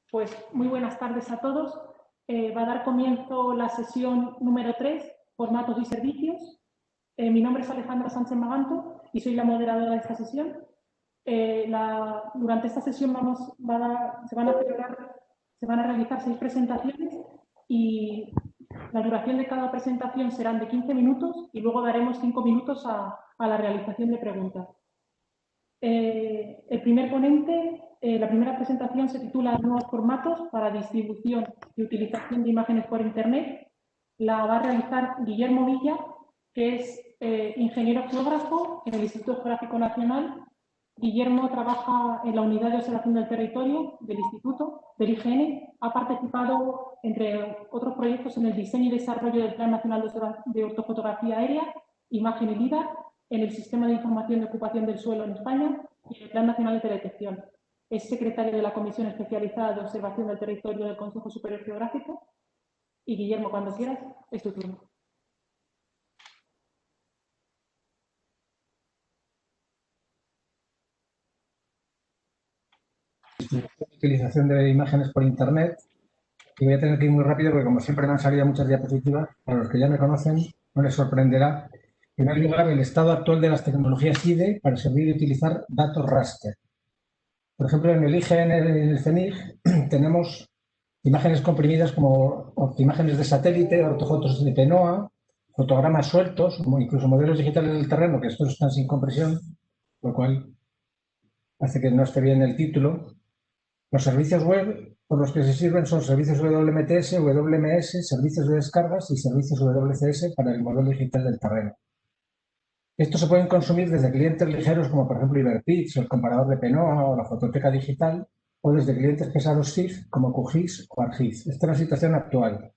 Pues muy buenas tardes a todos. Va a dar comienzo la sesión número 3, formatos y servicios. Mi nombre es Alejandra Sánchez Maganto y soy la moderadora de esta sesión. Durante esta sesión se van a realizar 6 presentaciones y la duración de cada presentación serán de 15 minutos y luego daremos 5 minutos a la realización de preguntas. El primer ponente, la primera presentación se titula Nuevos formatos para distribución y utilización de imágenes por Internet. La va a realizar Guillermo Villa, que es ingeniero geógrafo en el Instituto Geográfico Nacional. Guillermo trabaja en la Unidad de Observación del Territorio del Instituto, del IGN. Ha participado, entre otros proyectos, en el diseño y desarrollo del Plan Nacional de Ortofotografía Aérea, Imagen y LIDAR, en el Sistema de Información de Ocupación del Suelo en España y en el Plan Nacional de Detección. Es secretario de la Comisión Especializada de Observación del Territorio del Consejo Superior Geográfico. Y Guillermo, cuando quieras, es tu turno. Utilización de imágenes por Internet. Y voy a tener que ir muy rápido porque, como siempre, me han salido muchas diapositivas. Para los que ya me conocen, no les sorprenderá. En primer lugar, el estado actual de las tecnologías IDE para servir y utilizar datos raster. Por ejemplo, en el IGN, en el CENIG, tenemos imágenes comprimidas como imágenes de satélite, ortofotos de PNOA, fotogramas sueltos, incluso modelos digitales del terreno, que estos están sin compresión, lo cual hace que no esté bien el título. Los servicios web por los que se sirven son servicios WMTS, WMS, servicios de descargas y servicios WCS para el modelo digital del terreno. Estos se pueden consumir desde clientes ligeros como por ejemplo Iberpix, el comparador de PNOA o la fototeca digital, o desde clientes pesados SIG como QGIS o ArcGIS. Esta es la situación actual.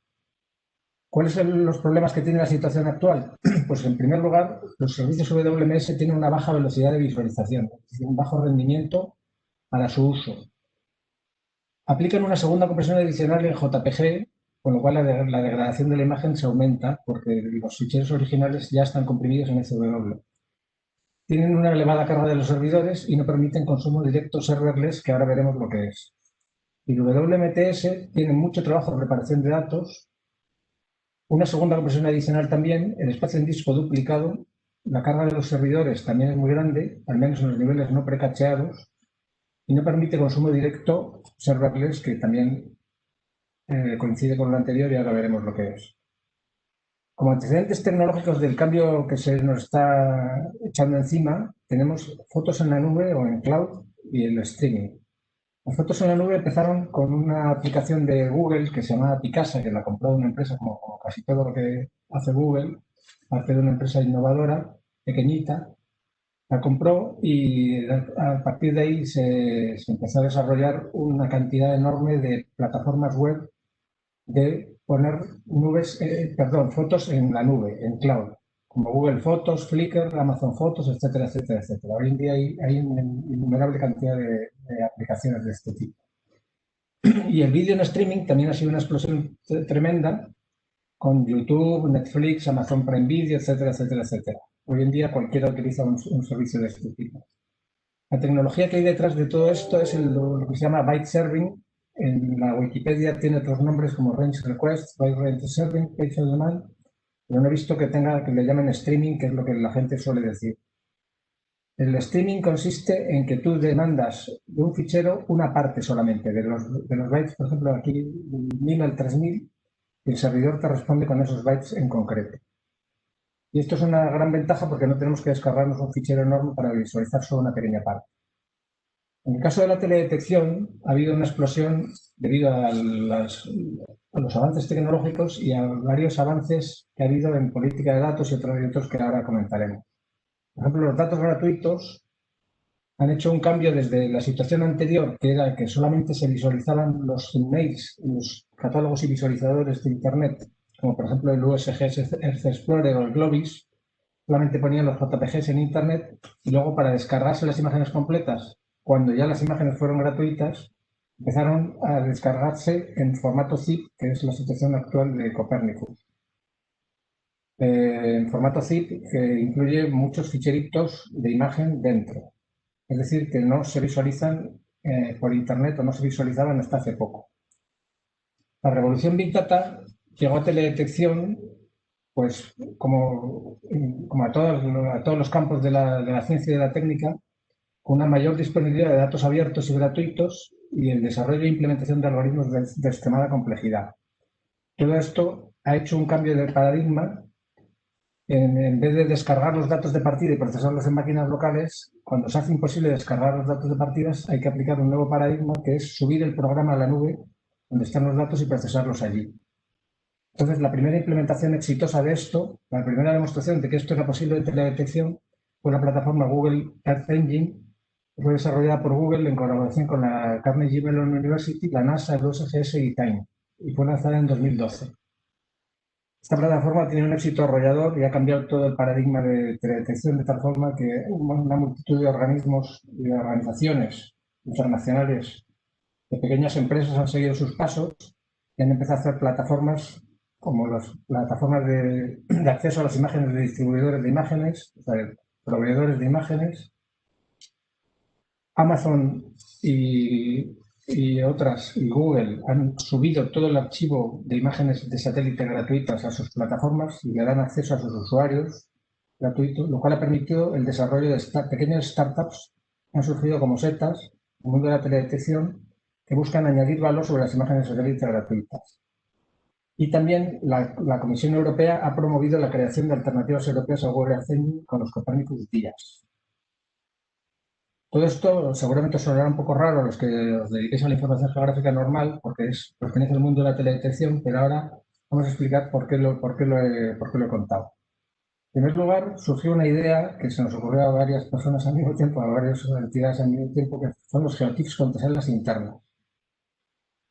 ¿Cuáles son los problemas que tiene la situación actual? Pues en primer lugar, los servicios WMS tienen una baja velocidad de visualización, es decir, un bajo rendimiento para su uso. Aplican una segunda compresión adicional en JPG, con lo cual la degradación de la imagen se aumenta porque los ficheros originales ya están comprimidos en SW. Tienen una elevada carga de los servidores y no permiten consumo directo serverless, que ahora veremos lo que es. Y WMTS tiene mucho trabajo de preparación de datos, una segunda compresión adicional también, el espacio en disco duplicado, la carga de los servidores también es muy grande, al menos en los niveles no precacheados, y no permite consumo directo serverless, que también coincide con lo anterior y ahora veremos lo que es. Como antecedentes tecnológicos del cambio que se nos está echando encima, tenemos fotos en la nube o en cloud y el streaming. Las fotos en la nube empezaron con una aplicación de Google que se llamaba Picasa, que la compró una empresa como casi todo lo que hace Google, parte de una empresa innovadora, pequeñita. La compró y a partir de ahí se empezó a desarrollar una cantidad enorme de plataformas web de poner fotos en la nube, en cloud, como Google Fotos, Flickr, Amazon Fotos, etcétera, etcétera, etcétera. Hoy en día hay una innumerable cantidad de aplicaciones de este tipo. Y el vídeo en streaming también ha sido una explosión tremenda con YouTube, Netflix, Amazon Prime Video, etcétera, etcétera, etcétera. Hoy en día cualquiera utiliza un servicio de este tipo. La tecnología que hay detrás de todo esto es lo que se llama byte serving. En la Wikipedia tiene otros nombres como range request, byte range serving, page on demand, pero no he visto que le llamen streaming, que es lo que la gente suele decir. El streaming consiste en que tú demandas de un fichero una parte solamente, de los bytes, por ejemplo, aquí 1000 al 3000, y el servidor te responde con esos bytes en concreto. Y esto es una gran ventaja porque no tenemos que descargarnos un fichero enorme para visualizar solo una pequeña parte. En el caso de la teledetección, ha habido una explosión debido a los avances tecnológicos y a varios avances que ha habido en política de datos y otros que ahora comentaremos. Por ejemplo, los datos gratuitos han hecho un cambio desde la situación anterior, que era que solamente se visualizaban los emails, los catálogos y visualizadores de Internet, como por ejemplo el USG Earth Explorer o el Globis, solamente ponían los JPGs en Internet y luego para descargarse las imágenes completas, cuando ya las imágenes fueron gratuitas, empezaron a descargarse en formato zip, que es la situación actual de Copernicus. En formato zip que incluye muchos ficheritos de imagen dentro. Es decir, que no se visualizan por Internet o no se visualizaban hasta hace poco. La revolución Big Data llegó a teledetección, pues como a todos los campos de la ciencia y de la técnica, con una mayor disponibilidad de datos abiertos y gratuitos y el desarrollo e implementación de algoritmos de extremada complejidad. Todo esto ha hecho un cambio de paradigma. En vez de descargar los datos de partida y procesarlos en máquinas locales, cuando se hace imposible descargar los datos de partidas, hay que aplicar un nuevo paradigma, que es subir el programa a la nube donde están los datos y procesarlos allí. Entonces, la primera implementación exitosa de esto, la primera demostración de que esto era posible de teledetección, fue la plataforma Google Earth Engine, que fue desarrollada por Google en colaboración con la Carnegie Mellon University, la NASA, el USGS y Time, y fue lanzada en 2012. Esta plataforma tiene un éxito arrollador y ha cambiado todo el paradigma de teledetección de tal forma que una multitud de organismos y de organizaciones internacionales, de pequeñas empresas han seguido sus pasos y han empezado a hacer plataformas como las plataformas de acceso a las imágenes de distribuidores de imágenes, o sea, de proveedores de imágenes. Amazon y otras, y Google, han subido todo el archivo de imágenes de satélite gratuitas a sus plataformas y le dan acceso a sus usuarios gratuitos, lo cual ha permitido el desarrollo de pequeñas startups que han surgido como setas en el mundo de la teledetección que buscan añadir valor sobre las imágenes de satélite gratuitas. Y también la Comisión Europea ha promovido la creación de alternativas europeas a Google Earth Engine con los Copernicus DIAS. Todo esto seguramente os sonará un poco raro a los que os dediquéis a la información geográfica normal, porque pertenece al mundo de la teledetección, pero ahora vamos a explicar por qué lo he contado. En primer lugar, surgió una idea que se nos ocurrió a varias personas al mismo tiempo, a varias entidades al mismo tiempo, que son los geotips con teselas internas.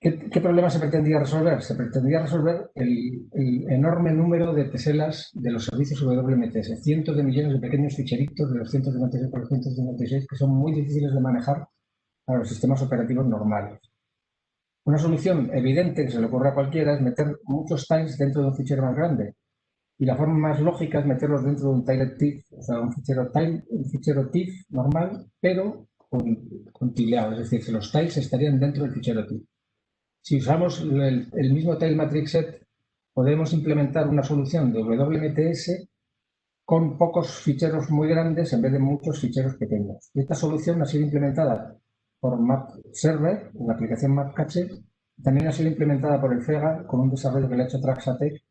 ¿Qué problema se pretendía resolver? Se pretendía resolver el enorme número de teselas de los servicios WMTS, cientos de millones de pequeños ficheritos de 256 por 256 que son muy difíciles de manejar para los sistemas operativos normales. Una solución evidente que se le ocurre a cualquiera es meter muchos tiles dentro de un fichero más grande. Y la forma más lógica es meterlos dentro de un tilet TIFF, o sea, un fichero TIFF normal, pero con tileado, es decir, que los tiles estarían dentro del fichero TIFF. Si usamos el mismo tile matrix set, podemos implementar una solución de WMTS con pocos ficheros muy grandes en vez de muchos ficheros pequeños. Y esta solución ha sido implementada por MapServer, la aplicación MapCache, también ha sido implementada por el FEGA con un desarrollo que le ha hecho Traxatec,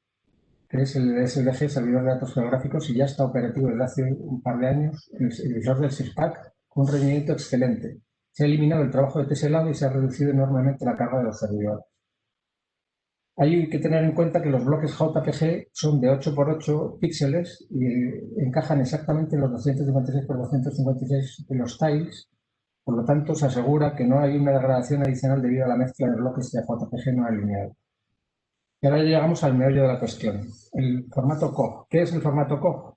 que es el SDG, servidor de datos geográficos, y ya está operativo desde hace un par de años en el visor del SIGPAC con un rendimiento excelente. Se ha eliminado el trabajo de teselado y se ha reducido enormemente la carga de los servidores. Hay que tener en cuenta que los bloques JPG son de 8 por 8 píxeles y encajan exactamente en los 256 por 256 de los tiles. Por lo tanto, se asegura que no hay una degradación adicional debido a la mezcla de bloques de JPG no alineados. Y ahora llegamos al meollo de la cuestión. El formato COG. ¿Qué es el formato COG?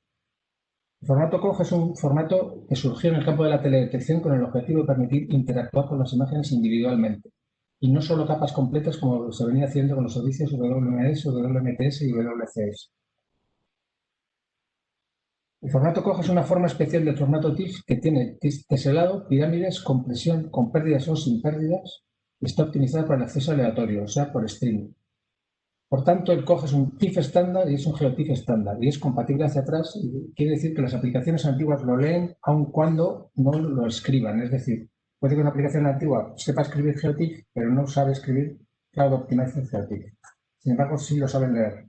El formato COG es un formato que surgió en el campo de la teledetección con el objetivo de permitir interactuar con las imágenes individualmente y no solo capas completas como se venía haciendo con los servicios WMS, WMTS y WCS. El formato COG es una forma especial del formato TIFF que tiene teselado, pirámides, compresión con pérdidas o sin pérdidas y está optimizada para el acceso aleatorio, o sea, por streaming. Por tanto, el COG es un TIFF estándar y es un GeoTIFF estándar y es compatible hacia atrás. Y quiere decir que las aplicaciones antiguas lo leen aun cuando no lo escriban. Es decir, puede que una aplicación antigua sepa escribir GeoTIFF, pero no sabe escribir Cloud Optimized GeoTIFF. Sin embargo, sí lo saben leer,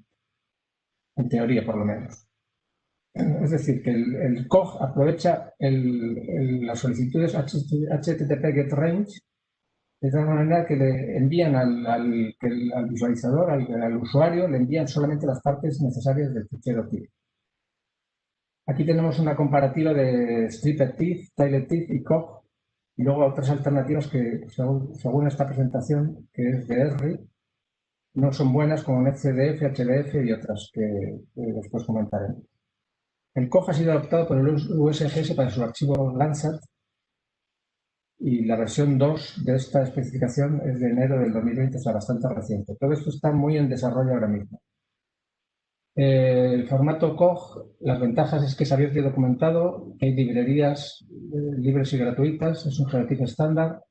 en teoría por lo menos. Es decir, que el COG aprovecha las solicitudes HTTP GetRange de tal manera que le envían al visualizador, al usuario, le envían solamente las partes necesarias del fichero TIFF. Aquí tenemos una comparativa de Stripped TIFF, Tiled TIFF y COG, y luego otras alternativas que, según esta presentación, que es de ESRI, no son buenas como NetCDF, HDF y otras que después comentaré. El COG ha sido adoptado por el USGS para su archivo Landsat, y la versión 2 de esta especificación es de enero del 2020, o sea, bastante reciente. Todo esto está muy en desarrollo ahora mismo. El formato COG, las ventajas es que es abierto y documentado, que hay librerías libres y gratuitas, es un GeoTIFF estándar,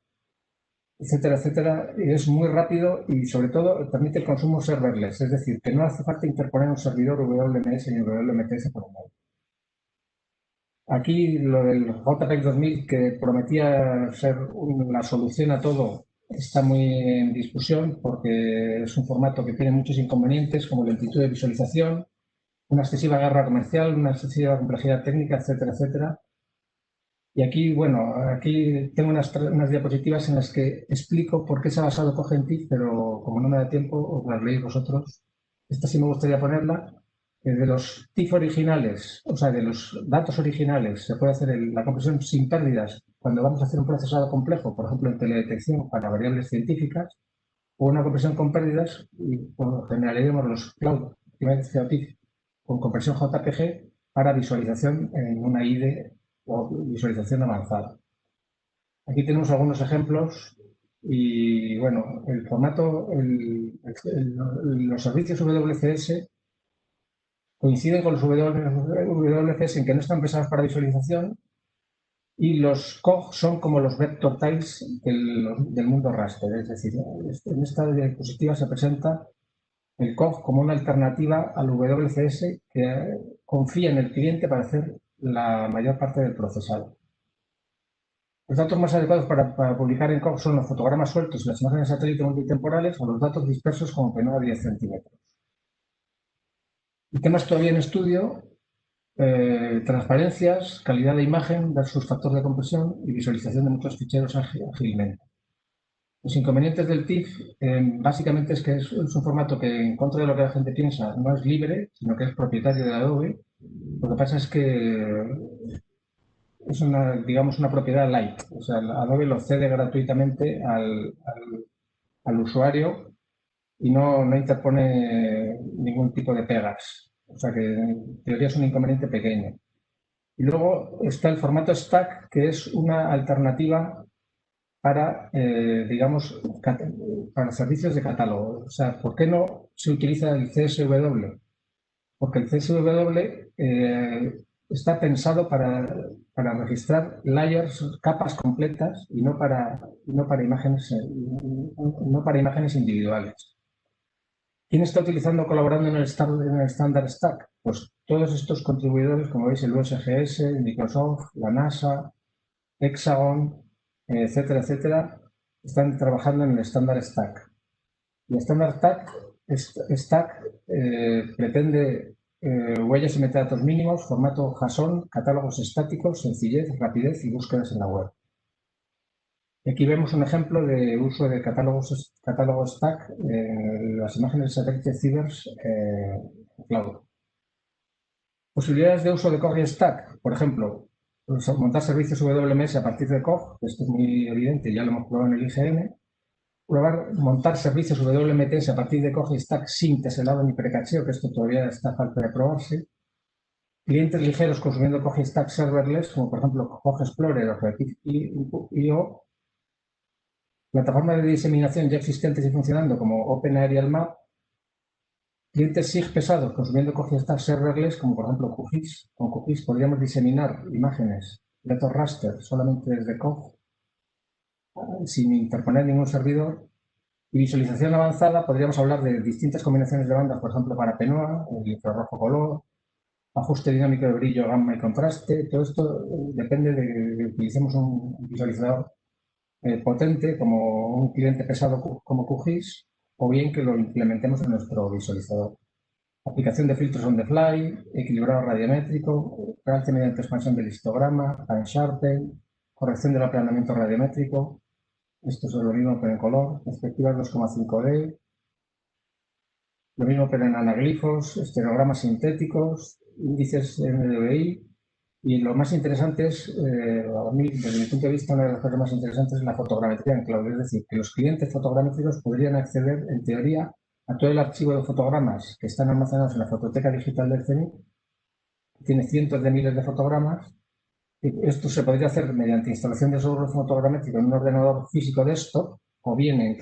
etcétera, etcétera. Y es muy rápido y, sobre todo, permite el consumo serverless, es decir, que no hace falta interponer un servidor WMS ni WMTS por un lado. Aquí lo del JPEG 2000, que prometía ser la solución a todo, está muy en discusión porque es un formato que tiene muchos inconvenientes, como lentitud de visualización, una excesiva guerra comercial, una excesiva complejidad técnica, etcétera, etcétera. Y aquí, bueno, aquí tengo unas diapositivas en las que explico por qué se ha basado Cogentix, pero como no me da tiempo, os las leéis vosotros. Esta sí me gustaría ponerla. De los TIFF originales, o sea, de los datos originales, se puede hacer la compresión sin pérdidas cuando vamos a hacer un procesado complejo, por ejemplo, en teledetección para variables científicas, o una compresión con pérdidas, y generaremos los cloud, TIFF, con compresión JPG para visualización en una IDE o visualización avanzada. Aquí tenemos algunos ejemplos y, bueno, el formato, los servicios WCS coinciden con los WCS en que no están pensados para visualización y los COG son como los vector tiles del mundo raster. Es decir, en esta diapositiva se presenta el COG como una alternativa al WCS que confía en el cliente para hacer la mayor parte del procesado. Los datos más adecuados para publicar en COG son los fotogramas sueltos y las imágenes de satélite multitemporales o los datos dispersos como PNO a 10 centímetros. Y temas todavía en estudio, transparencias, calidad de imagen versus factor de compresión y visualización de muchos ficheros ágilmente. Los inconvenientes del TIFF básicamente es que es un formato que, en contra de lo que la gente piensa, no es libre, sino que es propietario de Adobe. Lo que pasa es que es digamos, una propiedad light. O sea, Adobe lo cede gratuitamente al usuario y no interpone ningún tipo de pegas. O sea que en teoría es un inconveniente pequeño. Y luego está el formato Stack, que es una alternativa para, digamos, para servicios de catálogo. O sea, ¿por qué no se utiliza el CSW? Porque el CSW está pensado para registrar layers, capas completas y no para imágenes, no para imágenes individuales. ¿Quién está utilizando, colaborando en el estándar Stack? Pues todos estos contribuidores, como veis, el USGS, Microsoft, la NASA, Hexagon, etcétera, etcétera, están trabajando en el estándar Stack. Y el estándar Stack pretende huellas y metadatos mínimos, formato JSON, catálogos estáticos, sencillez, rapidez y búsquedas en la web. Aquí vemos un ejemplo de uso de catálogo Stack en las imágenes de satélite Cibers Cloud. Posibilidades de uso de COG y Stack, por ejemplo, montar servicios WMS a partir de COG, esto es muy evidente, ya lo hemos probado en el IGN. Montar servicios WMTS a partir de COG y Stack sin teselado ni precacheo, que esto todavía está a falta de probarse. Clientes ligeros consumiendo COG y Stack serverless, como por ejemplo COG Explorer o Reactive.io. Plataformas de diseminación ya existentes y funcionando como OpenAerialMap. Clientes SIG pesados consumiendo COG y Stack serverless, como por ejemplo QGIS. Con QGIS podríamos diseminar imágenes, datos raster solamente desde COG, sin interponer ningún servidor. Y visualización avanzada, podríamos hablar de distintas combinaciones de bandas, por ejemplo, para PNOA, el infrarrojo color, ajuste dinámico de brillo, gamma y contraste. Todo esto depende de que utilicemos un visualizador potente como un cliente pesado como QGIS o bien que lo implementemos en nuestro visualizador. Aplicación de filtros on the fly, equilibrado radiométrico, calce mediante expansión del histograma, time sharpen, corrección del aplanamiento radiométrico. Esto es lo mismo pero en color, perspectivas 2,5D, lo mismo pero en anaglifos, estereogramas sintéticos, índices NDVI y lo más interesante es, a mí, desde mi punto de vista, una de las cosas más interesantes es la fotogrametría en cloud, es decir, que los clientes fotogramétricos podrían acceder, en teoría, a todo el archivo de fotogramas que están almacenados en la fototeca digital del CNIC, que tiene cientos de miles de fotogramas. Esto se podría hacer mediante instalación de software fotogramétrico en un ordenador físico desktop o bien en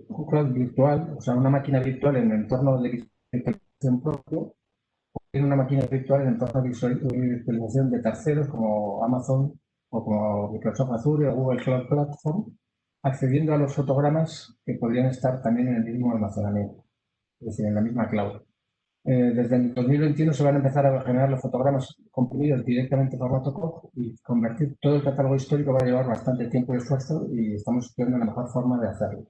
un cloud virtual, o sea, una máquina virtual en el entorno de visualización propio, o en una máquina virtual en el entorno de visualización de terceros como Amazon o como Microsoft Azure o Google Cloud Platform. accediendo a los fotogramas que podrían estar también en el mismo almacenamiento, es decir, en la misma cloud. Desde el 2021 se van a empezar a generar los fotogramas comprimidos directamente en formato COG y convertir todo el catálogo histórico va a llevar bastante tiempo y esfuerzo y estamos estudiando la mejor forma de hacerlo.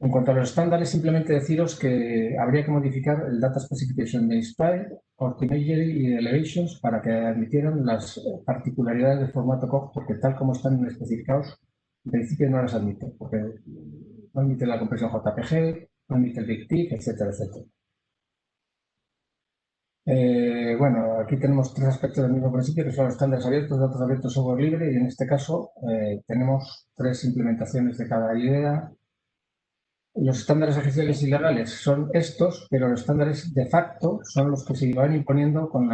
En cuanto a los estándares, simplemente deciros que habría que modificar el Data Specification de Inspire, Optimagery y Elevations para que admitieran las particularidades del formato COG, porque tal como están especificados, en principio no las admite, porque no admite la compresión JPG, no admite el BigTIF, etcétera, etcétera. Bueno, aquí tenemos tres aspectos del mismo principio, que son los estándares abiertos, datos abiertos, software libre, y en este caso tenemos tres implementaciones de cada idea. Los estándares oficiales y legales son estos, pero los estándares de facto son los que se van imponiendo con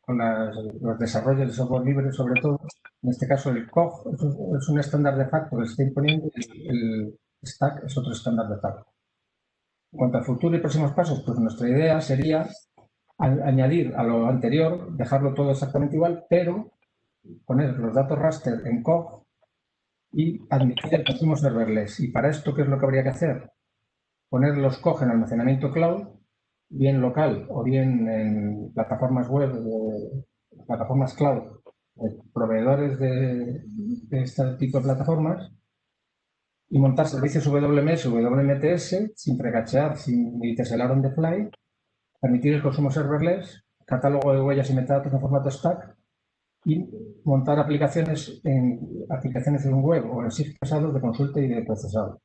los desarrollos de software libre, sobre todo. En este caso, el COG es un estándar de facto que se está imponiendo y el STAC es otro estándar de facto. En cuanto al futuro y próximos pasos, pues nuestra idea sería añadir a lo anterior, dejarlo todo exactamente igual, pero poner los datos raster en COG y admitir el consumo serverless. Y para esto, ¿qué es lo que habría que hacer? Poner los COG en almacenamiento cloud, bien local o bien en plataformas web, plataformas cloud, proveedores de este tipo de plataformas, y montar servicios WMS, WMTS, sin precachear, sin teselar on the fly, permitir el consumo serverless, catálogo de huellas y metadatos en formato stack y montar aplicaciones en web o en sitios pesados de consulta y de procesado.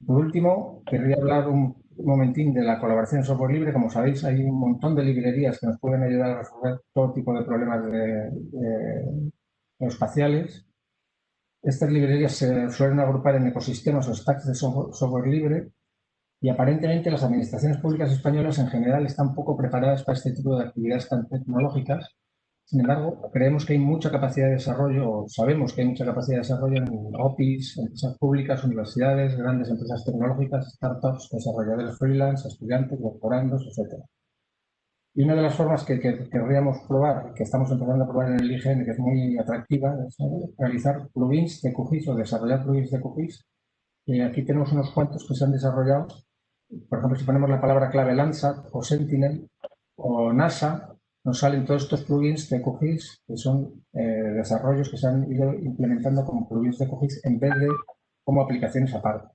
Por último, querría hablar un momentín de la colaboración en software libre. Como sabéis, hay un montón de librerías que nos pueden ayudar a resolver todo tipo de problemas espaciales. Estas librerías se suelen agrupar en ecosistemas o stacks de software libre y aparentemente las administraciones públicas españolas en general están poco preparadas para este tipo de actividades tan tecnológicas. Sin embargo, creemos que hay mucha capacidad de desarrollo, o sabemos que hay mucha capacidad de desarrollo en OPIs, empresas públicas, universidades, grandes empresas tecnológicas, startups, desarrolladores freelance, estudiantes, doctorandos, etc. Y una de las formas que querríamos probar, que estamos empezando a probar en el IGN, que es muy atractiva, es realizar plugins de QGIS o desarrollar plugins de QGIS. Aquí tenemos unos cuantos que se han desarrollado. Por ejemplo, si ponemos la palabra clave Landsat o Sentinel o NASA, nos salen todos estos plugins de QGIS, que son desarrollos que se han ido implementando como plugins de QGIS en vez de como aplicaciones aparte.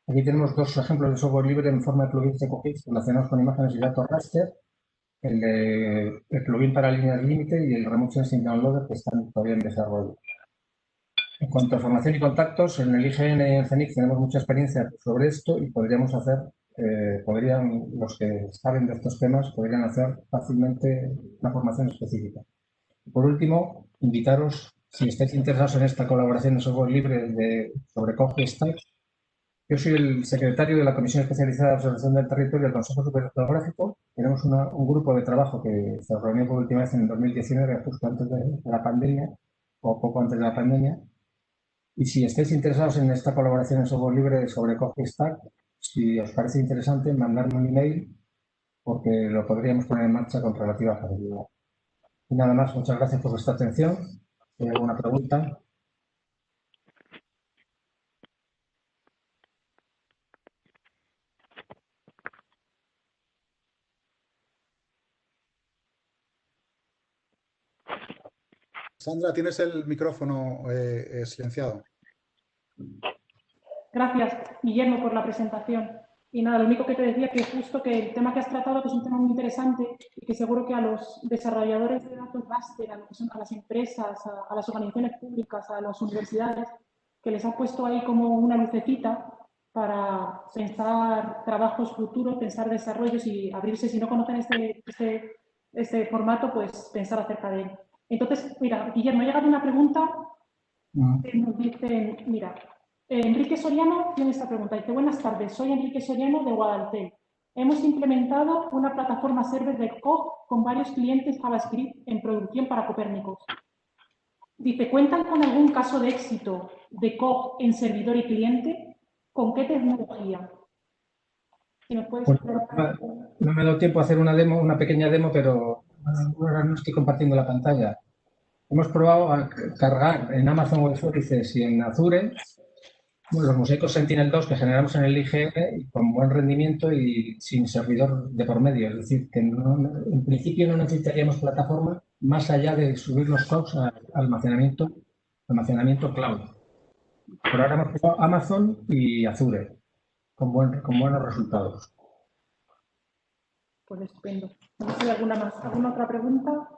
Aquí tenemos dos ejemplos de software libre en forma de plugins de QGIS relacionados con imágenes y datos raster, el plugin para líneas límite y el Remote Sensing Downloader, que están todavía en desarrollo. En cuanto a formación y contactos, en el IGN y en CENIC tenemos mucha experiencia sobre esto y podríamos hacer, los que saben de estos temas, podrían hacer fácilmente una formación específica. Por último, invitaros, si estáis interesados en esta colaboración de software libre sobre COG y Stack. Yo soy el secretario de la Comisión Especializada de Observación del Territorio del Consejo Superior Geográfico. Tenemos un grupo de trabajo que se reunió por última vez en el 2019, justo antes de la pandemia, o poco antes de la pandemia. Y si estáis interesados en esta colaboración en software libre sobre COG y Stack, si os parece interesante, mandarme un email porque lo podríamos poner en marcha con relativa facilidad. Y nada más, muchas gracias por vuestra atención. Si hay alguna pregunta. Sandra, tienes el micrófono silenciado. Gracias, Guillermo, por la presentación. Y nada, lo único que te decía que justo que el tema que has tratado que es un tema muy interesante y que seguro que a los desarrolladores de datos raster, a las empresas, a las organizaciones públicas, a las universidades, que les ha puesto ahí como una lucecita para pensar trabajos futuros, pensar desarrollos y abrirse. Si no conocen este formato, pues pensar acerca de él. Entonces, mira, Guillermo, ha llegado una pregunta que nos dicen, mira, Enrique Soriano tiene esta pregunta. Dice, buenas tardes, soy Enrique Soriano de Guadalajara. Hemos implementado una plataforma server de COG con varios clientes JavaScript en producción para Copérnicos. Dice, ¿cuentan con algún caso de éxito de COG en servidor y cliente? ¿Con qué tecnología? Si nos puedes no me ha dado tiempo a hacer una pequeña demo, pero ahora no estoy compartiendo la pantalla. hemos probado a cargar en Amazon Web Services y en Azure los mosaicos Sentinel-2 que generamos en el IgE y con buen rendimiento y sin servidor de por medio. Es decir, que en principio no necesitaríamos plataforma más allá de subir los COGS a almacenamiento cloud. Por ahora hemos probado Amazon y Azure con buenos resultados. Pues estupendo. No sé si hay alguna más. ¿Alguna otra pregunta?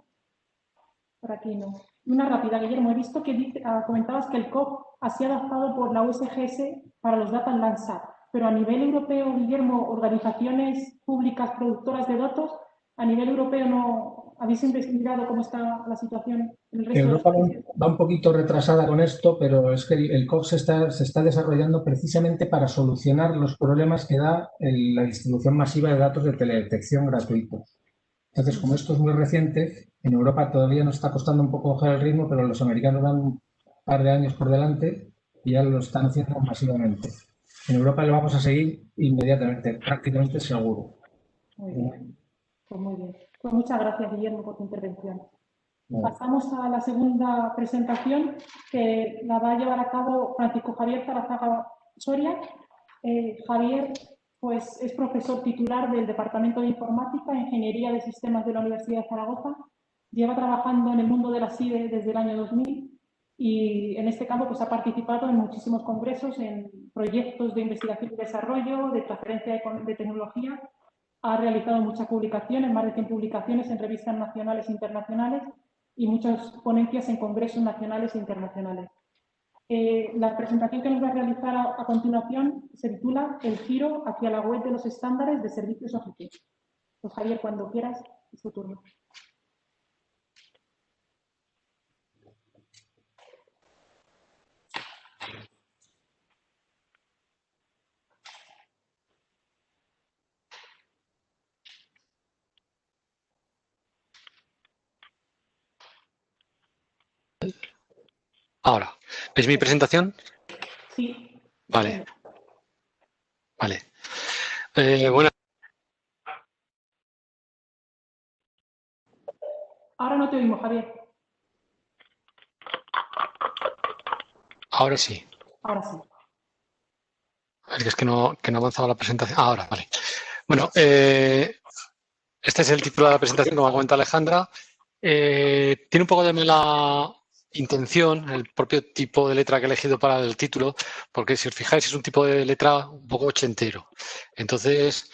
Por aquí no. Una rápida, Guillermo. He visto que comentabas que el COG ha sido adaptado por la USGS para los Data Landsat, pero a nivel europeo, Guillermo, organizaciones públicas productoras de datos, a nivel europeo no habéis investigado cómo está la situación en el resto Europa de los países. va un poquito retrasada con esto, pero es que el COG se está desarrollando precisamente para solucionar los problemas que da la distribución masiva de datos de teledetección gratuitos. Entonces, como esto es muy reciente, en Europa todavía nos está costando un poco coger el ritmo, pero los americanos van un par de años por delante y ya lo están haciendo masivamente. En Europa lo vamos a seguir inmediatamente, prácticamente seguro. Muy bien. Pues muy bien. Pues muchas gracias, Guillermo, por tu intervención. Vale. Pasamos a la segunda presentación, que la va a llevar a cabo Francisco Javier Zarazaga Soria. Javier pues, es profesor titular del Departamento de Informática e Ingeniería de Sistemas de la Universidad de Zaragoza. Lleva trabajando en el mundo de la SIDE desde el año 2000 y en este campo pues, ha participado en muchísimos congresos, en proyectos de investigación y desarrollo, de transferencia de tecnología. Ha realizado muchas publicaciones, más de 100 publicaciones en revistas nacionales e internacionales y muchas ponencias en congresos nacionales e internacionales. La presentación que nos va a realizar a continuación se titula El giro hacia la web de los estándares de servicios OGC. Pues Javier, cuando quieras, es tu turno. Ahora, ¿ves mi presentación? Sí. Vale. Vale. Bueno. Ahora no te oímos, Javier. Ahora sí. Ahora sí. Es que no avanzaba la presentación. Ahora, vale. Bueno, este es el título de la presentación, como ha comentado Alejandra. Tiene un poco de mala intención el propio tipo de letra que he elegido para el título, porque si os fijáis es un tipo de letra un poco ochentero. Entonces,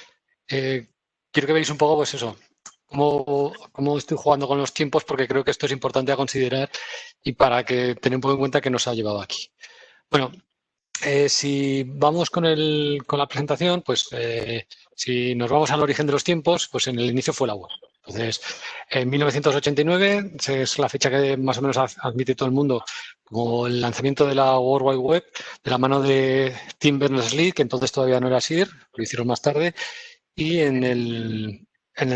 quiero que veáis un poco, pues eso, cómo estoy jugando con los tiempos, porque creo que esto es importante a considerar y para que tener un poco en cuenta que nos ha llevado aquí. Bueno, si vamos con la presentación, pues si nos vamos al origen de los tiempos, pues en el inicio fue la web. Entonces, en 1989 es la fecha que más o menos admite todo el mundo como el lanzamiento de la World Wide Web de la mano de Tim Berners-Lee, que entonces todavía no era SIR, lo hicieron más tarde, y en el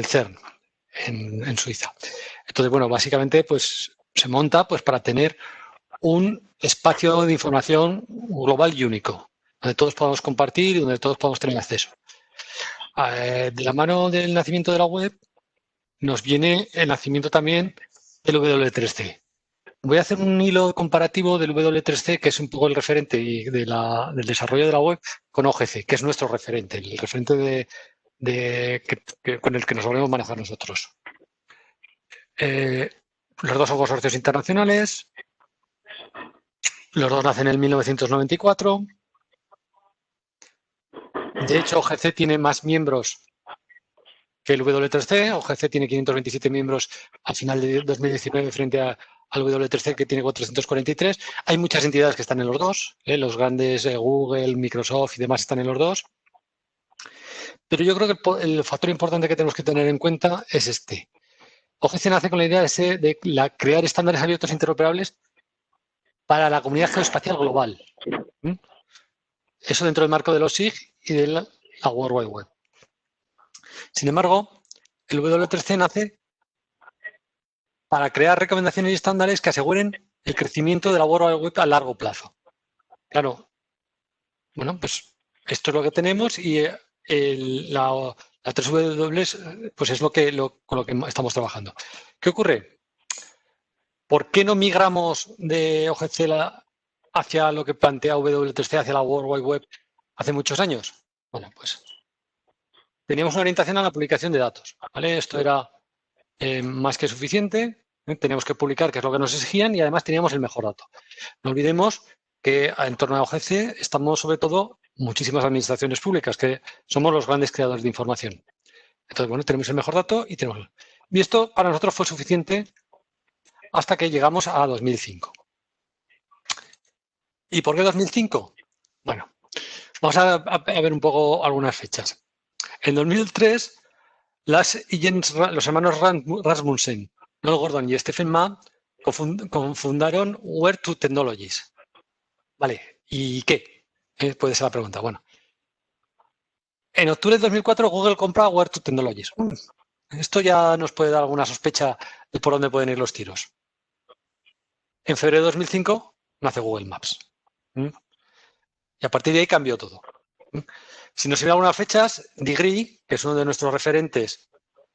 CERN, en Suiza. Entonces, bueno, básicamente pues se monta pues para tener un espacio de información global y único, donde todos podamos compartir y donde todos podamos tener acceso. De la mano del nacimiento de la web nos viene el nacimiento también del W3C. Voy a hacer un hilo comparativo del W3C, que es un poco el referente del desarrollo de la web, con OGC, que es nuestro referente, el referente con el que nos volvemos a manejar nosotros. Los dos son consorcios internacionales. Los dos nacen en 1994. De hecho, OGC tiene más miembros que el W3C. OGC tiene 527 miembros al final de 2019 frente al W3C, que tiene 443. Hay muchas entidades que están en los dos. Los grandes Google, Microsoft y demás están en los dos. Pero yo creo que el factor importante que tenemos que tener en cuenta es este. OGC nace con la idea de crear estándares abiertos e interoperables para la comunidad geoespacial global. Eso dentro del marco de los SIG y de la World Wide Web. Sin embargo, el W3C nace para crear recomendaciones y estándares que aseguren el crecimiento de la World Wide Web a largo plazo. Claro, bueno, pues esto es lo que tenemos y la 3W pues es con lo que estamos trabajando. ¿Qué ocurre? ¿Por qué no migramos de OGC hacia lo que plantea W3C, hacia la World Wide Web, hace muchos años? Bueno, pues teníamos una orientación a la publicación de datos, ¿vale? Esto era más que suficiente. Teníamos que publicar, que es lo que nos exigían, y además teníamos el mejor dato. No olvidemos que en torno a OGC estamos, sobre todo, muchísimas administraciones públicas, que somos los grandes creadores de información. Entonces, bueno, tenemos el mejor dato y tenemos... Y esto para nosotros fue suficiente hasta que llegamos a 2005. ¿Y por qué 2005? Bueno, vamos a ver un poco algunas fechas. En 2003, los hermanos Rasmussen, Noel Gordon y Stephen Ma cofundaron Where2 Technologies. Vale, ¿y qué? Puede ser la pregunta. Bueno, en octubre de 2004 Google compra Where2 Technologies. Esto ya nos puede dar alguna sospecha de por dónde pueden ir los tiros. En febrero de 2005 nace Google Maps. Y a partir de ahí cambió todo. Si nos sirve algunas fechas, Degree, que es uno de nuestros referentes,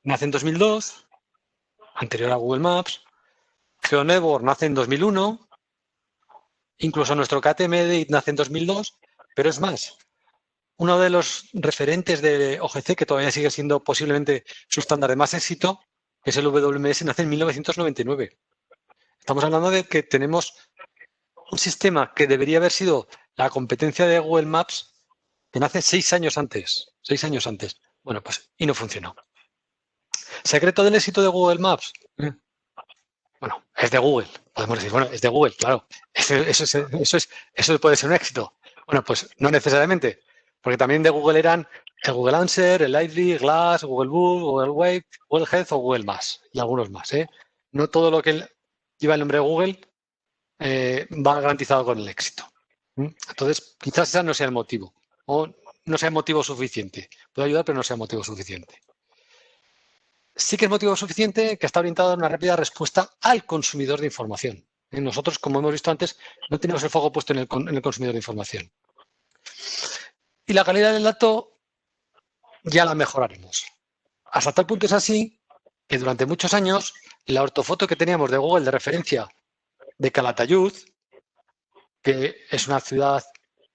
nace en 2002, anterior a Google Maps. GeoNetwork nace en 2001. Incluso nuestro KTMD nace en 2002. Pero es más, uno de los referentes de OGC, que todavía sigue siendo posiblemente su estándar de más éxito, que es el WMS, nace en 1999. Estamos hablando de que tenemos un sistema que debería haber sido la competencia de Google Maps, que nace 6 años antes. 6 años antes. Bueno, pues, y no funcionó. ¿Secreto del éxito de Google Maps? Bueno, es de Google. Podemos decir, bueno, es de Google, claro. Eso puede ser un éxito. Bueno, pues no necesariamente. Porque también de Google eran el Google Answer, el Lively, Glass, Google Book, Google Wave, Google Health o Google Maps. Y algunos más. No todo lo que lleva el nombre de Google va garantizado con el éxito. Entonces, quizás ese no sea el motivo. O no sea motivo suficiente. Puede ayudar, pero no sea motivo suficiente. Sí que es motivo suficiente que está orientado a una rápida respuesta al consumidor de información. Nosotros, como hemos visto antes, no tenemos el foco puesto en el consumidor de información. Y la calidad del dato ya la mejoraremos. Hasta tal punto es así que durante muchos años la ortofoto que teníamos de Google de referencia de Calatayud, que es una ciudad,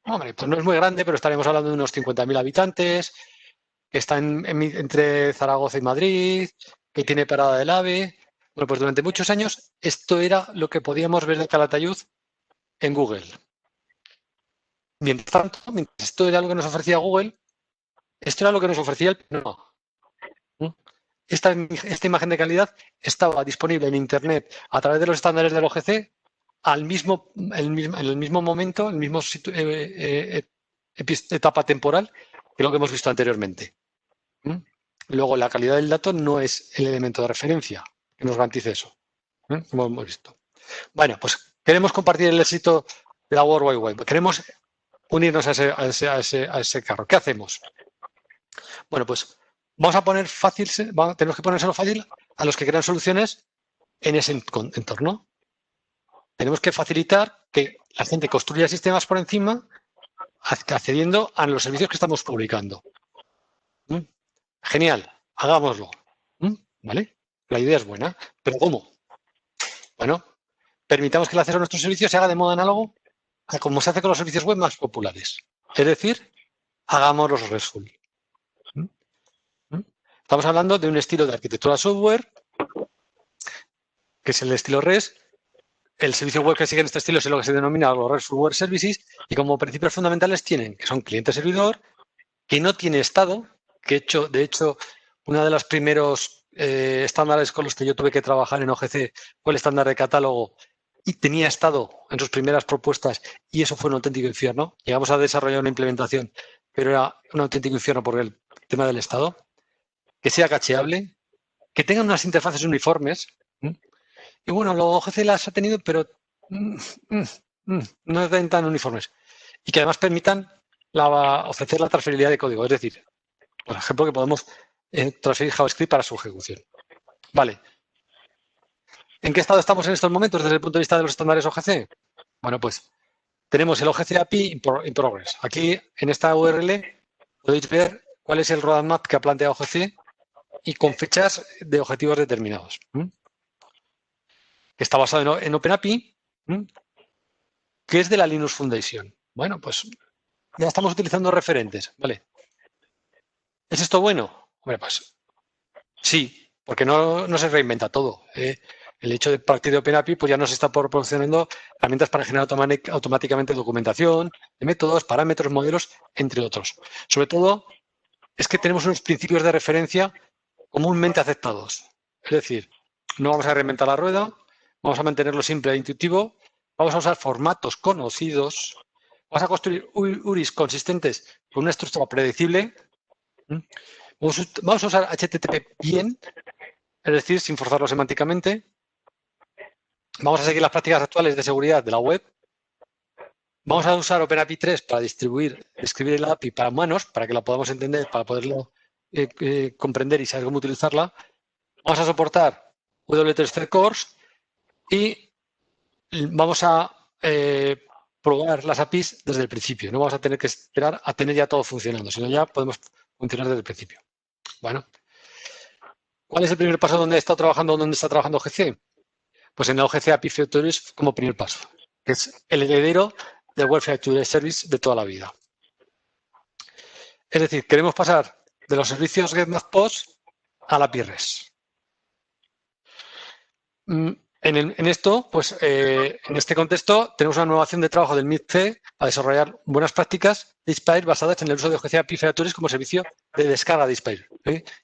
hombre, pues no es muy grande, pero estaremos hablando de unos 50.000 habitantes, que está entre Zaragoza y Madrid, que tiene parada del AVE. Bueno, pues durante muchos años esto era lo que podíamos ver de Calatayud en Google. Mientras tanto, mientras esto era lo que nos ofrecía Google, esto era lo que nos ofrecía el PNOA. Esta imagen de calidad estaba disponible en Internet a través de los estándares del OGC en el mismo momento, en el mismo etapa temporal que lo que hemos visto anteriormente. Luego, la calidad del dato no es el elemento de referencia que nos garantice eso, como hemos visto. Bueno, pues queremos compartir el éxito de la World Wide Web. Queremos unirnos a ese carro. ¿Qué hacemos? Bueno, pues vamos a poner fácil, tenemos que ponérselo fácil a los que crean soluciones en ese entorno. Tenemos que facilitar que la gente construya sistemas por encima, accediendo a los servicios que estamos publicando. Genial, hagámoslo. ¿Vale? La idea es buena, pero ¿cómo? Bueno, permitamos que el acceso a nuestros servicios se haga de modo análogo a como se hace con los servicios web más populares. Es decir, hagámoslos RESTful. Estamos hablando de un estilo de arquitectura software, que es el estilo REST. El servicio web que sigue en este estilo es lo que se denomina los RESTful Web Services, y como principios fundamentales tienen que son cliente-servidor, que no tiene estado, que de hecho, uno de los primeros estándares con los que yo tuve que trabajar en OGC fue el estándar de catálogo, y tenía estado en sus primeras propuestas, y eso fue un auténtico infierno. Llegamos a desarrollar una implementación, pero era un auténtico infierno por el tema del estado. Que sea cacheable, que tengan unas interfaces uniformes. Y bueno, luego OGC las ha tenido, pero no están tan uniformes. Y que además permitan ofrecer la transferibilidad de código. Es decir, por ejemplo, que podemos transferir JavaScript para su ejecución. Vale. ¿En qué estado estamos en estos momentos desde el punto de vista de los estándares OGC? Bueno, pues tenemos el OGC API in progress. Aquí, en esta URL, podéis ver cuál es el roadmap que ha planteado OGC y con fechas de objetivos determinados. que está basado en OpenAPI, que es de la Linux Foundation. Bueno, pues ya estamos utilizando referentes, ¿vale? ¿Es esto bueno? Hombre, pues sí, porque no se reinventa todo. El hecho de partir de OpenAPI pues ya nos está proporcionando herramientas para generar automáticamente documentación, de métodos, parámetros, modelos, entre otros. Sobre todo, es que tenemos unos principios de referencia comúnmente aceptados. Es decir, no vamos a reinventar la rueda, vamos a mantenerlo simple e intuitivo, vamos a usar formatos conocidos, vamos a construir URIs consistentes con una estructura predecible. Vamos a usar HTTP bien, es decir, sin forzarlo semánticamente. Vamos a seguir las prácticas actuales de seguridad de la web. Vamos a usar OpenAPI 3 para escribir el API para humanos, para que la podamos entender, para poderlo comprender y saber cómo utilizarla. Vamos a soportar W3C Cores y vamos a probar las APIs desde el principio. No vamos a tener que esperar a tener ya todo funcionando, sino ya podemos funcionar desde el principio. Bueno, ¿cuál es el primer paso donde está trabajando OGC? Pues en la OGC API Factories como primer paso, que es el heredero del Web Factory Service de toda la vida. Es decir, queremos pasar de los servicios GetMathPost a la API REST. En esto, pues en este contexto, tenemos una nueva acción de trabajo del MIT-C a desarrollar buenas prácticas de Inspire basadas en el uso de OGC API Factories como servicio de descarga de Inspire.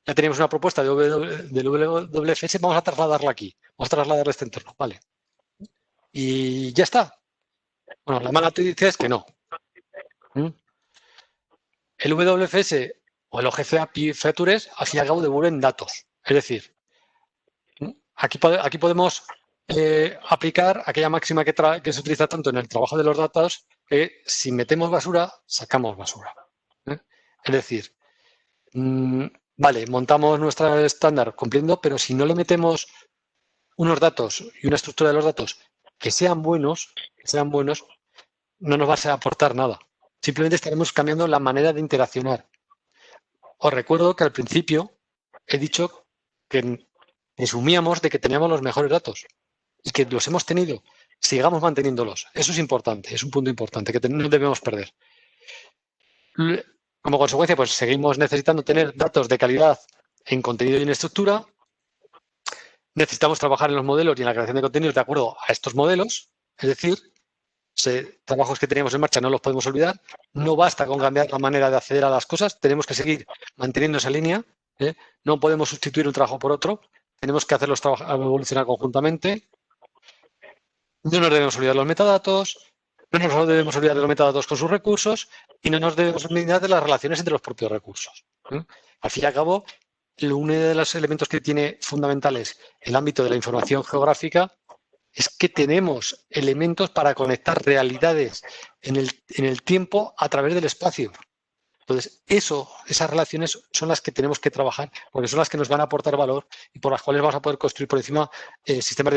Ya teníamos una propuesta del WFS, vamos a trasladarla aquí, vamos a trasladarla a este entorno, ¿vale? Y ya está. Bueno, la mala noticia es que no. El WFS o el OGC API Factories, al fin y al cabo, devuelven datos. Es decir, aquí podemos aplicar aquella máxima que se utiliza tanto en el trabajo de los datos, que si metemos basura, sacamos basura. Es decir, vale, montamos nuestro estándar cumpliendo, pero si no le metemos unos datos y una estructura de los datos que sean buenos, no nos va a aportar nada. Simplemente estaremos cambiando la manera de interaccionar. Os recuerdo que al principio he dicho que presumíamos de que teníamos los mejores datos y que los hemos tenido. Sigamos manteniéndolos. Eso es importante, es un punto importante que no debemos perder. Como consecuencia, pues seguimos necesitando tener datos de calidad en contenido y en estructura. Necesitamos trabajar en los modelos y en la creación de contenidos de acuerdo a estos modelos. Es decir, trabajos que teníamos en marcha no los podemos olvidar. No basta con cambiar la manera de acceder a las cosas. Tenemos que seguir manteniendo esa línea. No podemos sustituir un trabajo por otro. Tenemos que hacerlos evolucionar conjuntamente. No nos debemos olvidar los metadatos. No nos debemos olvidar de los metadatos con sus recursos y no nos debemos olvidar de las relaciones entre los propios recursos. Al fin y al cabo, uno de los elementos que tiene fundamentales el ámbito de la información geográfica es que tenemos elementos para conectar realidades en el tiempo a través del espacio. Entonces, esas relaciones son las que tenemos que trabajar porque son las que nos van a aportar valor y por las cuales vamos a poder construir por encima sistemas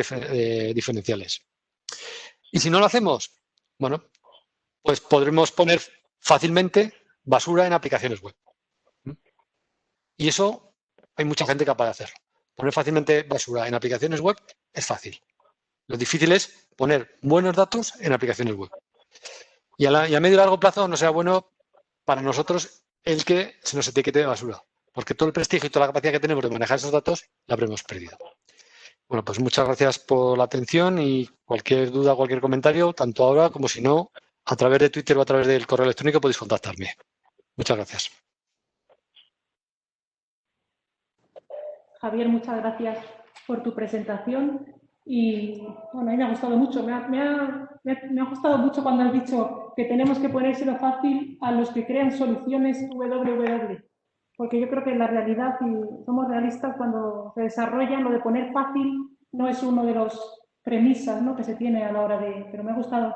diferenciales. Y si no lo hacemos, bueno, pues podremos poner fácilmente basura en aplicaciones web. Y eso hay mucha gente capaz de hacerlo. Poner fácilmente basura en aplicaciones web es fácil. Lo difícil es poner buenos datos en aplicaciones web. Y a medio y largo plazo no será bueno para nosotros el que se nos etiquete de basura, porque todo el prestigio y toda la capacidad que tenemos de manejar esos datos la habremos perdido. Bueno, pues muchas gracias por la atención y cualquier duda, cualquier comentario, tanto ahora como si no, a través de Twitter o a través del correo electrónico podéis contactarme. Muchas gracias. Javier, muchas gracias por tu presentación y bueno, a mí me ha gustado mucho. Me ha gustado mucho cuando has dicho que tenemos que ponérselo fácil a los que crean soluciones WWW, porque yo creo que en la realidad, y somos realistas, cuando se desarrolla lo de poner fácil no es uno de los premisas, ¿no?, que se tiene a la hora de... Pero me ha gustado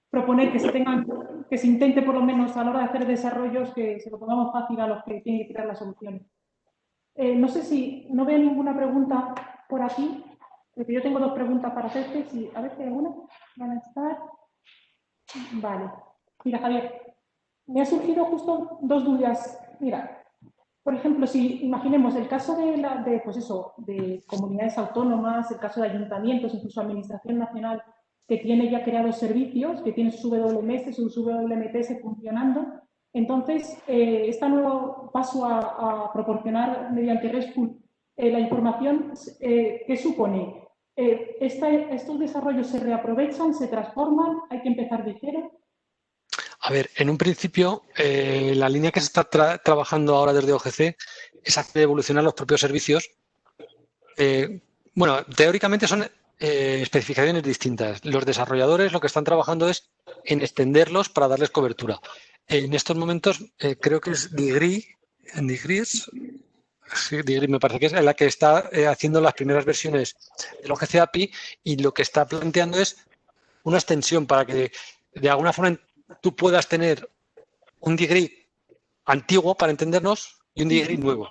proponer que se intente por lo menos a la hora de hacer desarrollos que se lo pongamos fácil a los que tienen que crear las soluciones. No sé si no veo ninguna pregunta por aquí, porque yo tengo dos preguntas para hacerte. A ver si hay alguna. Van a estar. Vale. Mira, Javier, me ha surgido justo dos dudas. Mira, Por ejemplo, si imaginemos el caso pues eso, de comunidades autónomas, el caso de ayuntamientos, incluso Administración Nacional, que tiene ya creados servicios, que tiene sus WMS, sus WMTS funcionando, entonces este nuevo paso a proporcionar mediante RESTful la información, ¿qué supone? ¿Estos desarrollos se reaprovechan, se transforman? ¿Hay que empezar de cero? A ver, en un principio, la línea que se está trabajando ahora desde OGC es hacer evolucionar los propios servicios. Bueno, teóricamente son especificaciones distintas. Los desarrolladores lo que están trabajando es en extenderlos para darles cobertura. En estos momentos, creo que es Degree, sí, Degree me parece que es la que está haciendo las primeras versiones del OGC API y lo que está planteando es una extensión para que de alguna forma tú puedas tener un degree antiguo, para entendernos, y un degree nuevo.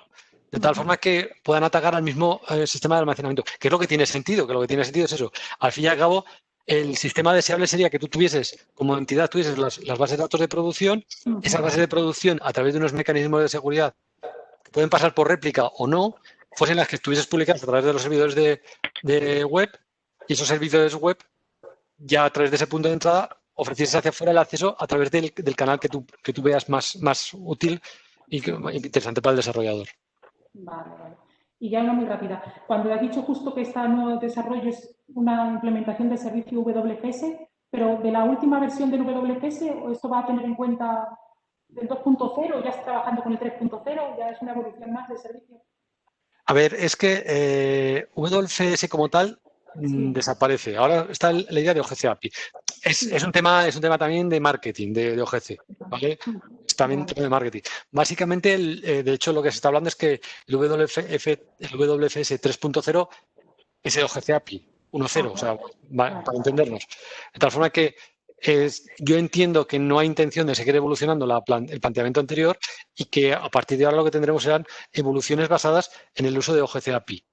De tal forma que puedan atacar al mismo sistema de almacenamiento, que es lo que tiene sentido, que lo que tiene sentido es eso. Al fin y al cabo, el sistema deseable sería que tú tuvieses, como entidad, tuvieses las bases de datos de producción, esas bases de producción, a través de unos mecanismos de seguridad que pueden pasar por réplica o no, fuesen las que estuvieses publicadas a través de los servidores de web, y esos servidores web, ya a través de ese punto de entrada, ofrecieses hacia afuera el acceso a través del canal que tú veas más útil y interesante para el desarrollador. Vale, vale. Y ya una muy rápida. Cuando has dicho justo que este nuevo desarrollo es una implementación del servicio WPS, pero de la última versión del WPS, ¿o esto va a tener en cuenta del 2.0? ¿Ya está trabajando con el 3.0? ¿Ya es una evolución más del servicio? A ver, es que WFS como tal desaparece. Ahora está la idea de OGC API. Es un tema también de marketing de OGC, ¿vale? Es también un tema de marketing. Básicamente, de hecho, lo que se está hablando es que el WFS 3.0 es el OGC API 1.0, o sea, para entendernos. De tal forma que yo entiendo que no hay intención de seguir evolucionando el planteamiento anterior y que a partir de ahora lo que tendremos serán evoluciones basadas en el uso de OGC API.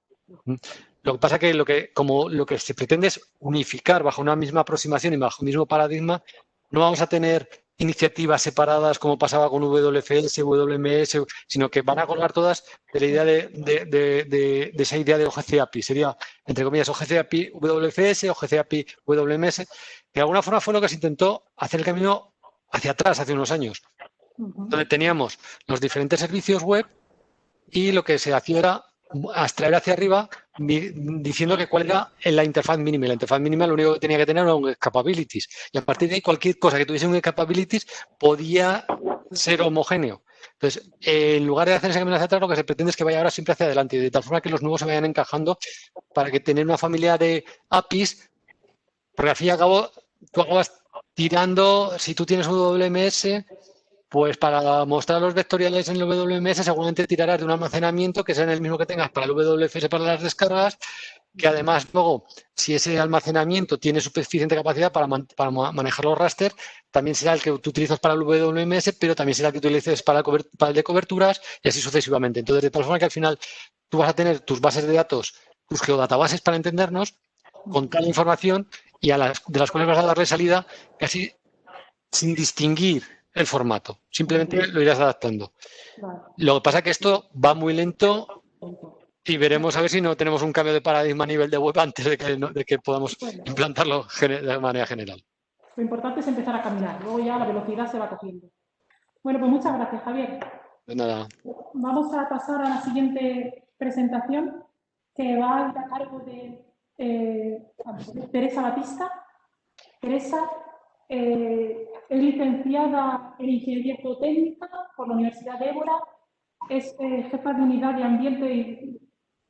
Lo que pasa es que lo que se pretende es unificar bajo una misma aproximación y bajo un mismo paradigma. No vamos a tener iniciativas separadas como pasaba con WFS, WMS, sino que van a colgar todas de la idea de esa idea de OGC API. Sería, entre comillas, OGC API WFS, OGC API WMS, que de alguna forma fue lo que se intentó hacer el camino hacia atrás hace unos años, donde teníamos los diferentes servicios web y lo que se hacía era abstraer hacia arriba diciendo que cuál era la interfaz mínima. La interfaz mínima lo único que tenía que tener era un capabilities. Y a partir de ahí cualquier cosa que tuviese un capabilities podía ser homogéneo. Entonces, en lugar de hacer ese camino hacia atrás, lo que se pretende es que vaya ahora siempre hacia adelante, de tal forma que los nuevos se vayan encajando para que tener una familia de APIs, porque al fin y al cabo tú acabas tirando, si tú tienes un WMS, pues para mostrar los vectoriales en el WMS seguramente tirarás de un almacenamiento que sea el mismo que tengas para el WFS para las descargas, que además luego, si ese almacenamiento tiene suficiente capacidad para manejar los raster, también será el que tú utilizas para el WMS, pero también será el que utilices para el de coberturas y así sucesivamente. Entonces, de tal forma que al final tú vas a tener tus bases de datos, tus geodatabases para entendernos, con tal información y de las cuales vas a darle salida casi sin distinguir el formato. Simplemente lo irás adaptando. Vale. Lo que pasa es que esto va muy lento y veremos a ver si no tenemos un cambio de paradigma a nivel de web antes de que podamos implantarlo de manera general. Lo importante es empezar a caminar, luego ya la velocidad se va cogiendo. Bueno, pues muchas gracias, Javier. De nada. Vamos a pasar a la siguiente presentación, que va a ir a cargo de Teresa Batista. Teresa es licenciada en Ingeniería Geotécnica por la Universidad de Évora, es jefa de unidad de ambiente y...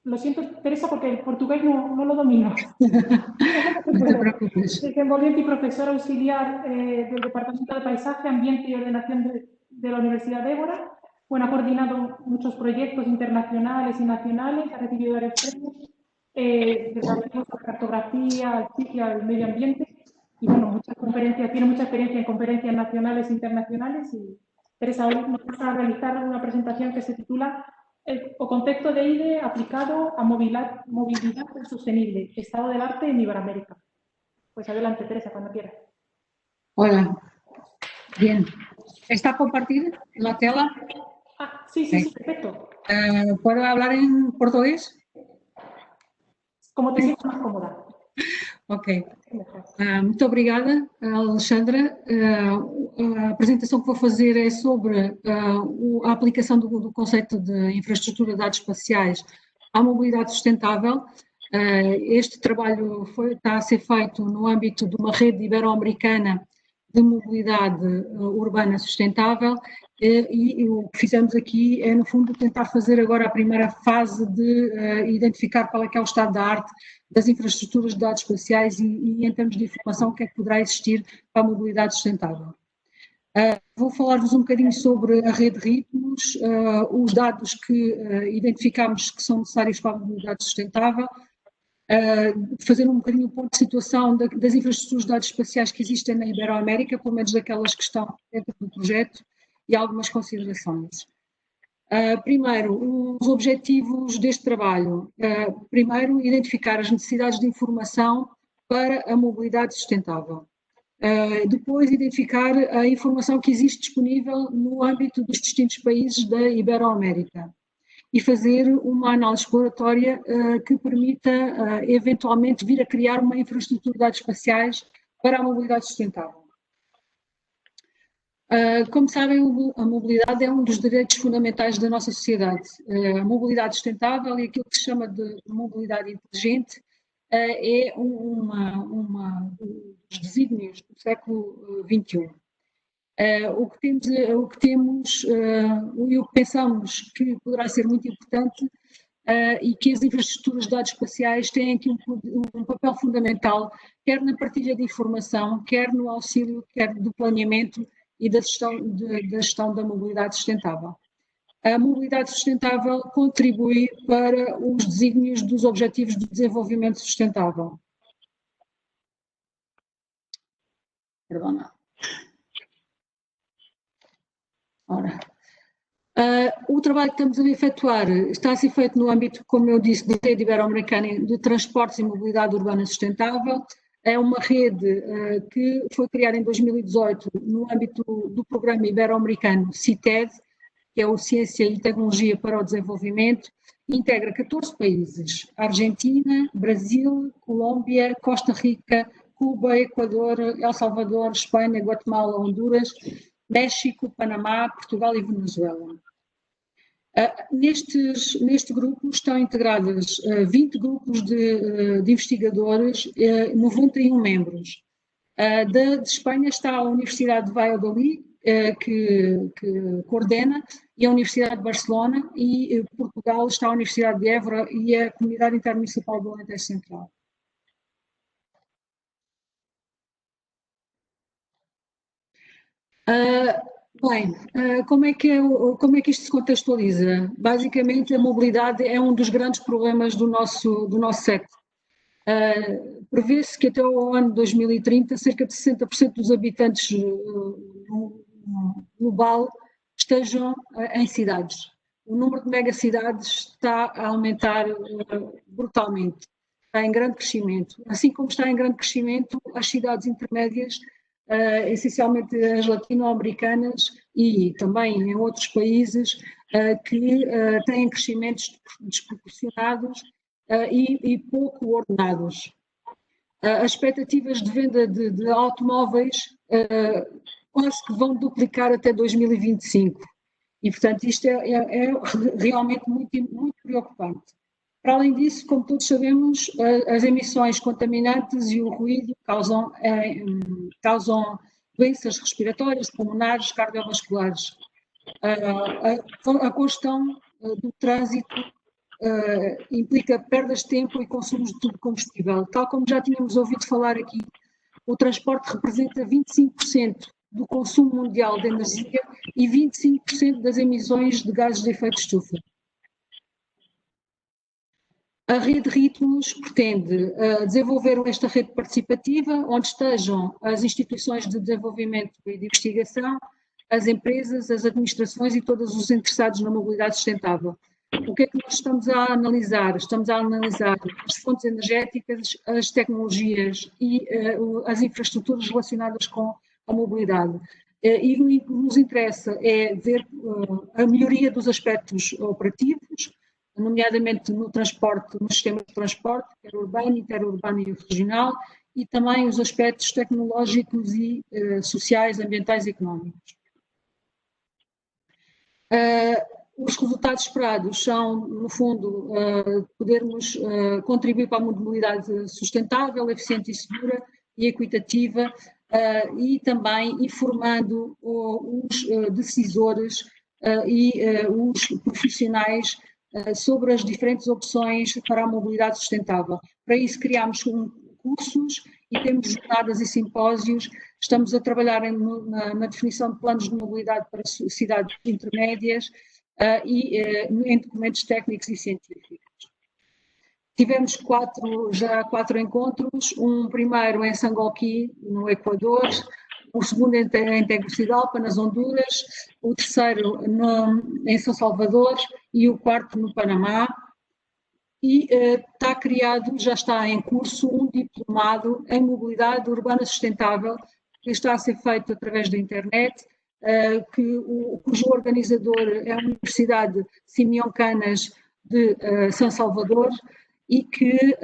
Lo siento, Teresa, porque el portugués no lo domino. No te preocupes. Desenvolviente y profesora auxiliar del Departamento de Paisaje, Ambiente y Ordenación de la Universidad de Évora. Bueno, ha coordinado muchos proyectos internacionales y nacionales, ha recibido varios premios de la cartografía, al sitio, al medio ambiente. Y bueno, tiene mucha experiencia en conferencias nacionales e internacionales. Y Teresa, hoy nos va a realizar una presentación que se titula O contexto de IDE aplicado a movilidad sostenible, estado del arte en Iberoamérica. Pues adelante, Teresa, cuando quieras. Hola. Bien. ¿Está compartida la tela? Sí, sí, sí, perfecto. ¿Puedo hablar en portugués? Como te sientas más cómoda. Ok. Muito obrigada, Alexandra. A apresentação que vou fazer é sobre a aplicação do conceito de infraestrutura de dados espaciais à mobilidade sustentável. Este trabalho está a ser feito no âmbito de uma rede ibero-americana de mobilidade urbana sustentável e o que fizemos aqui é, no fundo, tentar fazer agora a primeira fase de identificar qual é que é o estado da arte das infraestruturas de dados espaciais e em termos de informação, o que é que poderá existir para a mobilidade sustentável. Vou falar-vos um bocadinho sobre a rede ritmos, os dados que identificamos que são necessários para a mobilidade sustentável, fazer um bocadinho o ponto de situação das infraestruturas de dados espaciais que existem na Iberoamérica, pelo menos daquelas que estão dentro do projeto, e algumas considerações. Primeiro, os objetivos deste trabalho. Primeiro, identificar as necessidades de informação para a mobilidade sustentável. Depois, identificar a informação que existe disponível no âmbito dos distintos países da Iberoamérica e fazer uma análise exploratória que permita, eventualmente, vir a criar uma infraestrutura de dados espaciais para a mobilidade sustentável. Como sabem, a mobilidade é um dos direitos fundamentais da nossa sociedade. A mobilidade sustentável e aquilo que se chama de mobilidade inteligente é dos desígnios do século XXI. O que temos e o que pensamos que poderá ser muito importante e que as infraestruturas de dados espaciais têm aqui um papel fundamental, quer na partilha de informação, quer no auxílio, quer do planeamento e da gestão da mobilidade sustentável. A mobilidade sustentável contribui para os desígnios dos Objetivos de Desenvolvimento Sustentável. Perdão. Ora, o trabalho que estamos a efetuar está a ser feito no âmbito, como eu disse, da rede ibero-americana de transportes e mobilidade urbana sustentável. É uma rede que foi criada em 2018 no âmbito do programa ibero-americano CITED, que é o Ciência e Tecnologia para o Desenvolvimento, e integra 14 países: Argentina, Brasil, Colômbia, Costa Rica, Cuba, Equador, El Salvador, Espanha, Guatemala, Honduras, México, Panamá, Portugal e Venezuela. Neste grupo estão integrados 20 grupos de investigadores, 91 membros. De Espanha está a Universidade de Valladolid, que coordena, e a Universidade de Barcelona, e Portugal está a Universidade de Évora e a Comunidade Intermunicipal do Alentejo Central. Como é que isto se contextualiza? Basicamente, a mobilidade é um dos grandes problemas do nosso século. Prevê-se que até o ano 2030, cerca de 60% dos habitantes global estejam em cidades. O número de megacidades está a aumentar brutalmente, está em grande crescimento. Assim como está em grande crescimento as cidades intermédias, essencialmente as latino-americanas e também em outros países que têm crescimentos desproporcionados e pouco ordenados. As expectativas de venda de automóveis quase que vão duplicar até 2025 e, portanto, isto é realmente muito preocupante. Para além disso, como todos sabemos, as emissões contaminantes e o ruído causam doenças respiratórias, pulmonares, cardiovasculares. A congestão do trânsito implica perdas de tempo e consumos de combustível. Tal como já tínhamos ouvido falar aqui, o transporte representa 25% do consumo mundial de energia e 25% das emissões de gases de efeito de estufa. A rede Ritmos pretende desenvolver esta rede participativa, onde estejam as instituições de desenvolvimento e de investigação, as empresas, as administrações e todos os interessados na mobilidade sustentável. O que é que nós estamos a analisar? Estamos a analisar as fontes energéticas, as tecnologias e as infraestruturas relacionadas com a mobilidade. e o que nos interessa é ver a melhoria dos aspectos operativos, nomeadamente no transporte, nos sistemas de transporte, quer urbano, interurbano e regional, e também os aspectos tecnológicos e sociais, ambientais e económicos. Os resultados esperados são, no fundo, podermos contribuir para a mobilidade sustentável, eficiente e segura e equitativa, e também informando os decisores e os profissionais sobre as diferentes opções para a mobilidade sustentável. Para isso criámos cursos e temos jornadas e simpósios. Estamos a trabalhar na definição de planos de mobilidade para cidades intermédias e em documentos técnicos e científicos. Tivemos já quatro encontros, um primeiro em Sangolquí, no Equador, o segundo em Tegucigalpa, nas Honduras, o terceiro em São Salvador e o quarto no Panamá. E já está em curso um diplomado em mobilidade urbana sustentável, que está a ser feito através da internet, cujo organizador é a Universidade Simeão Canas de São Salvador, e que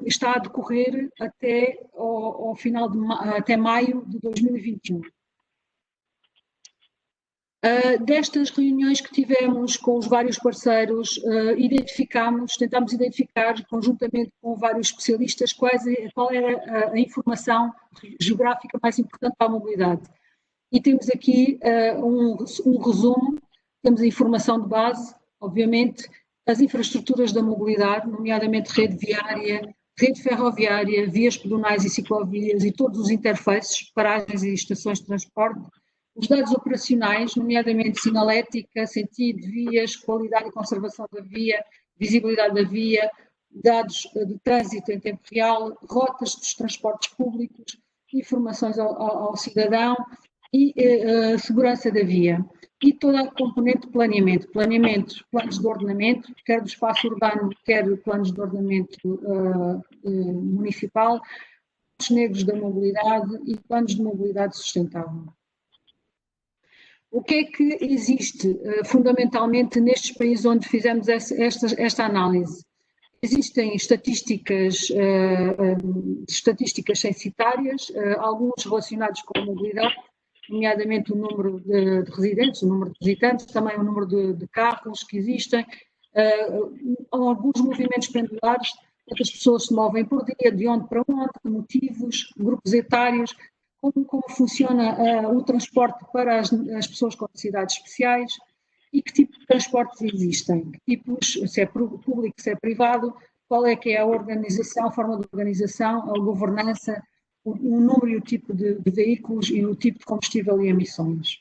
está a decorrer até maio de 2021. Destas reuniões que tivemos com os vários parceiros, tentámos identificar conjuntamente com vários especialistas qual era a informação geográfica mais importante para a mobilidade. E temos aqui um resumo, temos a informação de base, obviamente, as infraestruturas da mobilidade, nomeadamente rede viária, rede ferroviária, vias pedonais e ciclovias e todos os interfaces, paragens e estações de transporte, os dados operacionais, nomeadamente sinalética, sentido, vias, qualidade e conservação da via, visibilidade da via, dados de trânsito em tempo real, rotas dos transportes públicos, informações ao cidadão e segurança da via. E toda a componente de planeamento, planos de ordenamento, quer do espaço urbano, quer planos de ordenamento municipal, planos negros da mobilidade e planos de mobilidade sustentável. O que é que existe fundamentalmente nestes países onde fizemos esta análise? Existem estatísticas censitárias, alguns relacionados com a mobilidade, nomeadamente o número de residentes, o número de visitantes, também o número de carros que existem, alguns movimentos pendulares, quantas pessoas se movem por dia, de onde para onde, motivos, grupos etários, como funciona o transporte para as pessoas com necessidades especiais e que tipo de transportes existem, que tipos, se é público, se é privado, qual é que é a organização, a forma de organização, a governança, o número e o tipo de veículos e o tipo de combustível e emissões.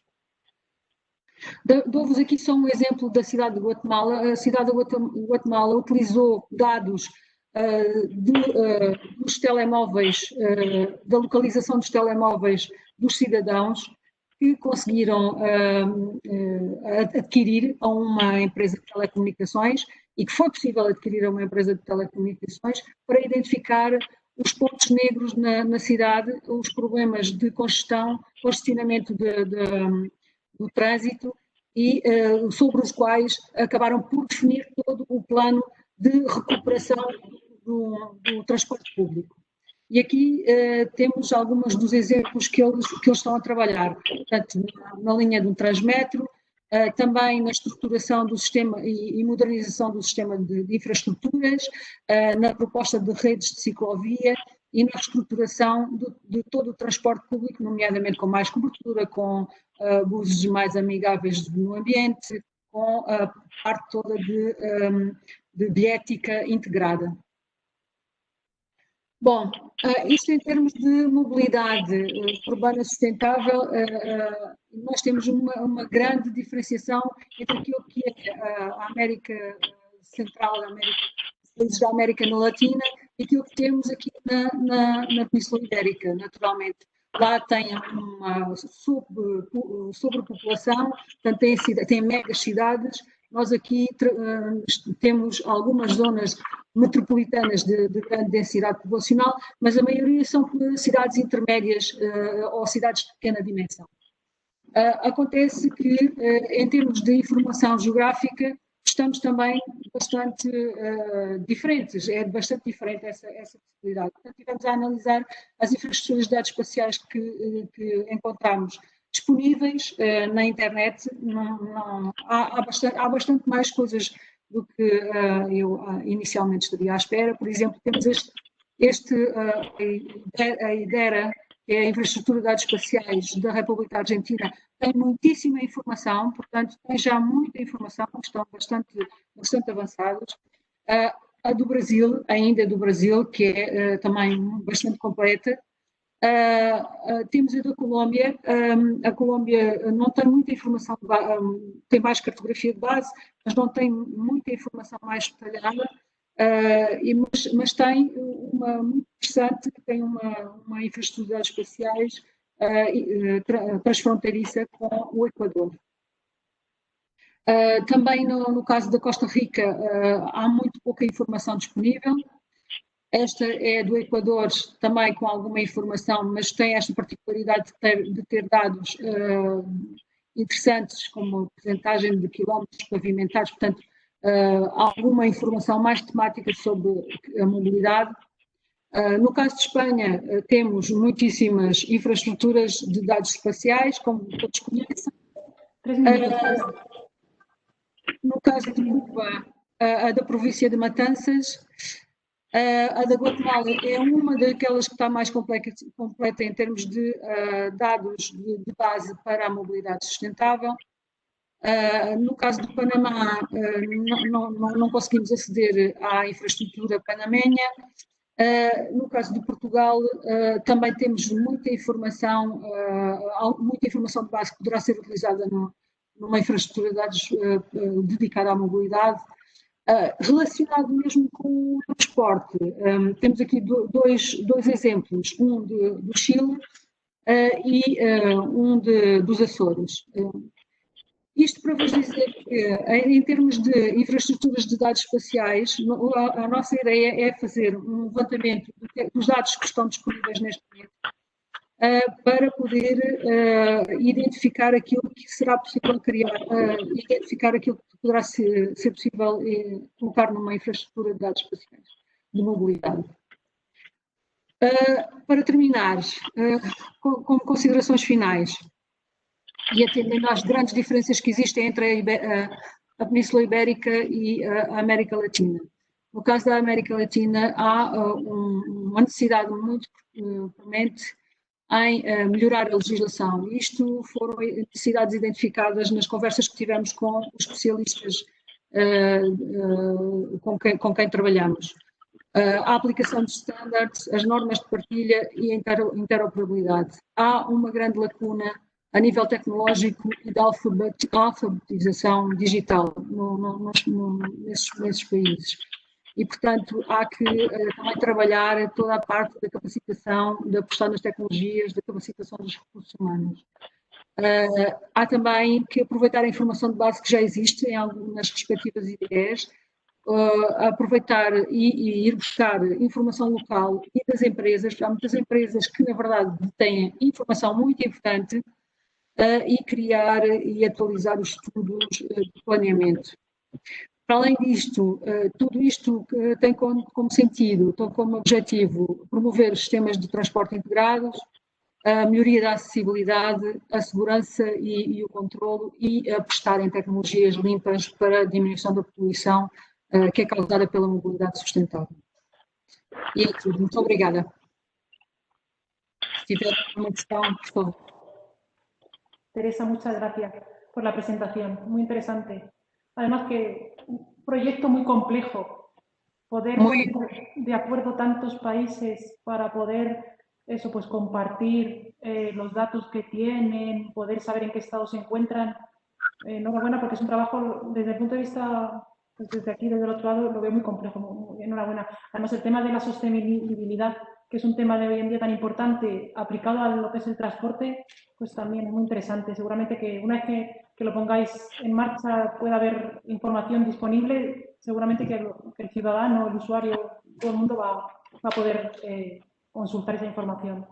Dou-vos aqui só um exemplo da cidade de Guatemala. A cidade de Guatemala utilizou dados dos telemóveis, da localização dos telemóveis dos cidadãos que conseguiram adquirir a uma empresa de telecomunicações e que foi possível adquirir a uma empresa de telecomunicações para identificar os pontos negros na cidade, os problemas de congestionamento do trânsito e sobre os quais acabaram por definir todo o plano de recuperação do transporte público. E aqui temos alguns dos exemplos que eles estão a trabalhar, portanto, na linha do Transmetro, também na estruturação do sistema e modernização do sistema de infraestruturas, na proposta de redes de ciclovia e na reestruturação de todo o transporte público, nomeadamente com mais cobertura, com buses mais amigáveis no ambiente, com a parte toda de ética integrada. Bom, isto em termos de mobilidade urbana sustentável, nós temos uma grande diferenciação entre aquilo que é a América Central, os países da América Latina, e aquilo que temos aqui na Península Ibérica, naturalmente. Lá tem uma sobrepopulação, portanto tem megas cidades. Nós aqui temos algumas zonas metropolitanas de grande densidade populacional, mas a maioria são cidades intermédias ou cidades de pequena dimensão. Acontece que, em termos de informação geográfica, estamos também bastante diferentes, é bastante diferente essa possibilidade. Portanto, estivemos a analisar as infraestruturas de dados espaciais que encontramos disponíveis na internet. Há bastante mais coisas do que eu inicialmente estaria à espera. Por exemplo, temos a IDERA, que é a Infraestrutura de Dados Espaciais da República Argentina, tem muitíssima informação, portanto, tem já muita informação, estão bastante avançados. A do Brasil, ainda do Brasil, que é também bastante completa. Temos a da Colômbia. A Colômbia não tem muita informação, tem mais cartografia de base, mas não tem muita informação mais detalhada. Mas tem uma muito interessante, tem uma infraestrutura de dados espaciais transfronteiriça com o Equador. Também no caso da Costa Rica há muito pouca informação disponível. Esta é do Equador, também com alguma informação, mas tem esta particularidade de ter dados interessantes, como a percentagem de quilómetros pavimentados, portanto, alguma informação mais temática sobre a mobilidade. No caso de Espanha, temos muitíssimas infraestruturas de dados espaciais, como todos conhecem. No caso de Cuba, a da província de Matanzas. A da Guatemala é uma daquelas que está mais completa em termos de dados de base para a mobilidade sustentável. No caso do Panamá, não conseguimos aceder à infraestrutura panamenha. No caso de Portugal, também temos muita informação de base que poderá ser utilizada numa infraestrutura de dados dedicada à mobilidade. Relacionado mesmo com o transporte, temos aqui dois exemplos, um do Chile e um dos Açores. Isto para vos dizer que, em termos de infraestruturas de dados espaciais, a nossa ideia é fazer um levantamento dos dados que estão disponíveis neste momento para poder identificar aquilo que será possível criar, identificar aquilo que poderá ser possível colocar numa infraestrutura de dados espaciais de mobilidade. Para terminar, como considerações finais, e atendendo às grandes diferenças que existem entre a Península Ibérica e a América Latina. No caso da América Latina, há uma necessidade muito premente em melhorar a legislação. Isto foram necessidades identificadas nas conversas que tivemos com os especialistas com quem trabalhamos. A aplicação de standards, as normas de partilha e a interoperabilidade. Há uma grande lacuna a nível tecnológico e de alfabetização digital nesses países. E, portanto, há que também trabalhar toda a parte da capacitação, de apostar nas tecnologias, da capacitação dos recursos humanos. Há também que aproveitar a informação de base que já existe em algumas respectivas ideias, aproveitar e ir buscar informação local e das empresas. Há muitas empresas que, na verdade, têm informação muito importante e criar e atualizar os estudos de planeamento. Para além disto, tudo isto tem como sentido, como objetivo, promover os sistemas de transporte integrados, a melhoria da acessibilidade, a segurança e o controlo e apostar em tecnologias limpas para a diminuição da poluição que é causada pela mobilidade sustentável. E é tudo. Muito obrigada. Si tiver alguma questão, por favor. Teresa, muchas gracias por la presentación, muy interesante. Además que un proyecto muy complejo, poder poner de acuerdo tantos países para poder eso, pues compartir los datos que tienen, poder saber en qué estado se encuentran. Enhorabuena porque es un trabajo desde el punto de vista, pues desde aquí, desde el otro lado, lo veo muy complejo. Enhorabuena. Además el tema de la sostenibilidad, que es un tema de hoy en día tan importante, aplicado a lo que es el transporte, pues también es muy interesante. Seguramente que una vez que lo pongáis en marcha pueda haber información disponible, seguramente que el ciudadano, el usuario, todo el mundo va a poder consultar esa información.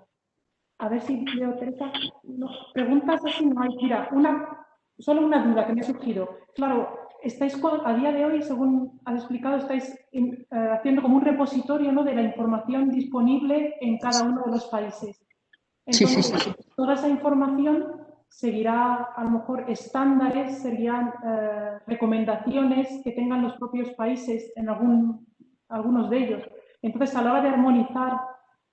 A ver si veo, Teresa. No, preguntas así no hay. Mira, solo una duda que me ha surgido. Claro, a día de hoy, según has explicado, estáis haciendo como un repositorio, ¿no?, de la información disponible en cada uno de los países. Entonces, Sí. toda esa información seguirá, a lo mejor, estándares, serían recomendaciones que tengan los propios países en algunos de ellos. Entonces, a la hora de armonizar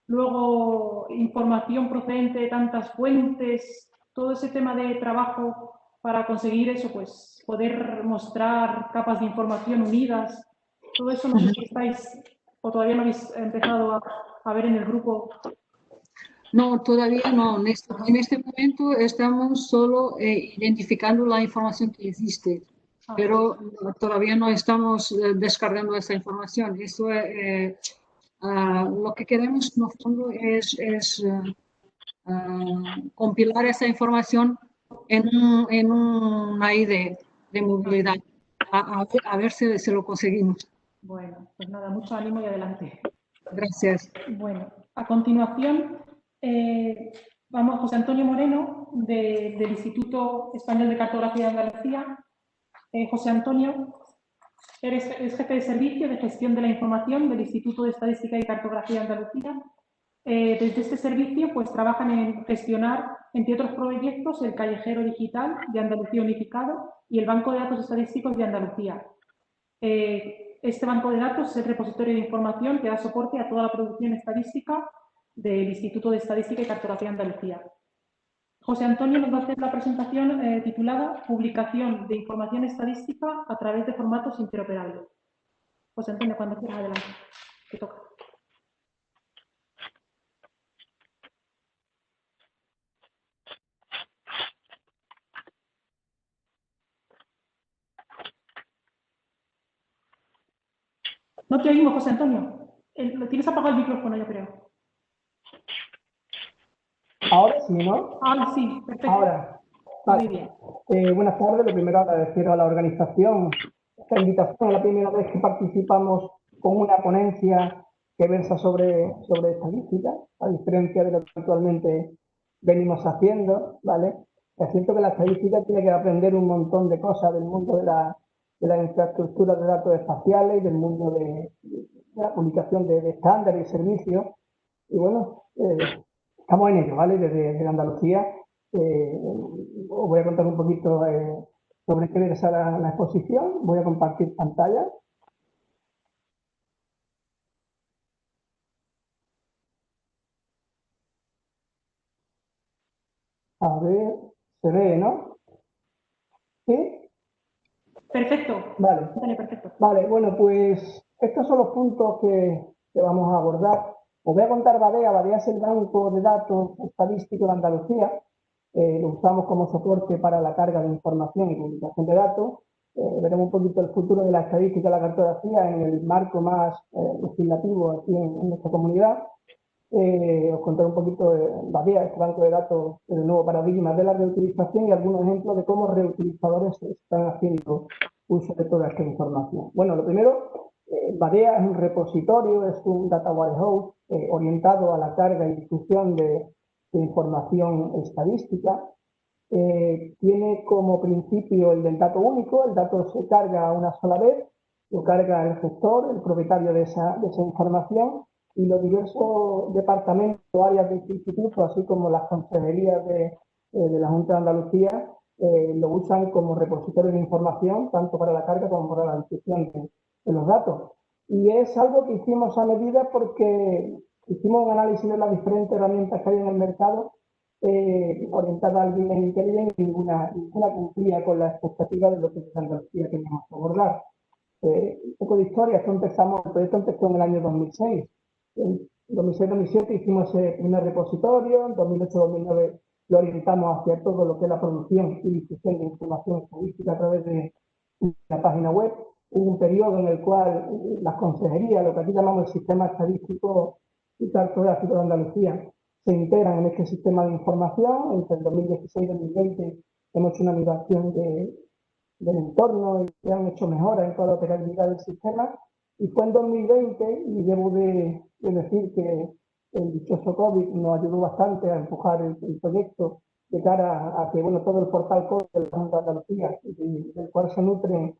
luego información procedente de tantas fuentes, todo ese tema de trabajo para conseguir eso, pues poder mostrar capas de información unidas, todo eso no sé si estáis o todavía no habéis empezado a ver en el grupo. No, todavía no. En este momento estamos solo identificando la información que existe, pero todavía no estamos descargando esa información. Eso lo que queremos, en el fondo, es compilar esa información en una ID de movilidad. A ver si lo conseguimos. Bueno, pues nada, mucho ánimo y adelante. Gracias. Bueno, a continuación vamos a José Antonio Moreno del Instituto Español de Cartografía de Andalucía. José Antonio, eres jefe de servicio de gestión de la información del Instituto de Estadística y Cartografía de Andalucía. Desde este servicio pues trabajan en gestionar, entre otros proyectos, el Callejero Digital de Andalucía Unificado y el Banco de Datos Estadísticos de Andalucía. Este banco de datos es el repositorio de información que da soporte a toda la producción estadística del Instituto de Estadística y Cartografía de Andalucía. José Antonio nos va a hacer la presentación titulada Publicación de información estadística a través de formatos interoperables. José Antonio, cuando quieras, adelante. Te toca. No te oímos, José Antonio. Tienes apagado el micrófono, yo creo. Ahora sí, ¿no? Ahora sí, perfecto. Ahora. Muy bien. Buenas tardes. Lo primero, agradecer a la organización esta invitación. Es la primera vez que participamos con una ponencia que versa sobre estadística, a diferencia de lo que actualmente venimos haciendo, ¿vale? Es cierto que la estadística tiene que aprender un montón de cosas del mundo de la infraestructura de datos espaciales y del mundo de la publicación de estándares y servicios. Y bueno, estamos en ello, ¿vale? Desde Andalucía os voy a contar un poquito sobre qué versa la exposición. Voy a compartir pantalla. A ver, se ve, ¿no? ¿Sí? Perfecto. Vale. Perfecto. Vale, bueno, pues estos son los puntos que vamos a abordar. Os voy a contar Badea. Badea es el banco de datos estadístico de Andalucía. Lo usamos como soporte para la carga de información y publicación de datos. Veremos un poquito el futuro de la estadística y la cartografía en el marco más legislativo aquí en nuestra comunidad. Os contaré un poquito de Badea, este banco de datos, el nuevo paradigma de la reutilización y algunos ejemplos de cómo reutilizadores están haciendo uso de toda esta información. Bueno, lo primero, Badea es un repositorio, es un data warehouse orientado a la carga y difusión de información estadística. Tiene como principio el del dato único. El dato se carga una sola vez, lo carga el gestor, el propietario de esa información, y los diversos departamentos, áreas de instituto, así como las consejerías de la Junta de Andalucía, lo usan como repositorio de información, tanto para la carga como para la difusión de los datos. Y es algo que hicimos a medida porque hicimos un análisis de las diferentes herramientas que hay en el mercado, orientada al business intelligence, y ninguna cumplía con la expectativa de lo que desde Andalucía queríamos abordar. Un poco de historia. El proyecto empezó en el año 2006. En 2006-2007 hicimos ese primer repositorio. En 2008-2009 lo orientamos hacia todo lo que es la producción y difusión de información estadística a través de la página web. Hubo un periodo en el cual las consejerías, lo que aquí llamamos el sistema estadístico y cartográfico de Andalucía, se integran en este sistema de información. Entre el 2016 y 2020 hemos hecho una migración del entorno y se han hecho mejoras en toda la operabilidad del sistema. Y fue en 2020, y debo de decir que el dichoso COVID nos ayudó bastante a empujar el proyecto de cara a que, bueno, todo el portal COVID de la Junta de Andalucía, del cual se nutren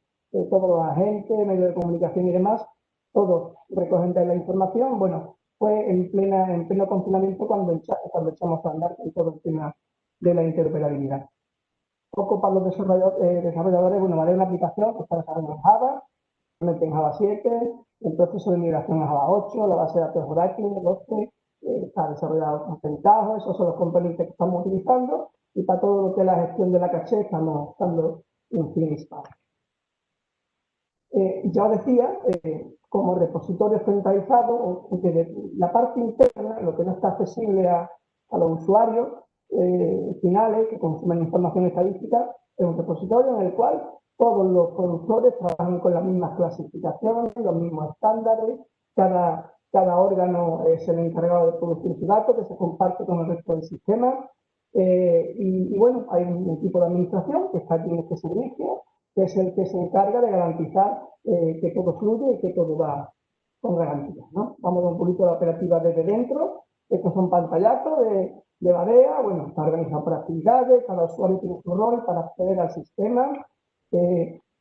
todos los agentes, medios de comunicación y demás, todos recogen de la información. Bueno, fue en pleno confinamiento cuando echamos a andar con todo el tema de la interoperabilidad. Poco para los desarrolladores, bueno, vale una aplicación que está desarrollada en Java, en Java 7, el proceso de migración a Java 8, la base de datos Oracle, 12, está desarrollado con Pentaho, esos son los componentes que estamos utilizando, y para todo lo que es la gestión de la caché estamos usando un Finispan. Ya os decía, como repositorio centralizado, la parte interna, lo que no está accesible a los usuarios finales que consumen información estadística, es un repositorio en el cual todos los productores trabajan con las mismas clasificaciones, los mismos estándares, cada órgano es el encargado de producir su dato, que se comparte con el resto del sistema. Y bueno, hay un equipo de administración que está aquí en este servicio, que es el que se encarga de garantizar que todo fluye y que todo va con garantías, ¿no? Vamos a un poquito de la operativa desde dentro. Estos son pantallazos de Badea, bueno, está organizado por actividades, cada usuario tiene su rol para acceder al sistema.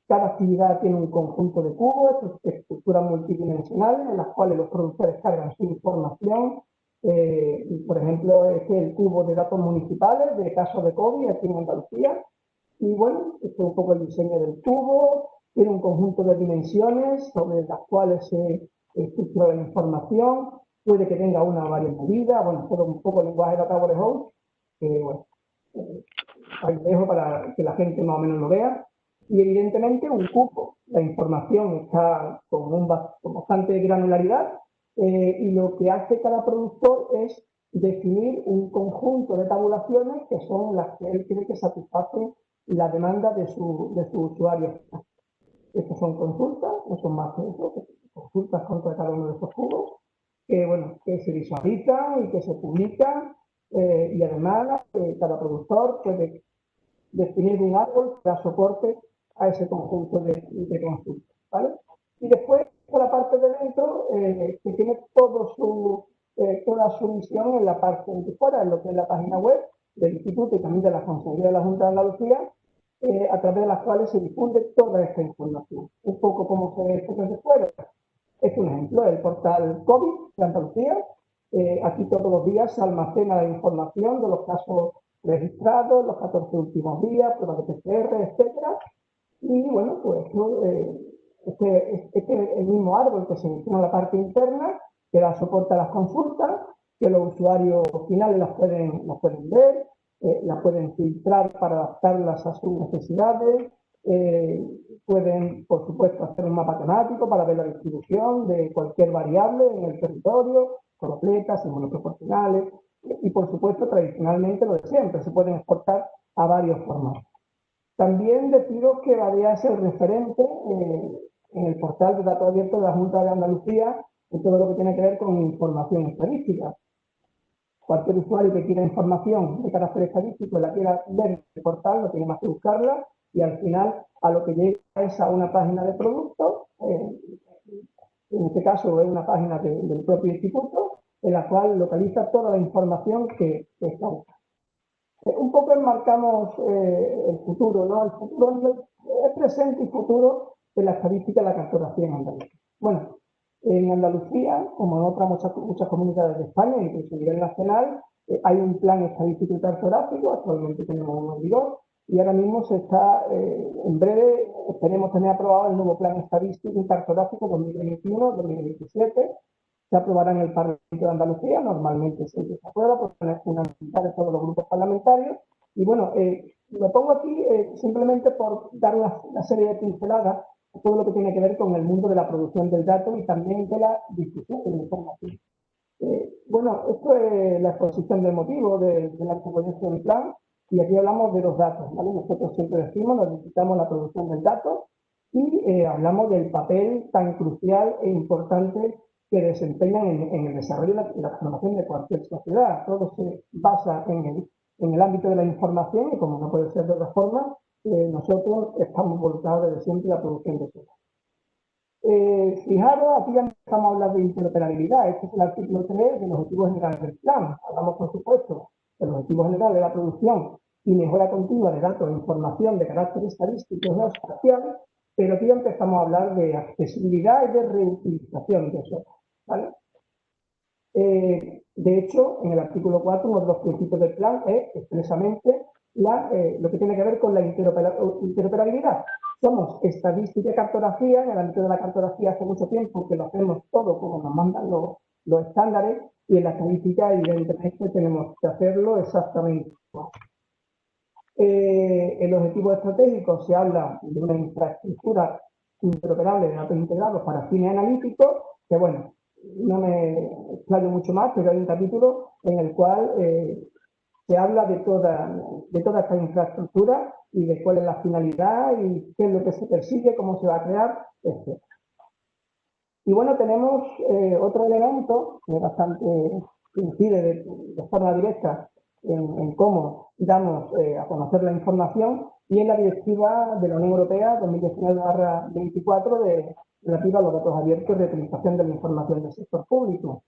Cada actividad tiene un conjunto de cubos, estructuras multidimensionales en las cuales los productores cargan su información. Por ejemplo, este es el cubo de datos municipales de casos de COVID aquí en Andalucía. Y bueno, este es un poco el diseño del cubo, tiene un conjunto de dimensiones sobre las cuales se estructura la información, puede que tenga una o varias medidas, bueno, todo un poco el lenguaje de Tower House, que bueno, ahí dejo para que la gente más o menos lo vea. Y evidentemente un cubo, la información está con bastante granularidad, y lo que hace cada productor es definir un conjunto de tabulaciones que son las que él tiene que satisfacer la demanda de su usuario. Estas son consultas, no son más que eso, consultas contra cada uno de estos cubos, que, bueno, que se visualizan y que se publican, y además cada productor puede definir un árbol que da soporte a ese conjunto de consultas, ¿vale? Y después, por la parte de dentro, que tiene toda su visión en la parte de fuera, en lo que es la página web del Instituto y también de la Consejería de la Junta de Andalucía, a través de las cuales se difunde toda esta información. Un poco como se ve esto desde fuera. Es un ejemplo, el portal COVID de Andalucía. Aquí todos los días se almacena la información de los casos registrados, los 14 últimos días, pruebas de PCR, etcétera. Y bueno, pues este es el mismo árbol que se menciona en la parte interna, que da soporte a las consultas, que los usuarios finales las pueden ver, las pueden filtrar para adaptarlas a sus necesidades, pueden, por supuesto, hacer un mapa temático para ver la distribución de cualquier variable en el territorio, completas, símbolos proporcionales, y por supuesto, tradicionalmente lo de siempre, se pueden exportar a varios formatos. También deciros que Badea es el referente en el portal de datos abiertos de la Junta de Andalucía en todo lo que tiene que ver con información estadística. Cualquier usuario que quiera información de carácter estadístico y la quiera ver en el portal, no tiene más que buscarla y al final a lo que llega es a una página de productos, en este caso es una página del propio instituto, en la cual localiza toda la información que está buscando. Un poco enmarcamos el futuro, ¿no? El futuro es presente y futuro de la estadística y la cartografía en Andalucía. Bueno, en Andalucía, como en otras muchas comunidades de España, incluso a nivel nacional, hay un plan estadístico y cartográfico, actualmente tenemos uno en vigor, y ahora mismo se está, en breve, esperemos tener aprobado el nuevo plan estadístico y cartográfico 2021-2027, se aprobará en el Parlamento de Andalucía, normalmente siempre se aprueba por tener unanimidad de todos los grupos parlamentarios. Y bueno, lo pongo aquí simplemente por dar una serie de pinceladas a todo lo que tiene que ver con el mundo de la producción del dato y también de la difusión de la información. Bueno, esto es la exposición del motivo de la anteproyecto del plan, y aquí hablamos de los datos, ¿vale? Nosotros siempre decimos, necesitamos la producción del dato y hablamos del papel tan crucial e importante que desempeñan en el desarrollo y la transformación de cualquier sociedad. Todo se basa en el ámbito de la información y, como no puede ser de otra forma, nosotros estamos volcados desde siempre a la producción de datos. Fijaros, aquí ya empezamos a hablar de interoperabilidad. Este es el artículo 3 de los objetivos generales del plan. Hablamos, por supuesto, de los objetivos generales de la producción y mejora continua de datos e información de carácter estadístico y geoespacial, pero aquí ya empezamos a hablar de accesibilidad y de reutilización de eso, ¿vale? De hecho, en el artículo 4, uno de los principios del plan es expresamente lo que tiene que ver con la interoperabilidad. Somos estadística y cartografía, en el ámbito de la cartografía hace mucho tiempo que lo hacemos todo como nos mandan los estándares, y en la estadística evidentemente tenemos que hacerlo exactamente igual. En los objetivos estratégicos se habla de una infraestructura interoperable de datos integrados para fines analíticos, que bueno, no me explayo mucho más, pero hay un capítulo en el cual se habla de toda esta infraestructura y de cuál es la finalidad y qué es lo que se persigue, cómo se va a crear, etc. Y bueno, tenemos otro elemento que bastante incide de forma directa en cómo damos a conocer la información, y es la directiva de la Unión Europea 2019/24 relativa a los datos abiertos de utilización de la información del sector público.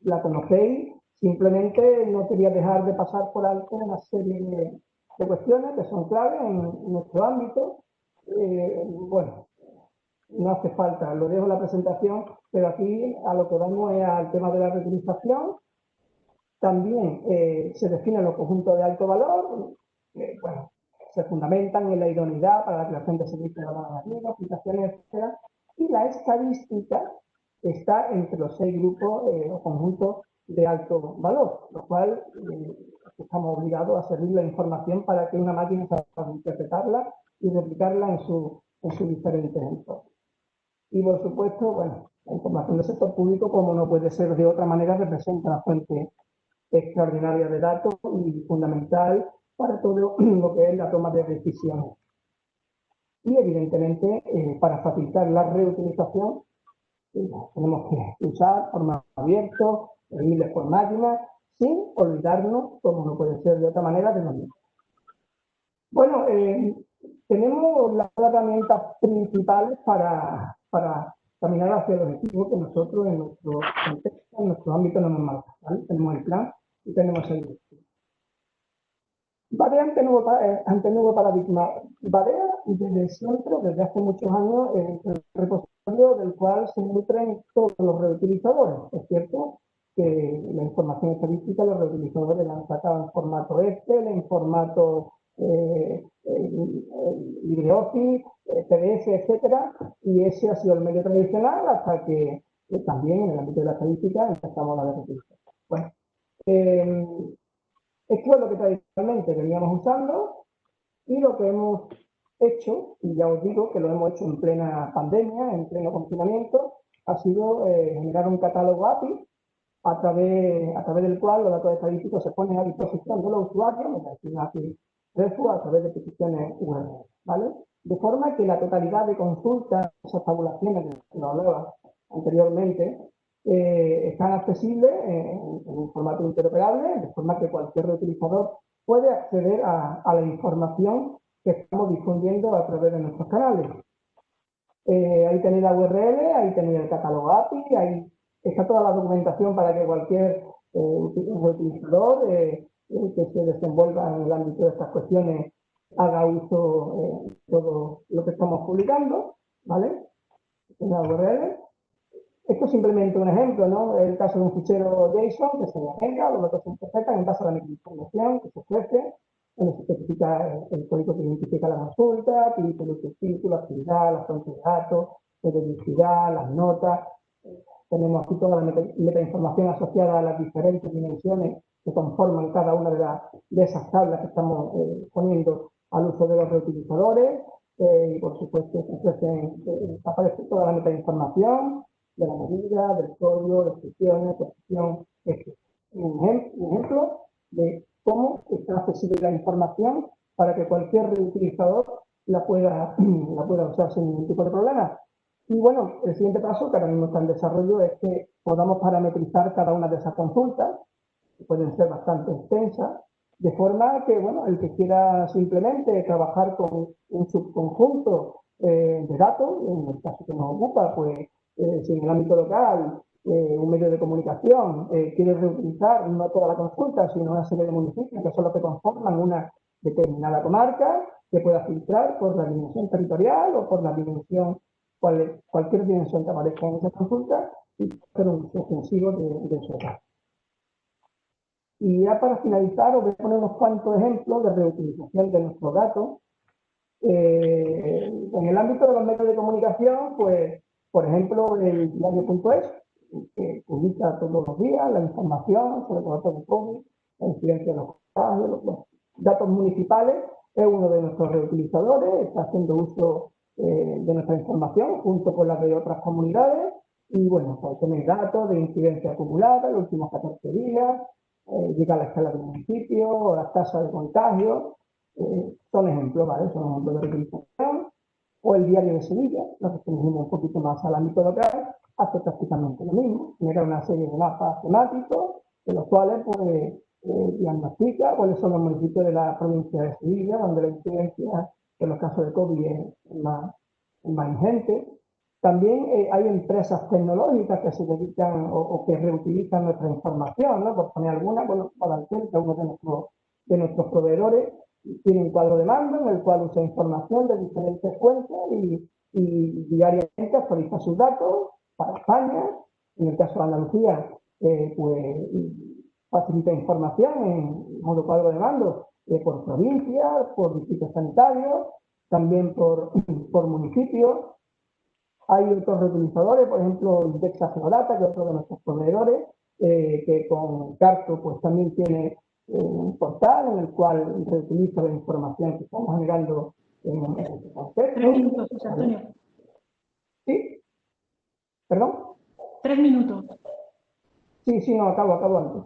La conocéis, simplemente no quería dejar de pasar por alto una serie de cuestiones que son claves en nuestro ámbito. Bueno, no hace falta, lo dejo en la presentación, pero aquí a lo que vamos es al tema de la reutilización. También se definen los conjuntos de alto valor, bueno, se fundamentan en la idoneidad para la creación de servicios de valor añadido, aplicaciones, etc. Y la estadística está entre los 6 grupos o conjuntos de alto valor, lo cual estamos obligados a servir la información para que una máquina pueda interpretarla y replicarla en sus diferentes entornos. Y por supuesto, bueno, la información del sector público, como no puede ser de otra manera, representa una fuente extraordinaria de datos y fundamental para todo lo que es la toma de decisiones. Y evidentemente, para facilitar la reutilización, tenemos que usar formato abierto, miles por máquina, sin olvidarnos, como no puede ser de otra manera, de los mismos. Bueno, tenemos las herramientas principales para caminar hacia el objetivo que nosotros en nuestro contexto, en nuestro ámbito nos hemos marcado, ¿vale? Tenemos el plan y tenemos el directivo. Badea ante nuevo paradigma. Badea desde siempre, desde hace muchos años, el repositorio del cual se nutren todos los reutilizadores. Es cierto que la información estadística los reutilizadores la han sacado en formato Excel, en formato LibreOffice, PDF, etcétera, y ese ha sido el medio tradicional hasta que también en el ámbito de la estadística empezamos a reutilizar. Bueno, esto es lo que tradicionalmente veníamos usando, y lo que hemos hecho, y ya os digo que lo hemos hecho en plena pandemia, en pleno confinamiento, ha sido generar un catálogo API a través del cual los datos estadísticos se ponen a disposición de los usuarios mediante una API REST a través de peticiones URL, ¿vale? De forma que la totalidad de consultas, esas tabulaciones de las que hablaba anteriormente, están accesibles en un formato interoperable, de forma que cualquier reutilizador puede acceder a la información que estamos difundiendo a través de nuestros canales. Ahí tenéis la URL, ahí tenéis el catálogo API, ahí está toda la documentación para que cualquier reutilizador que se desenvuelva en el ámbito de estas cuestiones haga uso de todo lo que estamos publicando, ¿vale? La URL. Esto es simplemente un ejemplo, ¿no? El caso de un fichero JSON que se agrega, los datos se interpretan en base a la información que se ofrece, donde se especifica el código que identifica la consulta, título, subtítulo, actividad, la fuente de datos, periodicidad, las notas. Tenemos aquí toda la metainformación asociada a las diferentes dimensiones que conforman cada una de esas tablas que estamos poniendo al uso de los reutilizadores. Y por supuesto aparece toda la metainformación de la medida, del código, descripciones, posición, etc. Un ejemplo de cómo está accesible la información para que cualquier reutilizador la pueda usar sin ningún tipo de problema. Y bueno, el siguiente paso, que ahora mismo está en desarrollo, es que podamos parametrizar cada una de esas consultas, que pueden ser bastante extensas, de forma que, bueno, el que quiera simplemente trabajar con un subconjunto de datos, en el caso que nos ocupa, pues si en el ámbito local un medio de comunicación quiere reutilizar no toda la consulta, sino una serie de municipios que son los que conforman una determinada comarca, que pueda filtrar por la dimensión territorial o por la dimensión, cualquier dimensión que aparezca en esa consulta, y hacer un uso extensivo de esos datos. Y ya para finalizar, os voy a poner unos cuantos ejemplos de reutilización de nuestros datos. En el ámbito de los medios de comunicación, pues, por ejemplo, el diario.es, que publica todos los días la información sobre los datos de COVID, la incidencia de los casos, los datos municipales, es uno de nuestros reutilizadores, está haciendo uso de nuestra información junto con la de otras comunidades, y bueno, pues tenéis datos de incidencia acumulada los últimos 14 días, llega a la escala del municipio, o las tasas de contagio, son ejemplos, ¿vale? Son ejemplos de reutilización. O el Diario de Sevilla, lo que restringimos un poquito más al ámbito local, hace prácticamente lo mismo, genera una serie de mapas temáticos, de los cuales pues, diagnostica cuáles son los municipios de la provincia de Sevilla, donde la incidencia en los casos de COVID es más ingente. También hay empresas tecnológicas que se dedican o que reutilizan nuestra información, ¿no? Por poner alguna, bueno, Palantir, que es uno de nuestros proveedores, tiene un cuadro de mando en el cual usa información de diferentes fuentes y diariamente actualiza sus datos para España. En el caso de Andalucía, pues facilita información en modo cuadro de mando por provincia, por distritos sanitarios, también por municipios. Hay otros reutilizadores, por ejemplo, Indexa Geodata, que es otro de nuestros proveedores, que con Carto pues también tiene un portal en el cual reutiliza la información que estamos generando en este contexto. 3 minutos, José Antonio. ¿Sí? ¿Perdón? 3 minutos. Sí, no, acabo antes.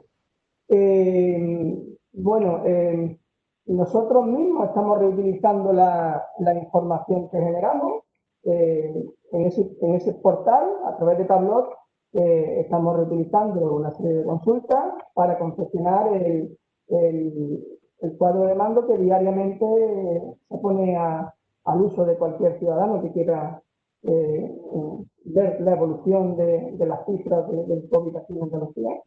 Bueno, nosotros mismos estamos reutilizando la información que generamos. En ese portal, a través de Tableau, estamos reutilizando una serie de consultas para confeccionar el cuadro de mando que diariamente se pone al uso de cualquier ciudadano que quiera ver la evolución de las cifras del COVID aquí en Andalucía.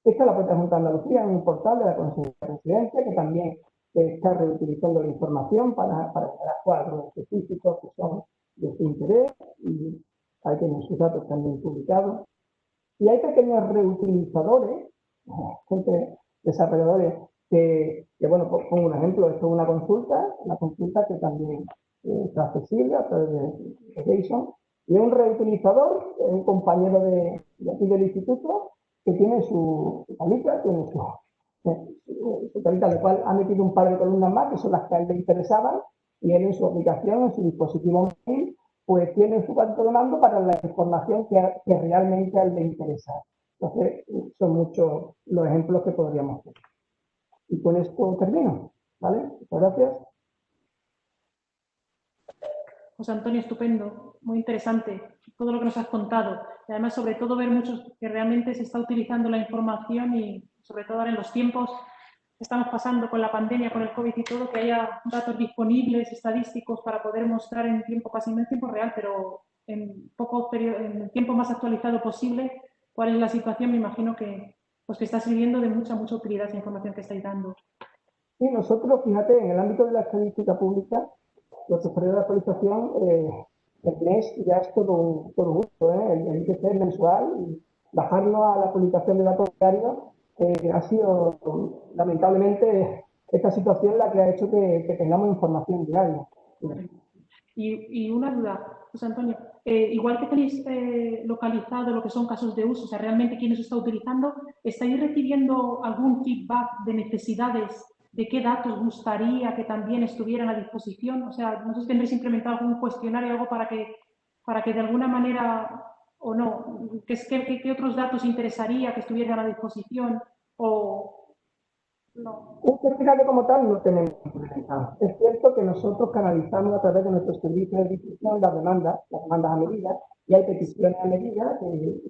Esta es la propia Junta de Andalucía, en un portal de la Consejería de Residencia, que también está reutilizando la información para crear cuadros específicos que son de su interés, y ahí tienen sus datos también publicados. Y hay pequeños reutilizadores, gente, desarrolladores, que bueno, pongo un ejemplo, esto es una consulta que también está accesible a través de JSON, y es un reutilizador, un compañero de aquí del instituto, que tiene su tablita, tiene su tablita, al cual ha metido un par de columnas más, que son las que a él le interesaban, y él en su aplicación, en su dispositivo móvil, pues tiene su cuadro de mando para la información que realmente a él le interesa. Entonces, son muchos los ejemplos que podríamos hacer. Y con esto termino, ¿vale? Muchas gracias. José Antonio, estupendo, muy interesante todo lo que nos has contado. Y además, sobre todo, ver muchos que realmente se está utilizando la información y, sobre todo, ahora en los tiempos que estamos pasando con la pandemia, con el COVID y todo, que haya datos disponibles, estadísticos, para poder mostrar en tiempo, casi no en tiempo real, pero en el tiempo más actualizado posible, cuál es la situación. Me imagino que, pues, que está sirviendo de mucha utilidad esa información que estáis dando. Sí, nosotros, fíjate, en el ámbito de la estadística pública, los periodos de actualización, el mes ya es todo un gusto, el IPC es mensual, y bajarlo a la publicación de datos diarios ha sido, lamentablemente, esta situación la que ha hecho que tengamos información diaria. Y una duda, José Antonio, igual que tenéis localizado lo que son casos de uso, o sea, realmente quién os está utilizando, ¿estáis recibiendo algún feedback de necesidades, de qué datos gustaría que también estuvieran a disposición? O sea, no sé si tendréis implementado algún cuestionario o algo para que de alguna manera, o no, ¿qué otros datos interesaría que estuvieran a disposición? O no. Un certificado como tal no tenemos implementado. Es cierto que nosotros canalizamos a través de nuestros servicios de difusión las demandas a medida, y hay peticiones a medida,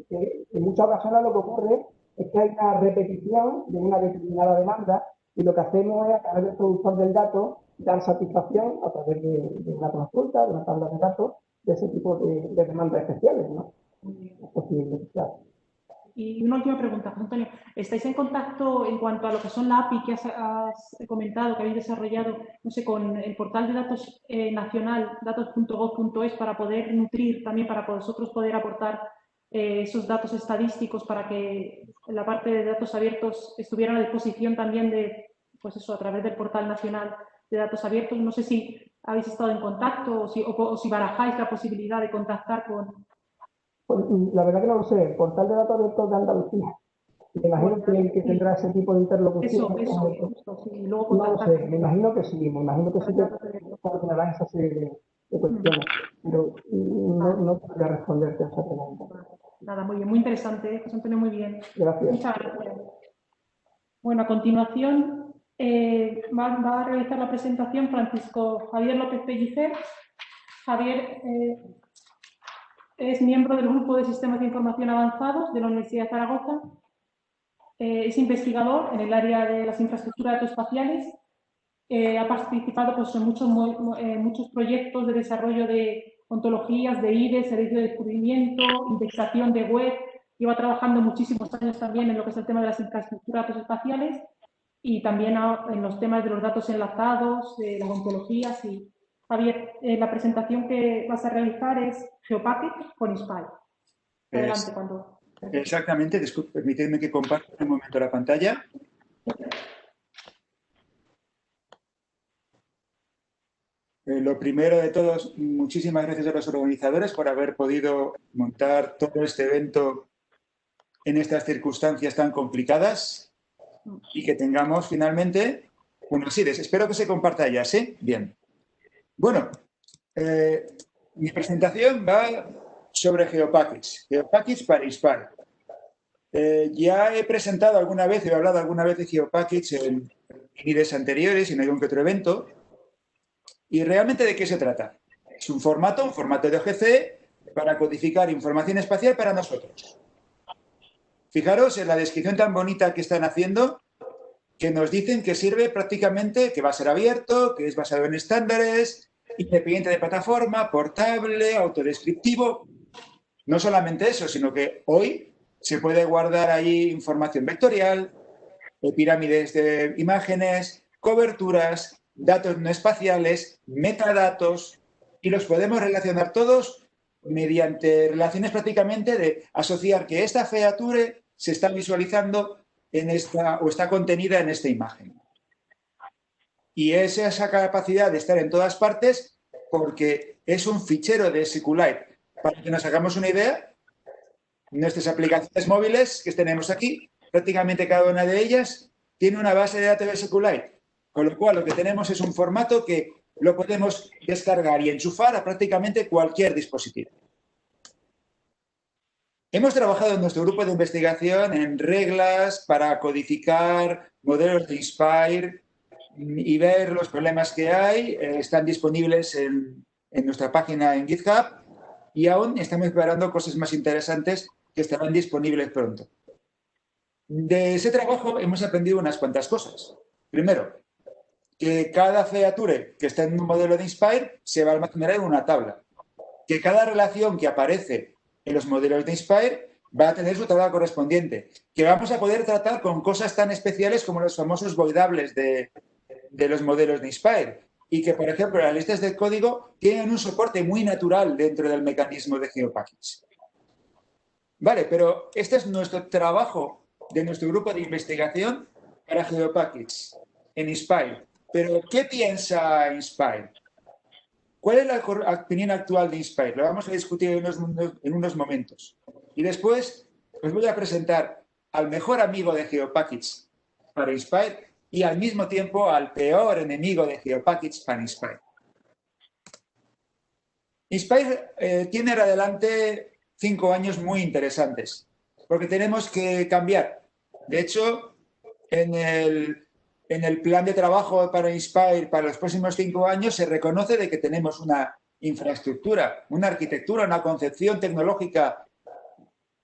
que en muchas ocasiones lo que ocurre es que hay una repetición de una determinada demanda, y lo que hacemos es, a través del productor del dato, dan satisfacción a través de una consulta, de una tabla de datos, de ese tipo de demandas especiales, ¿no? Es posible, claro. Y una última pregunta, José Antonio. ¿Estáis en contacto en cuanto a lo que son la API que has comentado, que habéis desarrollado, no sé, con el portal de datos nacional, datos.gov.es, para poder nutrir también, para vosotros poder aportar esos datos estadísticos para que la parte de datos abiertos estuviera a la disposición también de, pues eso, a través del portal nacional de datos abiertos? No sé si habéis estado en contacto o si barajáis la posibilidad de contactar con... Pues, la verdad que no lo sé. El portal de datos abiertos de Andalucía. Me imagino que tendrá ese tipo de interlocución. Eso, sí. Luego No lo contactar. sé, me imagino que sí que coordinarán esa serie de cuestiones, pero no podría responderte a esa pregunta. Nada, muy bien, muy interesante, José Antonio, muy bien. Gracias. Muchas gracias. Bueno, a continuación va a realizar la presentación Francisco Javier López Pellicer. Javier es miembro del Grupo de Sistemas de Información Avanzados de la Universidad de Zaragoza. Es investigador en el área de las infraestructuras aeroespaciales. Ha participado pues, en muchos proyectos de desarrollo de ontologías, de IDE, servicio de descubrimiento, indexación de web. Lleva trabajando muchísimos años también en lo que es el tema de las infraestructuras aeroespaciales y también en los temas de los datos enlazados, las ontologías. Y Javier, la presentación que vas a realizar es GeoPacket con Inspire. Adelante, cuando... Exactamente, permitidme que comparta un momento la pantalla. Lo primero de todos, muchísimas gracias a los organizadores por haber podido montar todo este evento en estas circunstancias tan complicadas y que tengamos finalmente unos IDEs. Espero que se comparta ya, ¿sí? Bien. Bueno, mi presentación va sobre GeoPackets. GeoPackets para Inspire. Ya he presentado alguna vez, he hablado alguna vez de GeoPackets en IDEs anteriores y en algún que otro evento. ¿Y realmente de qué se trata? Es un formato de OGC para codificar información espacial para nosotros. Fijaros en la descripción tan bonita que están haciendo, que nos dicen que sirve prácticamente, que va a ser abierto, que es basado en estándares, independiente de plataforma, portable, autodescriptivo. No solamente eso, sino que hoy se puede guardar ahí información vectorial, pirámides de imágenes, coberturas, datos no espaciales, metadatos, y los podemos relacionar todos mediante relaciones prácticamente de asociar que esta feature se está visualizando en esta o está contenida en esta imagen. Y es esa capacidad de estar en todas partes porque es un fichero de SQLite. Para que nos hagamos una idea, nuestras aplicaciones móviles que tenemos aquí, prácticamente cada una de ellas tiene una base de datos de SQLite. Con lo cual, lo que tenemos es un formato que lo podemos descargar y enchufar a prácticamente cualquier dispositivo. Hemos trabajado en nuestro grupo de investigación en reglas para codificar modelos de Inspire y ver los problemas que hay. Están disponibles en nuestra página en GitHub y aún estamos preparando cosas más interesantes que estarán disponibles pronto. De ese trabajo hemos aprendido unas cuantas cosas. Primero, que cada feature que está en un modelo de Inspire se va a almacenar en una tabla. Que cada relación que aparece en los modelos de Inspire va a tener su tabla correspondiente. Que vamos a poder tratar con cosas tan especiales como los famosos voidables de los modelos de Inspire. Y que, por ejemplo, las listas de código tienen un soporte muy natural dentro del mecanismo de GeoPackets. Vale, pero este es nuestro trabajo de nuestro grupo de investigación para GeoPackets en Inspire. Pero, ¿qué piensa Inspire? ¿Cuál es la opinión actual de Inspire? Lo vamos a discutir en unos momentos. Y después os voy a presentar al mejor amigo de GeoPackets para Inspire y al mismo tiempo al peor enemigo de GeoPackets para Inspire. Inspire tiene ahora adelante 5 años muy interesantes, porque tenemos que cambiar. De hecho, en el plan de trabajo para Inspire para los próximos 5 años se reconoce de que tenemos una infraestructura, una arquitectura, una concepción tecnológica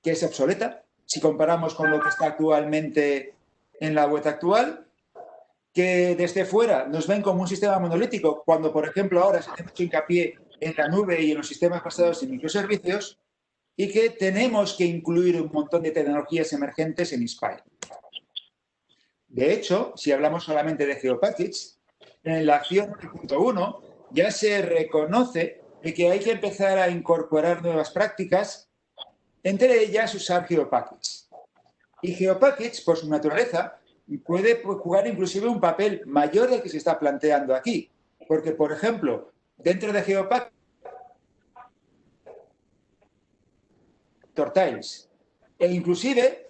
que es obsoleta si comparamos con lo que está actualmente en la web actual, que desde fuera nos ven como un sistema monolítico, cuando, por ejemplo, ahora se hace mucho hincapié en la nube y en los sistemas basados en microservicios, y que tenemos que incluir un montón de tecnologías emergentes en Inspire. De hecho, si hablamos solamente de GeoPackage, en la acción 1.1 ya se reconoce que hay que empezar a incorporar nuevas prácticas, entre ellas usar GeoPackage. Y GeoPackage, por su naturaleza, puede jugar inclusive un papel mayor del que se está planteando aquí. Porque, por ejemplo, dentro de GeoPackage, Tiles, e inclusive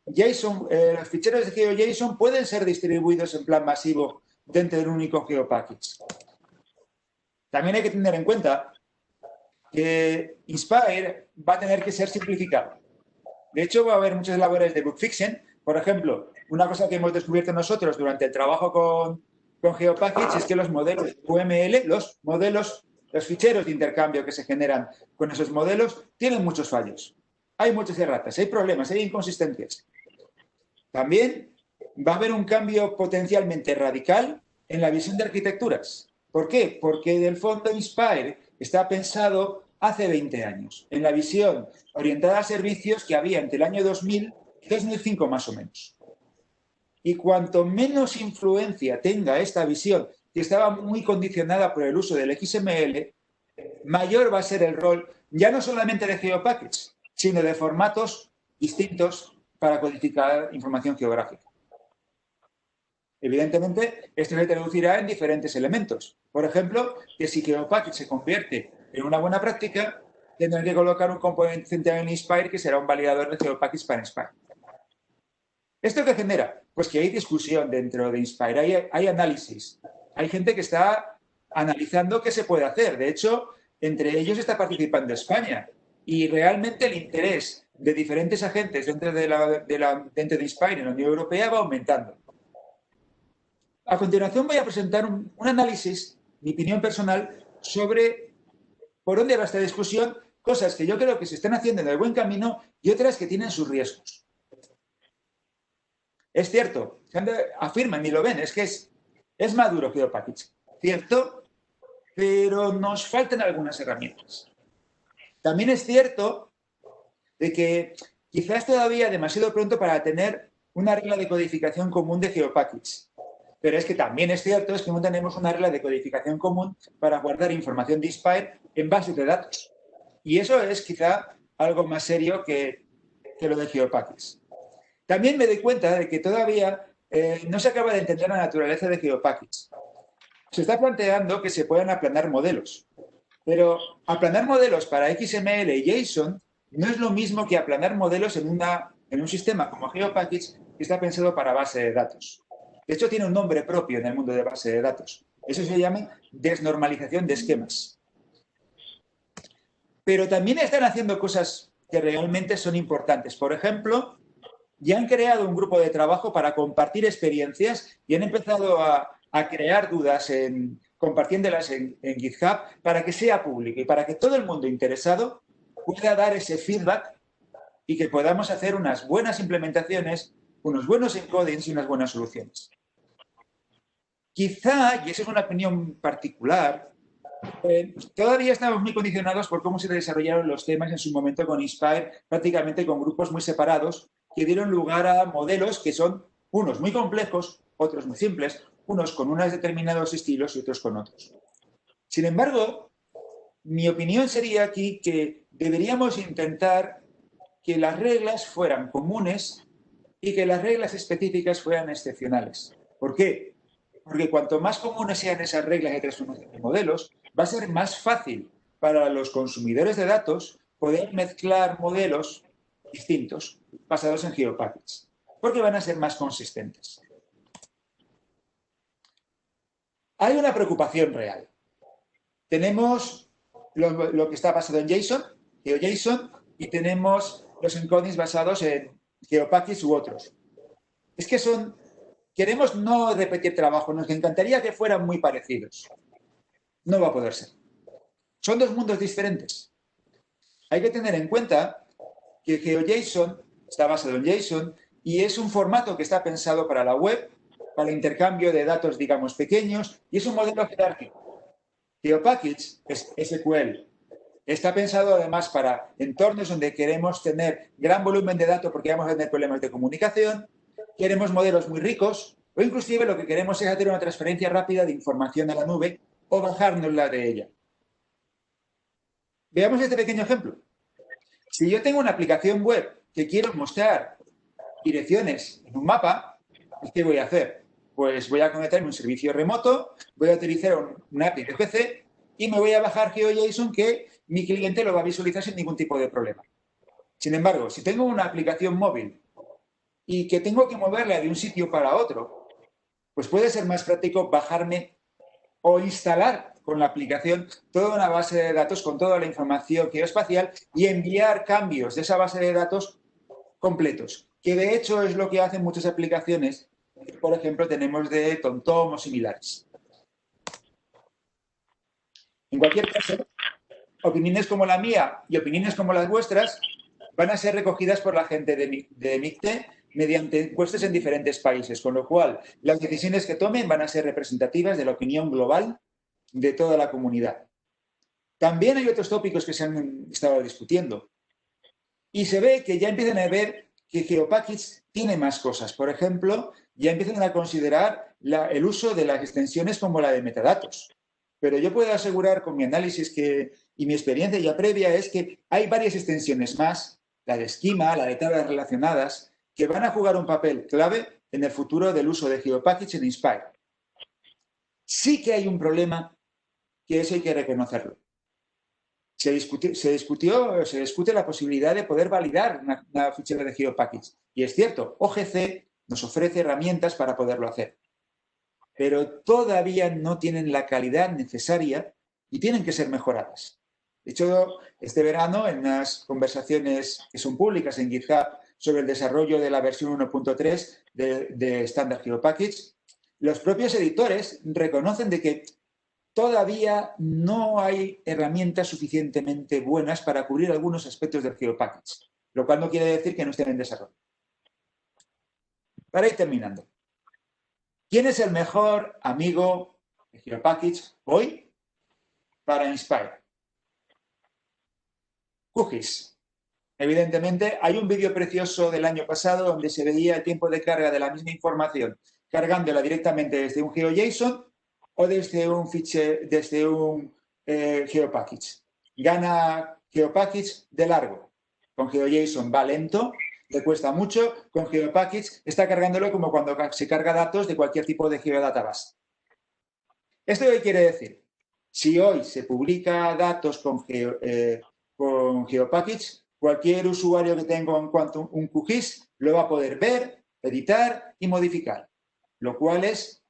JSON, los ficheros de GeoJSON pueden ser distribuidos en plan masivo dentro de un único GeoPackage. También hay que tener en cuenta que Inspire va a tener que ser simplificado. De hecho, va a haber muchas labores de bug fixing. Por ejemplo, una cosa que hemos descubierto nosotros durante el trabajo con GeoPackage es que los modelos UML, los ficheros de intercambio que se generan con esos modelos, tienen muchos fallos. Hay muchas erratas, hay problemas, hay inconsistencias. También va a haber un cambio potencialmente radical en la visión de arquitecturas. ¿Por qué? Porque del fondo Inspire está pensado hace 20 años, en la visión orientada a servicios que había entre el año 2000 y 2005 más o menos. Y cuanto menos influencia tenga esta visión, que estaba muy condicionada por el uso del XML, mayor va a ser el rol ya no solamente de GeoPackage, sino de formatos distintos para codificar información geográfica. Evidentemente, esto se traducirá en diferentes elementos. Por ejemplo, que si GeoPackage se convierte en una buena práctica, tendrán que colocar un componente central en Inspire que será un validador de GeoPackage para Inspire. ¿Esto qué genera? Pues que hay discusión dentro de Inspire, hay análisis. Hay gente que está analizando qué se puede hacer. De hecho, entre ellos está participando España. Y realmente el interés de diferentes agentes dentro de Inspire en la Unión Europea va aumentando. A continuación voy a presentar un análisis, mi opinión personal, sobre por dónde va esta discusión, cosas que yo creo que se están haciendo en el buen camino y otras que tienen sus riesgos. Es cierto, afirman y lo ven, es que es maduro GeoPackage, cierto, pero nos faltan algunas herramientas. También es cierto de que quizás todavía demasiado pronto para tener una regla de codificación común de GeoPackage. Pero es que también es cierto que no tenemos una regla de codificación común para guardar información de Inspire en bases de datos. Y eso es quizá algo más serio que lo de GeoPackage. También me doy cuenta de que todavía no se acaba de entender la naturaleza de GeoPackage. Se está planteando que se puedan aplanar modelos. Pero aplanar modelos para XML y JSON no es lo mismo que aplanar modelos en un sistema como GeoPackage que está pensado para base de datos. De hecho, tiene un nombre propio en el mundo de base de datos. Eso se llama desnormalización de esquemas. Pero también están haciendo cosas que realmente son importantes. Por ejemplo, ya han creado un grupo de trabajo para compartir experiencias y han empezado a crear dudas compartiéndolas en GitHub para que sea público y para que todo el mundo interesado pueda dar ese feedback y que podamos hacer unas buenas implementaciones, unos buenos encodings y unas buenas soluciones. Quizá, y esa es una opinión particular, todavía estamos muy condicionados por cómo se desarrollaron los temas en su momento con Inspire, prácticamente con grupos muy separados, que dieron lugar a modelos que son unos muy complejos, otros muy simples, unos con unos determinados estilos y otros con otros. Sin embargo, mi opinión sería aquí que deberíamos intentar que las reglas fueran comunes y que las reglas específicas fueran excepcionales. ¿Por qué? Porque cuanto más comunes sean esas reglas de transformación de modelos, va a ser más fácil para los consumidores de datos poder mezclar modelos distintos basados en GeoPackage, porque van a ser más consistentes. Hay una preocupación real. Tenemos lo que está basado en JSON, GeoJSON, y tenemos los encodings basados en GeoPackage u otros. Es que queremos no repetir trabajo, nos encantaría que fueran muy parecidos. No va a poder ser. Son dos mundos diferentes. Hay que tener en cuenta que GeoJSON está basado en JSON y es un formato que está pensado para la web para el intercambio de datos, digamos, pequeños, y es un modelo jerárquico. GeoPackage es SQL. Está pensado además para entornos donde queremos tener gran volumen de datos porque vamos a tener problemas de comunicación, queremos modelos muy ricos o inclusive lo que queremos es hacer una transferencia rápida de información a la nube o bajárnosla de ella. Veamos este pequeño ejemplo. Si yo tengo una aplicación web que quiero mostrar direcciones en un mapa, ¿qué voy a hacer? Pues voy a conectarme a un servicio remoto, voy a utilizar una API de PC y me voy a bajar GeoJSON que mi cliente lo va a visualizar sin ningún tipo de problema. Sin embargo, si tengo una aplicación móvil y que tengo que moverla de un sitio para otro, pues puede ser más práctico bajarme o instalar con la aplicación toda una base de datos con toda la información geoespacial y enviar cambios de esa base de datos completos, que de hecho es lo que hacen muchas aplicaciones, por ejemplo, tenemos de TomTom o similares. En cualquier caso, opiniones como la mía y opiniones como las vuestras van a ser recogidas por la gente de MICTE mediante encuestas en diferentes países, con lo cual las decisiones que tomen van a ser representativas de la opinión global de toda la comunidad. También hay otros tópicos que se han estado discutiendo y se ve que ya empiezan a ver que GeoPackage tiene más cosas. Por ejemplo, ya empiezan a considerar el uso de las extensiones como la de metadatos. Pero yo puedo asegurar con mi análisis y mi experiencia ya previa es que hay varias extensiones más, la de esquema, la de tablas relacionadas, que van a jugar un papel clave en el futuro del uso de GeoPackage en Inspire. Sí que hay un problema que eso hay que reconocerlo. Se discute la posibilidad de poder validar una fichera de GeoPackage. Y es cierto, OGC nos ofrece herramientas para poderlo hacer. Pero todavía no tienen la calidad necesaria y tienen que ser mejoradas. De hecho, este verano, en unas conversaciones que son públicas en GitHub sobre el desarrollo de la versión 1.3 de Standard GeoPackage, los propios editores reconocen de que todavía no hay herramientas suficientemente buenas para cubrir algunos aspectos del GeoPackage, lo cual no quiere decir que no estén en desarrollo. Para ir terminando. ¿Quién es el mejor amigo de GeoPackage hoy para Inspire? QGIS. Evidentemente, hay un vídeo precioso del año pasado donde se veía el tiempo de carga de la misma información, cargándola directamente desde un GeoJSON o desde un GeoPackage. Gana GeoPackage de largo. Con GeoJSON va lento, le cuesta mucho. Con GeoPackage está cargándolo como cuando se carga datos de cualquier tipo de geodatabase. ¿Esto qué quiere decir? Si hoy se publica datos con GeoPackage, cualquier usuario que tenga un QGIS lo va a poder ver, editar y modificar, lo cual es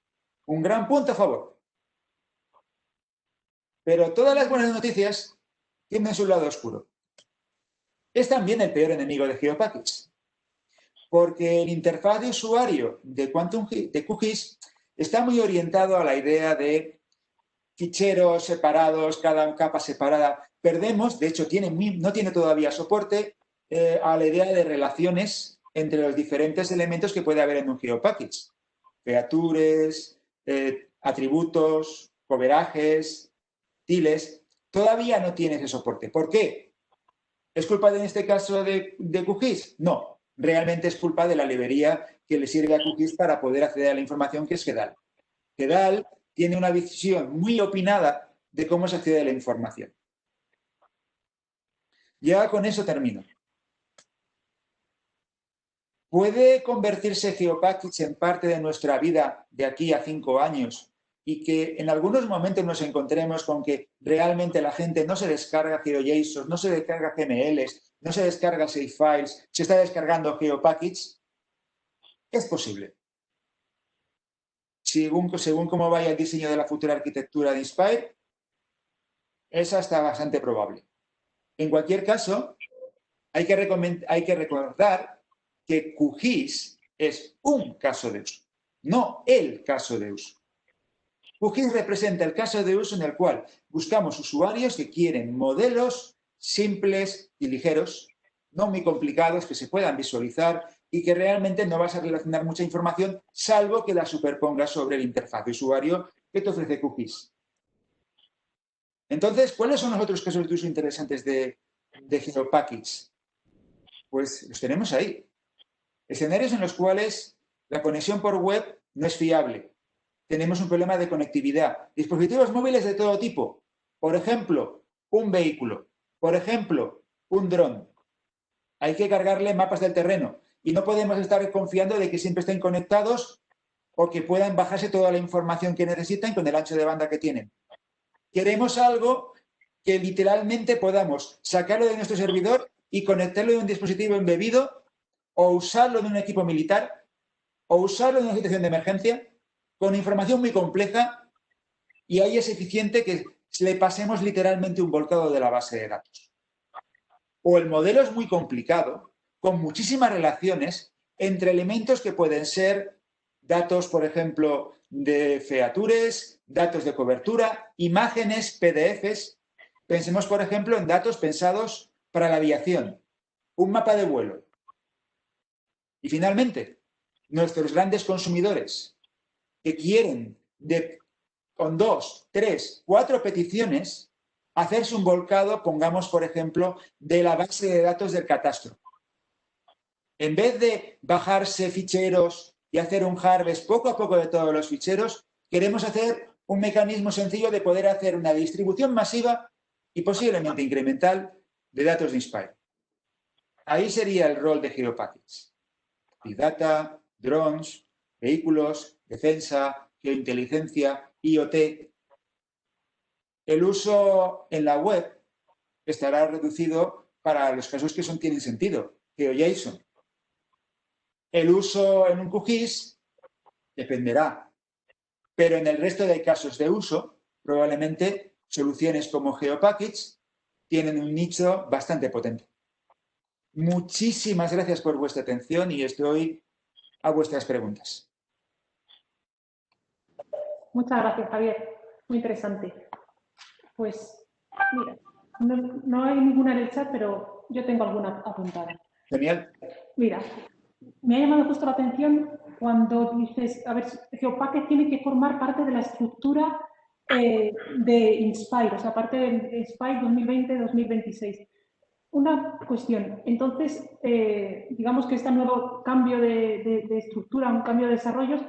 un gran punto a favor. Pero todas las buenas noticias tienen su lado oscuro. Es también el peor enemigo de GeoPackage, porque el interfaz de usuario de QGIS está muy orientado a la idea de ficheros separados, cada capa separada. Perdemos, de hecho no tiene todavía soporte a la idea de relaciones entre los diferentes elementos que puede haber en un GeoPackage. Features, atributos, coverajes, tiles. Todavía no tiene ese soporte. ¿Por qué? ¿Es culpa en este caso de QGIS? No, realmente es culpa de la librería que le sirve a QGIS para poder acceder a la información, que es GEDAL. GEDAL tiene una visión muy opinada de cómo se accede a la información. Ya con eso termino. ¿Puede convertirse GeoPackage en parte de nuestra vida de aquí a 5 años y que en algunos momentos nos encontremos con que realmente la gente no se descarga GeoJSON, no se descarga GMLs, no se descarga Shapefiles, se está descargando GeoPackage? Es posible. Según cómo vaya el diseño de la futura arquitectura de Inspire, es hasta bastante probable. En cualquier caso, hay que recordar que QGIS es un caso de uso, no el caso de uso. QGIS representa el caso de uso en el cual buscamos usuarios que quieren modelos simples y ligeros, no muy complicados, que se puedan visualizar y que realmente no vas a relacionar mucha información, salvo que la superpongas sobre el interfaz de usuario que te ofrece cookies. Entonces, ¿cuáles son los otros casos de uso interesantes de GeoPackage? Pues los tenemos ahí. Escenarios en los cuales la conexión por web no es fiable. Tenemos un problema de conectividad. Dispositivos móviles de todo tipo. Por ejemplo, un vehículo. Por ejemplo, un dron. Hay que cargarle mapas del terreno. Y no podemos estar confiando de que siempre estén conectados o que puedan bajarse toda la información que necesitan con el ancho de banda que tienen. Queremos algo que literalmente podamos sacarlo de nuestro servidor y conectarlo de un dispositivo embebido o usarlo en un equipo militar o usarlo en una situación de emergencia con información muy compleja, y ahí es eficiente que le pasemos literalmente un volcado de la base de datos. O el modelo es muy complicado, con muchísimas relaciones entre elementos que pueden ser datos, por ejemplo, de features, datos de cobertura, imágenes, PDFs. Pensemos, por ejemplo, en datos pensados para la aviación, un mapa de vuelo. Y finalmente, nuestros grandes consumidores que quieren con 2, 3, 4 peticiones hacerse un volcado, pongamos, por ejemplo, de la base de datos del catastro. En vez de bajarse ficheros y hacer un harvest poco a poco de todos los ficheros, queremos hacer un mecanismo sencillo de poder hacer una distribución masiva y posiblemente incremental de datos de Inspire. Ahí sería el rol de GeoPackage. Big Data, drones, vehículos, defensa, geointeligencia, IoT. El uso en la web estará reducido para los casos que tienen sentido, GeoJSON. El uso en un QGIS dependerá, pero en el resto de casos de uso, probablemente soluciones como GeoPackage tienen un nicho bastante potente. Muchísimas gracias por vuestra atención y estoy a vuestras preguntas. Muchas gracias, Javier. Muy interesante. Pues, mira, no hay ninguna en el chat, pero yo tengo alguna apuntada. Genial. Mira, me ha llamado justo la atención cuando dices, a ver, GeoPackage tiene que formar parte de la estructura de Inspire, o sea, parte de Inspire 2020-2026. Una cuestión, entonces, digamos que este nuevo cambio de estructura, un cambio de desarrollos,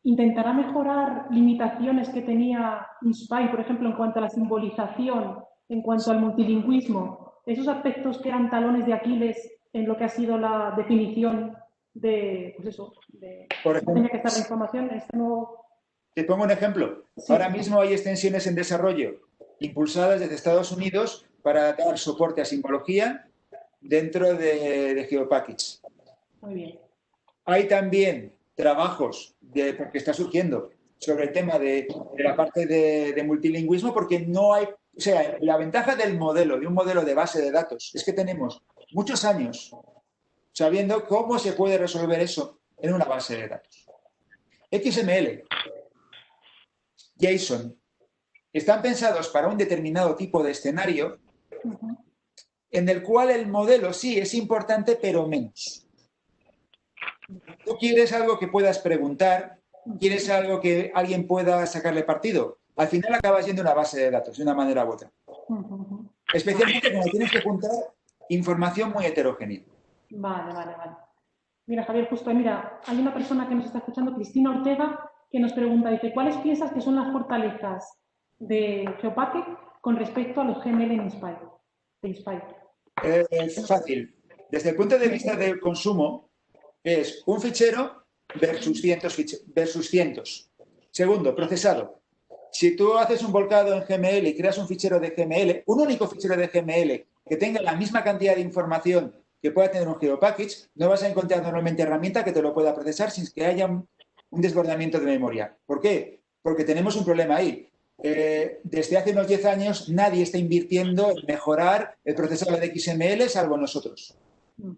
¿intentará mejorar limitaciones que tenía Inspire, por ejemplo, en cuanto a la simbolización, en cuanto al multilingüismo? Esos aspectos que eran talones de Aquiles en lo que ha sido la definición de, pues eso, de por ejemplo, tenía que estar la información, este nuevo... Te pongo un ejemplo. Sí. Ahora mismo hay extensiones en desarrollo impulsadas desde Estados Unidos para dar soporte a simbología dentro de GeoPackage. Muy bien. Hay también trabajos, porque está surgiendo, sobre el tema de la parte de multilingüismo, porque no hay... O sea, la ventaja del modelo, de un modelo de base de datos, es que tenemos muchos años sabiendo cómo se puede resolver eso en una base de datos. XML, JSON, están pensados para un determinado tipo de escenario en el cual el modelo sí es importante, pero menos. Tú quieres algo que puedas preguntar, quieres algo que alguien pueda sacarle partido. Al final acabas yendo a una base de datos, de una manera u otra. Especialmente cuando tienes que juntar información muy heterogénea. Vale. Mira, Javier, justo, mira, hay una persona que nos está escuchando, Cristina Ortega, que nos pregunta, dice, ¿cuáles piensas que son las fortalezas de GeoPackage con respecto a los GML en Inspire? Es fácil. Desde el punto de vista del consumo, es un fichero versus cientos. Segundo, procesado. Si tú haces un volcado en GML y creas un fichero de GML, un único fichero de GML que tenga la misma cantidad de información que pueda tener un GeoPackage, no vas a encontrar normalmente herramienta que te lo pueda procesar sin que haya un desbordamiento de memoria. ¿Por qué? Porque tenemos un problema ahí. Desde hace unos 10 años nadie está invirtiendo en mejorar el procesado de XML salvo nosotros.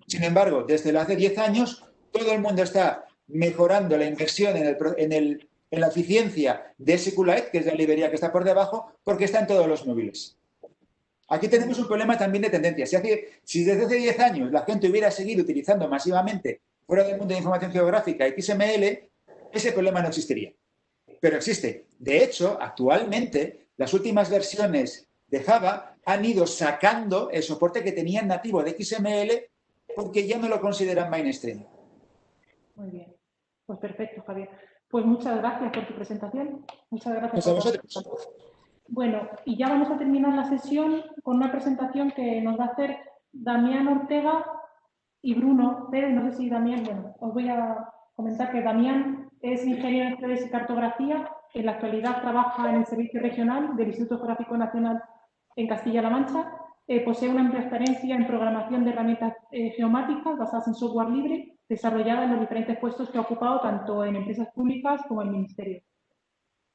Sin embargo, desde hace 10 años todo el mundo está mejorando la inversión en la eficiencia de SQLite, que es la librería que está por debajo, porque está en todos los móviles. Aquí tenemos un problema también de tendencia. Si desde hace 10 años la gente hubiera seguido utilizando masivamente fuera del mundo de información geográfica XML, ese problema no existiría. Pero existe. De hecho, actualmente, las últimas versiones de Java han ido sacando el soporte que tenían nativo de XML porque ya no lo consideran mainstream. Muy bien. Pues perfecto, Javier. Pues muchas gracias por tu presentación. Muchas gracias. Pues a vosotros. Bueno, y ya vamos a terminar la sesión con una presentación que nos va a hacer Damián Ortega y Bruno Pérez. No sé si Damián, bueno, os voy a comentar que Damián es ingeniero en redes y cartografía. En la actualidad trabaja en el Servicio Regional del Instituto Geográfico Nacional en Castilla-La Mancha. Posee una amplia experiencia en programación de herramientas geomáticas basadas en software libre, desarrollada en los diferentes puestos que ha ocupado tanto en empresas públicas como en ministerios.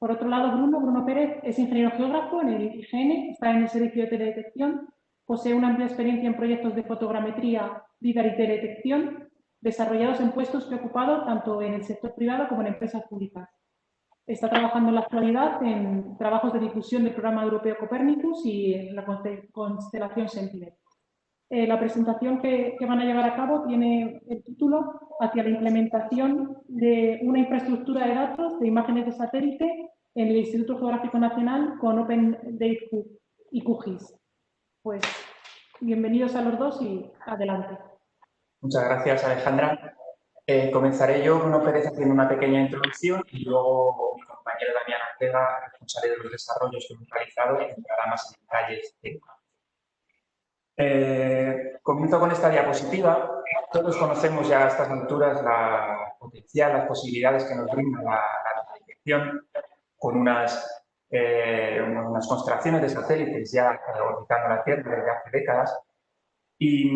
Por otro lado, Bruno Pérez es ingeniero geógrafo en el IGN, está en el servicio de teledetección, posee una amplia experiencia en proyectos de fotogrametría, lidar y teledetección, desarrollados en puestos que ha ocupado tanto en el sector privado como en empresas públicas. Está trabajando en la actualidad en trabajos de difusión del programa europeo Copernicus y en la constelación Sentinel. La presentación que van a llevar a cabo tiene el título Hacia la implementación de una infraestructura de datos de imágenes de satélite en el Instituto Geográfico Nacional con OpenDataQ y QGIS. Pues bienvenidos a los dos y adelante. Muchas gracias, Alejandra. Comenzaré yo, Bruno Pérez, haciendo una pequeña introducción y luego mi compañero Damián Ortega, responsable de los desarrollos que hemos realizado, entrará más en detalles. Comienzo con esta diapositiva. Todos conocemos ya a estas alturas la potencial, las posibilidades que nos brinda la detección con unas constelaciones de satélites ya orbitando la Tierra desde hace décadas. Y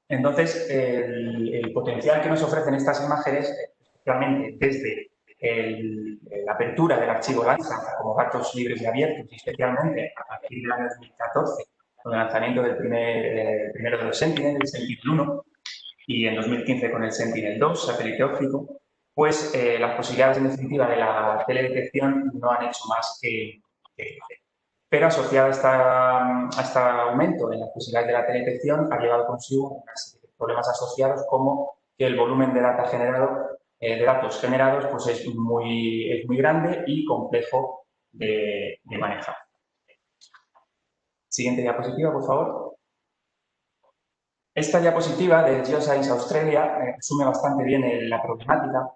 entonces, el potencial que nos ofrecen estas imágenes, especialmente desde la apertura del archivo Landsat como datos libres y abiertos, y especialmente a partir del año 2014, con el lanzamiento del primero de los Sentinel, el Sentinel-1, y en 2015 con el Sentinel-2, satélite óptico, pues las posibilidades en definitiva de la teledetección no han hecho más que crecer. Pero asociada a este aumento en las posibilidades de la teledetección ha llevado consigo una serie de problemas asociados como que el volumen de datos generados pues es muy grande y complejo de manejar. Siguiente diapositiva, por favor. Esta diapositiva de Geoscience Australia resume bastante bien la problemática.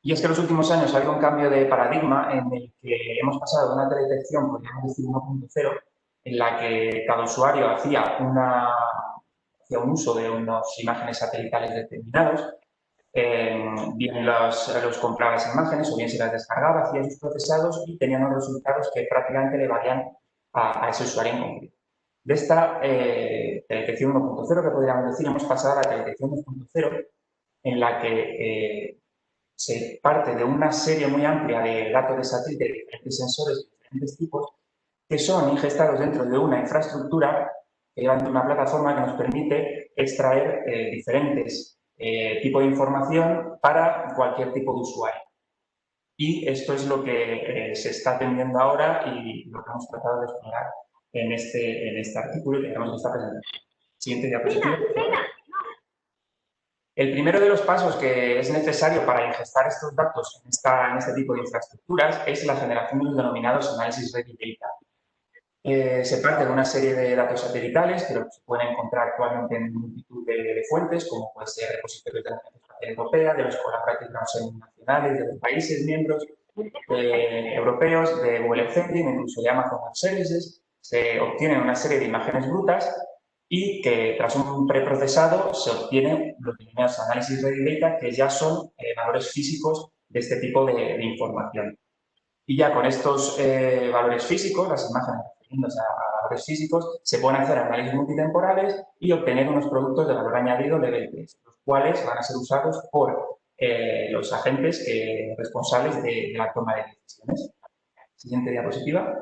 Y es que en los últimos años ha habido un cambio de paradigma en el que hemos pasado de una teledetección, podríamos decir 1.0, en la que cada usuario hacía un uso de unas imágenes satelitales determinados, bien los compraba las imágenes o bien se las descargaba, hacía sus procesados y tenían unos resultados que prácticamente le valían a ese usuario en concreto. De esta teledetección 1.0, que podríamos decir, hemos pasado a la teledetección 2.0, en la que se parte de una serie muy amplia de datos de satélite de diferentes sensores de diferentes tipos que son ingestados dentro de una infraestructura que lleva una plataforma que nos permite extraer diferentes tipos de información para cualquier tipo de usuario. Y esto es lo que se está atendiendo ahora y lo que hemos tratado de explorar en este artículo que tenemos en esta presentación. Siguiente diapositiva. El primero de los pasos que es necesario para ingestar estos datos en este tipo de infraestructuras es la generación de los denominados análisis ready data. Se parte de una serie de datos satelitales que se pueden encontrar actualmente en multitud de fuentes, como puede ser repositorios de la Agencia Espacial Europea, de los Collaborative Ground nacionales, de los países miembros europeos, de Google Earth Engine, incluso de Amazon Web Services. Se obtienen una serie de imágenes brutas y que tras un preprocesado se obtienen los denominados análisis ready data, que ya son valores físicos de este tipo de información. Y ya con estos valores físicos, las imágenes refiriéndose a valores físicos, se pueden hacer análisis multitemporales y obtener unos productos de valor añadido level 3, los cuales van a ser usados por los agentes responsables de la toma de decisiones. Siguiente diapositiva.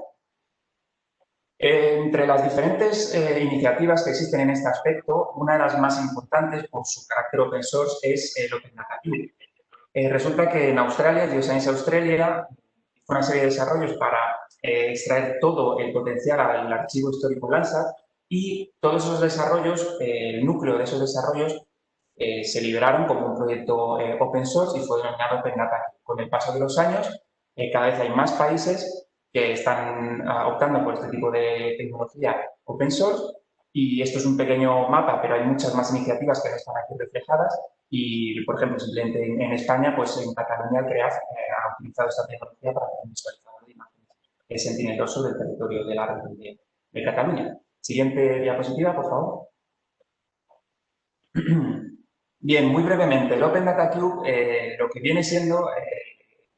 Entre las diferentes iniciativas que existen en este aspecto, una de las más importantes por su carácter open source es el OpenDataQ. Resulta que en Australia, Geoscience Australia, hizo una serie de desarrollos para extraer todo el potencial al archivo histórico Landsat y todos esos desarrollos, el núcleo de esos desarrollos se liberaron como un proyecto open source y fue denominado Open Data. Con el paso de los años, cada vez hay más países que están optando por este tipo de tecnología open source, y esto es un pequeño mapa, pero hay muchas más iniciativas que no están aquí reflejadas. Y, por ejemplo, simplemente en España, pues en Cataluña, CREAF ha utilizado esta tecnología para hacer un visualizador de imágenes Sentinel-2 del territorio de la red de Cataluña. Siguiente diapositiva, por favor. Bien, muy brevemente, el Open Data Cube lo que viene siendo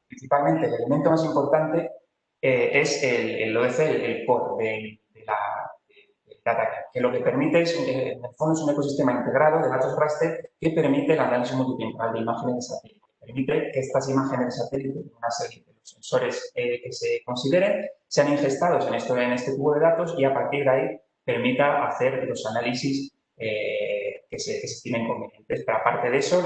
principalmente el elemento más importante es el ODC, el core de la Data Cube, que lo que permite es, en el fondo, es un ecosistema integrado de datos raster que permite el análisis multitemporal de imágenes de satélite. Permite que estas imágenes de satélite, una serie de los sensores que se consideren, sean ingestados en este cubo de datos y a partir de ahí permita hacer los análisis que se estimen convenientes. Pero aparte de eso,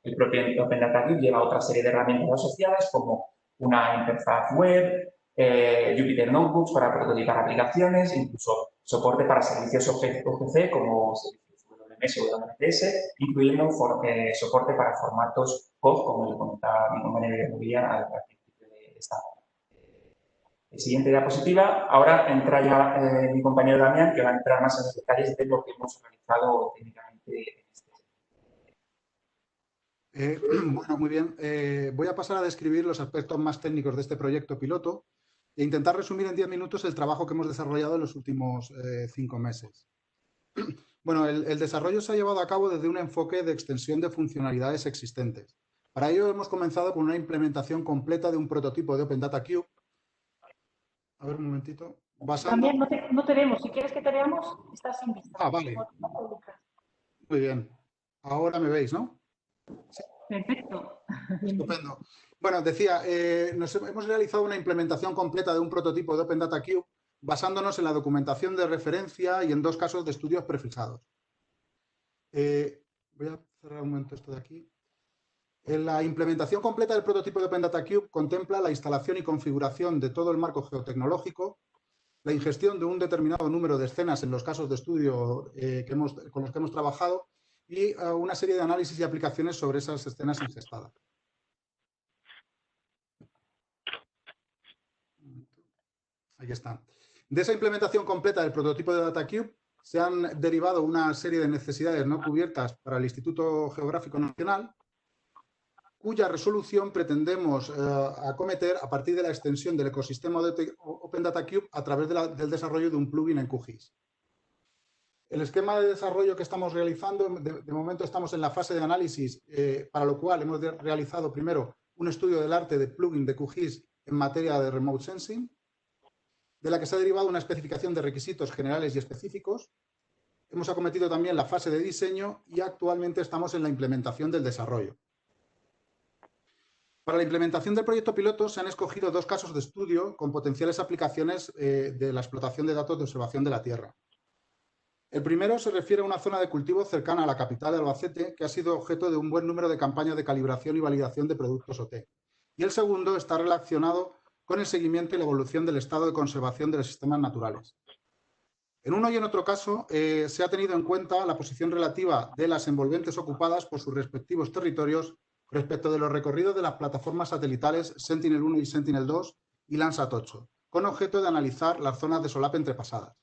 el propio Open Data Cube lleva otra serie de herramientas asociadas como una interfaz web, Jupyter Notebooks para prototipar aplicaciones, incluso soporte para servicios OGC como servicios WMS o WMTS, incluyendo soporte para formatos POG, como le comentaba mi compañero al principio de esta. Siguiente diapositiva. Ahora entra ya mi compañero Damián, que va a entrar más en los detalles de lo que hemos realizado técnicamente. Bueno, muy bien. Voy a pasar a describir los aspectos más técnicos de este proyecto piloto e intentar resumir en 10 minutos el trabajo que hemos desarrollado en los últimos 5 meses. Bueno, el desarrollo se ha llevado a cabo desde un enfoque de extensión de funcionalidades existentes. Para ello hemos comenzado con una implementación completa de un prototipo de Open Data Cube. A ver, un momentito. También no te vemos. Si quieres que te veamos, estás sin vista. Ah, vale. Muy bien. Ahora me veis, ¿no? Sí. Perfecto. Estupendo. Bueno, decía, hemos realizado una implementación completa de un prototipo de Open Data Cube basándonos en la documentación de referencia y en 2 casos de estudios prefijados. Voy a cerrar un momento esto de aquí. La implementación completa del prototipo de Open Data Cube contempla la instalación y configuración de todo el marco geotecnológico, la ingestión de un determinado número de escenas en los casos de estudio con los que hemos trabajado y una serie de análisis y aplicaciones sobre esas escenas ingestadas. Ahí está. De esa implementación completa del prototipo de DataCube se han derivado una serie de necesidades no cubiertas para el Instituto Geográfico Nacional, cuya resolución pretendemos acometer a partir de la extensión del ecosistema de Open Data Cube a través del desarrollo de un plugin en QGIS. El esquema de desarrollo que estamos realizando, de momento estamos en la fase de análisis, para lo cual hemos realizado primero un estudio del arte de plugin de QGIS en materia de Remote Sensing, de la que se ha derivado una especificación de requisitos generales y específicos. Hemos acometido también la fase de diseño y actualmente estamos en la implementación del desarrollo. Para la implementación del proyecto piloto se han escogido 2 casos de estudio con potenciales aplicaciones de la explotación de datos de observación de la Tierra. El primero se refiere a una zona de cultivo cercana a la capital de Albacete que ha sido objeto de un buen número de campañas de calibración y validación de productos OT. Y el segundo está relacionado con el seguimiento y la evolución del estado de conservación de los sistemas naturales. En uno y en otro caso se ha tenido en cuenta la posición relativa de las envolventes ocupadas por sus respectivos territorios respecto de los recorridos de las plataformas satelitales Sentinel-1 y Sentinel-2 y Landsat 8, con objeto de analizar las zonas de solape entrepasadas.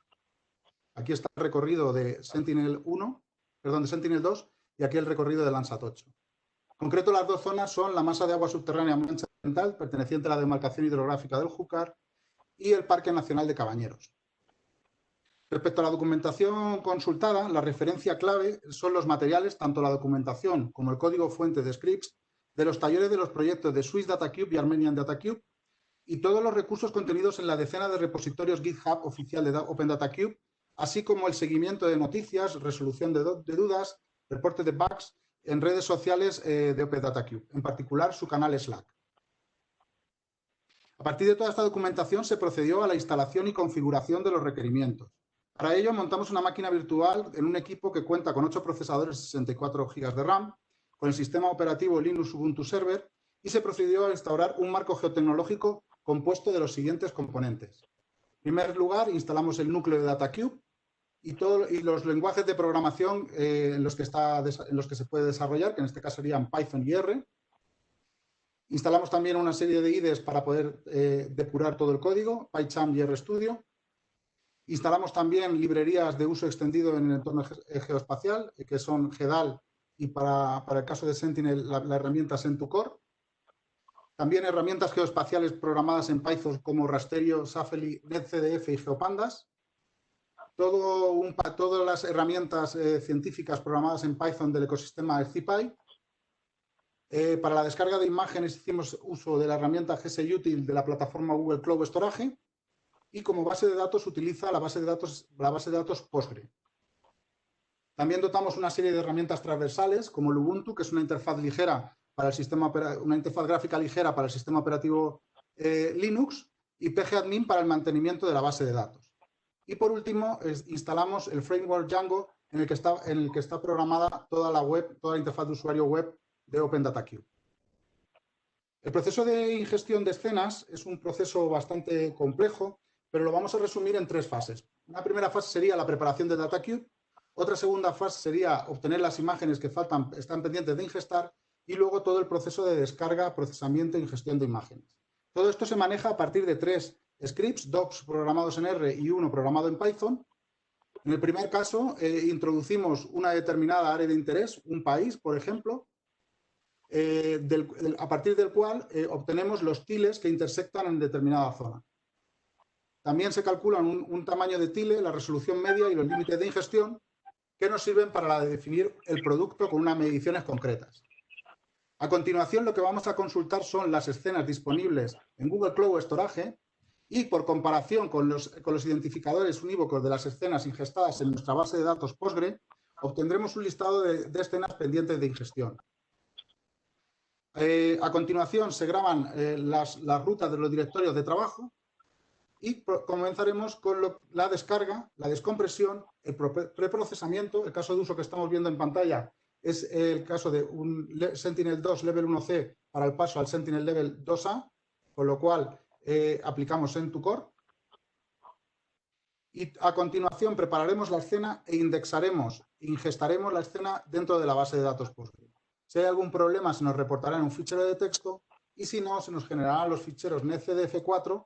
Aquí está el recorrido de Sentinel-2 y aquí el recorrido de Landsat 8. En concreto, las 2 zonas son la masa de agua subterránea Mancha Occidental, perteneciente a la demarcación hidrográfica del Júcar, y el Parque Nacional de Cabañeros. Respecto a la documentación consultada, la referencia clave son los materiales, tanto la documentación como el código fuente de scripts, de los talleres de los proyectos de Swiss DataCube y Armenian DataCube, y todos los recursos contenidos en la decena de repositorios GitHub oficial de Open DataCube, así como el seguimiento de noticias, resolución de dudas, reportes de bugs en redes sociales de Open DataCube, en particular su canal Slack. A partir de toda esta documentación se procedió a la instalación y configuración de los requerimientos. Para ello montamos una máquina virtual en un equipo que cuenta con 8 procesadores y 64 GB de RAM, con el sistema operativo Linux Ubuntu Server, y se procedió a instaurar un marco y los lenguajes de programación en los que se puede desarrollar, que en este caso serían Python y R. Instalamos también una serie de IDEs para poder depurar todo el código, PyCharm y RStudio. Instalamos también librerías de uso extendido en el entorno geoespacial, que son GEDAL y para el caso de Sentinel la herramienta Send2Core. También herramientas geoespaciales programadas en Python como Rasterio, Safely, NetCDF y GeoPandas. Todas las herramientas científicas programadas en Python del ecosistema SciPy. Para la descarga de imágenes hicimos uso de la herramienta GSUtil de la plataforma Google Cloud Storage y como base de datos utiliza la base de datos Postgre. También dotamos una serie de herramientas transversales como el Ubuntu, que es una interfaz ligera para una interfaz gráfica ligera para el sistema operativo Linux, y pgadmin para el mantenimiento de la base de datos. Y por último, instalamos el framework Django en el que está programada toda la interfaz de usuario web de OpenDataCube. El proceso de ingestión de escenas es un proceso bastante complejo, pero lo vamos a resumir en 3 fases. Una primera fase sería la preparación de DataCube, otra segunda fase sería obtener las imágenes que están pendientes de ingestar y luego todo el proceso de descarga, procesamiento e ingestión de imágenes. Todo esto se maneja a partir de 3 scripts, 2 programados en R y 1 programado en Python. En el primer caso, introducimos una determinada área de interés, un país, por ejemplo, a partir del cual obtenemos los tiles que intersectan en determinada zona. También se calculan un tamaño de tile, la resolución media y los límites de ingestión que nos sirven para definir el producto con unas mediciones concretas. A continuación, lo que vamos a consultar son las escenas disponibles en Google Cloud Storage y, por comparación con los identificadores unívocos de las escenas ingestadas en nuestra base de datos Postgre, obtendremos un listado de escenas pendientes de ingestión. A continuación, se graban las rutas de los directorios de trabajo y comenzaremos con la descarga, la descompresión, el preprocesamiento. El caso de uso que estamos viendo en pantalla es el caso de un Sentinel 2 Level 1C para el paso al Sentinel Level 2A, con lo cual aplicamos Send2Core. Y a continuación prepararemos la escena e ingestaremos la escena dentro de la base de datos Postgre. Si hay algún problema, se nos reportará en un fichero de texto y si no, se nos generarán los ficheros NetCDF4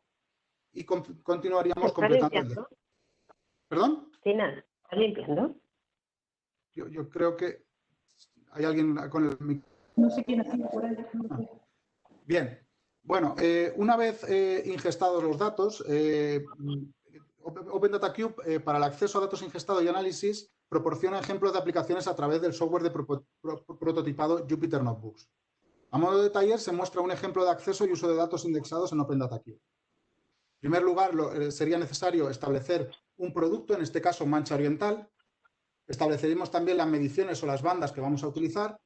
y continuaríamos completando. ¿Perdón? Tina, ¿estás limpiando? Yo creo que hay alguien con el micrófono. No sé quién ha sido por ahí. No sé. Bien. Bueno, una vez ingestados los datos, OpenDataCube, para el acceso a datos ingestados y análisis, proporciona ejemplos de aplicaciones a través del software de prototipado Jupyter Notebooks. A modo de taller se muestra un ejemplo de acceso y uso de datos indexados en OpenDataCube. En primer lugar, sería necesario establecer un producto, en este caso mancha oriental. Estableceremos también las mediciones o las bandas que vamos a utilizar,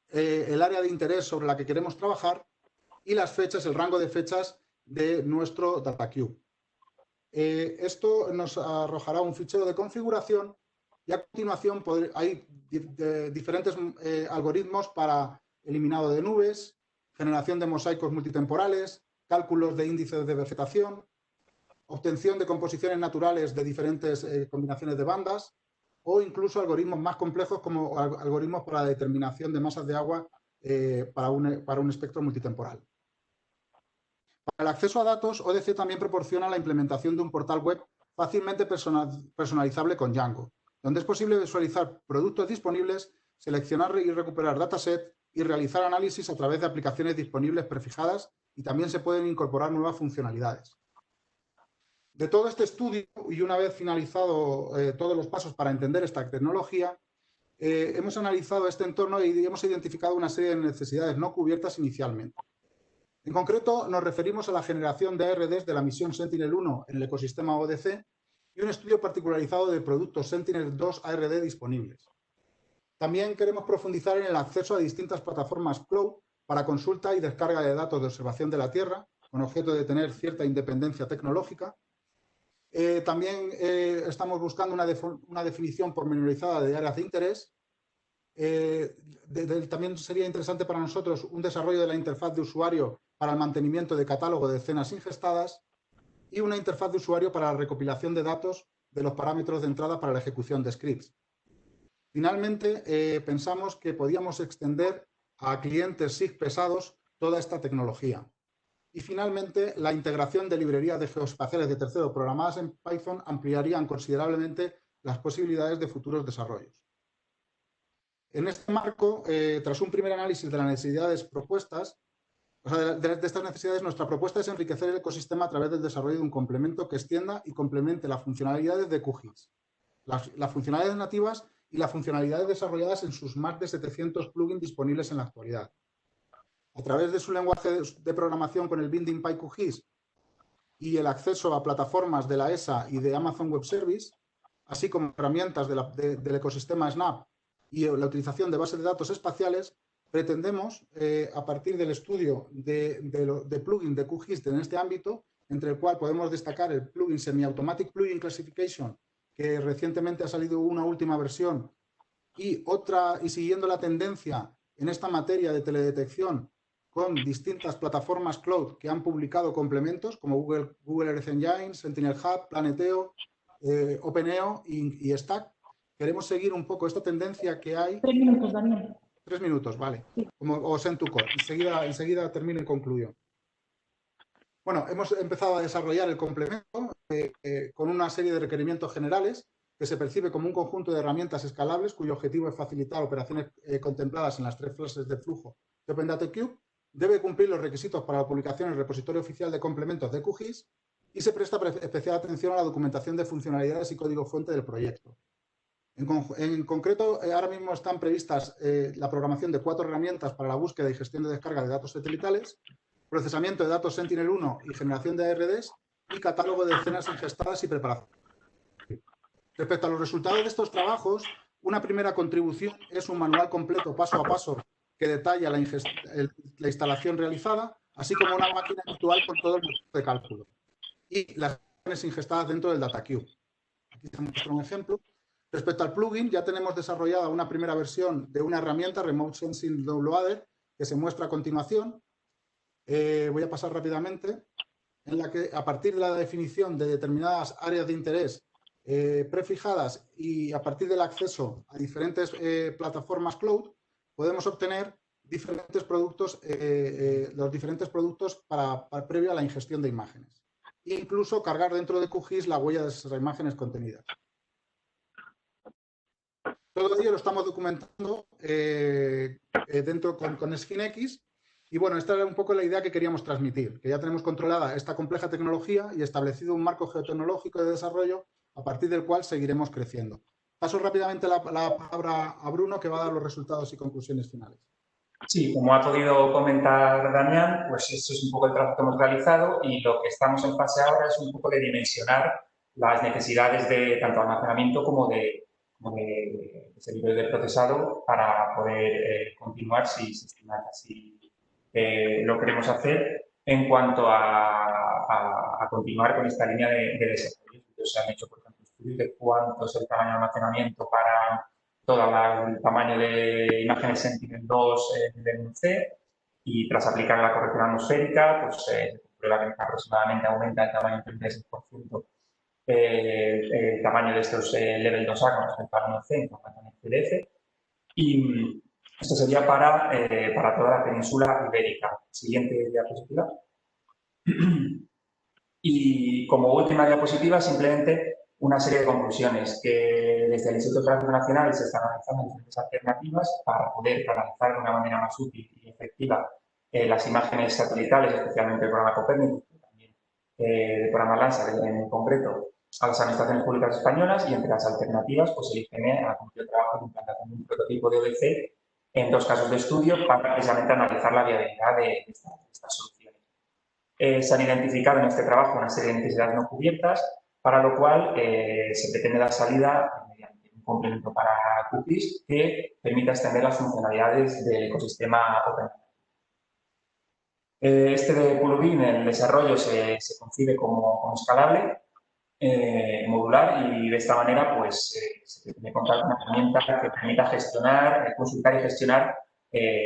el área de interés sobre la que queremos trabajar y las fechas, el rango de fechas de nuestro DataCube. Esto nos arrojará un fichero de configuración y a continuación hay diferentes algoritmos para eliminado de nubes, generación de mosaicos multitemporales, cálculos de índices de vegetación, obtención de composiciones naturales de diferentes combinaciones de bandas o incluso algoritmos más complejos como algoritmos para la determinación de masas de agua para un espectro multitemporal. Para el acceso a datos, ODC también proporciona la implementación de un portal web fácilmente personalizable con Django, donde es posible visualizar productos disponibles, seleccionar y recuperar datasets y realizar análisis a través de aplicaciones disponibles prefijadas y también se pueden incorporar nuevas funcionalidades. De todo este estudio, y una vez finalizado todos los pasos para entender esta tecnología, hemos analizado este entorno y hemos identificado una serie de necesidades no cubiertas inicialmente. En concreto, nos referimos a la generación de ARDs de la misión Sentinel-1 en el ecosistema ODC y un estudio particularizado de productos Sentinel-2 ARD disponibles. También queremos profundizar en el acceso a distintas plataformas cloud para consulta y descarga de datos de observación de la Tierra, con objeto de tener cierta independencia tecnológica. También estamos buscando una definición pormenorizada de áreas de interés. También sería interesante para nosotros un desarrollo de la interfaz de usuario para el mantenimiento de catálogo de escenas ingestadas y una interfaz de usuario para la recopilación de datos de los parámetros de entrada para la ejecución de scripts. Finalmente, pensamos que podíamos extender a clientes SIG pesados toda esta tecnología. Y finalmente, la integración de librerías de geoespaciales de tercero programadas en Python ampliarían considerablemente las posibilidades de futuros desarrollos. En este marco, tras un primer análisis de las necesidades propuestas, de estas necesidades, nuestra propuesta es enriquecer el ecosistema a través del desarrollo de un complemento que extienda y complemente las funcionalidades de QGIS, las funcionalidades nativas y las funcionalidades desarrolladas en sus más de 700 plugins disponibles en la actualidad. A través de su lenguaje de programación con el Binding PyQGIS y el acceso a plataformas de la ESA y de Amazon Web Service, así como herramientas del ecosistema Snap y la utilización de bases de datos espaciales, pretendemos, a partir del estudio de plugin de QGIS en este ámbito, entre el cual podemos destacar el plugin Semi-Automatic Plugin Classification, que recientemente ha salido una última versión, y siguiendo la tendencia en esta materia de teledetección con distintas plataformas cloud que han publicado complementos como Google Earth Engine, Sentinel Hub, Planeteo, OpenEO y Stack. Queremos seguir un poco esta tendencia que hay. 3 minutos, Daniel. 3 minutos, vale. Sí. O Send-to-Core. Enseguida termino y concluyo. Bueno, hemos empezado a desarrollar el complemento con una serie de requerimientos generales que se percibe como un conjunto de herramientas escalables cuyo objetivo es facilitar operaciones contempladas en las 3 fases de flujo de OpenDataCube. Debe cumplir los requisitos para la publicación en el repositorio oficial de complementos de QGIS y se presta especial atención a la documentación de funcionalidades y código fuente del proyecto. En concreto, ahora mismo están previstas la programación de 4 herramientas para la búsqueda y gestión de descarga de datos satelitales, procesamiento de datos Sentinel-1 y generación de ARDs y catálogo de escenas ingestadas y preparación. Respecto a los resultados de estos trabajos, una primera contribución es un manual completo paso a paso que detalla la instalación realizada, así como una máquina virtual con todo el motor de cálculo y las imágenes ingestadas dentro del DataCube. Aquí se muestra un ejemplo. Respecto al plugin, ya tenemos desarrollada una primera versión de una herramienta, Remote Sensing Downloader, que se muestra a continuación. Voy a pasar rápidamente, en la que a partir de la definición de determinadas áreas de interés prefijadas y a partir del acceso a diferentes plataformas cloud, podemos obtener diferentes productos, los diferentes productos previo a la ingestión de imágenes. E incluso cargar dentro de QGIS la huella de esas imágenes contenidas. Todo ello lo estamos documentando dentro con SfinX. Y bueno, esta era un poco la idea que queríamos transmitir, que ya tenemos controlada esta compleja tecnología y establecido un marco geotecnológico de desarrollo a partir del cual seguiremos creciendo. Paso rápidamente la palabra a Bruno, que va a dar los resultados y conclusiones finales. Sí, como ha podido comentar Damián, pues esto es un poco el trabajo que hemos realizado y lo que estamos en fase ahora es un poco de dimensionar las necesidades de tanto almacenamiento como de servidores de procesado para poder continuar si se estima que así lo queremos hacer en cuanto a continuar con esta línea de desarrollo. Se han hecho, por ejemplo, estudios de cuánto es el tamaño de almacenamiento para todo el tamaño de imágenes Sentinel-2 del NC y tras aplicar la corrección atmosférica, pues se comprueba que aproximadamente aumenta el tamaño en 36% el tamaño de estos Level 2A con respecto al NC en cuanto al CDF. Y esto sería para toda la península ibérica. Siguiente diapositiva. Y como última diapositiva, simplemente una serie de conclusiones que desde el Instituto Geográfico Nacional se están analizando diferentes alternativas para poder analizar de una manera más útil y efectiva las imágenes satelitales, especialmente el programa Copérnico, pero también el programa Landsat en concreto, a las administraciones públicas españolas, y entre las alternativas, pues el IGN ha cumplido trabajo de implantación de un prototipo de ODC en 2 casos de estudio para precisamente analizar la viabilidad de estas soluciones. Se han identificado en este trabajo una serie de necesidades no cubiertas, para lo cual se pretende dar salida mediante un complemento para QGIS que permita extender las funcionalidades del ecosistema OpenData. Este plugin en el desarrollo se concibe como escalable, modular, y de esta manera pues se pretende contar con una herramienta que permita gestionar, consultar y gestionar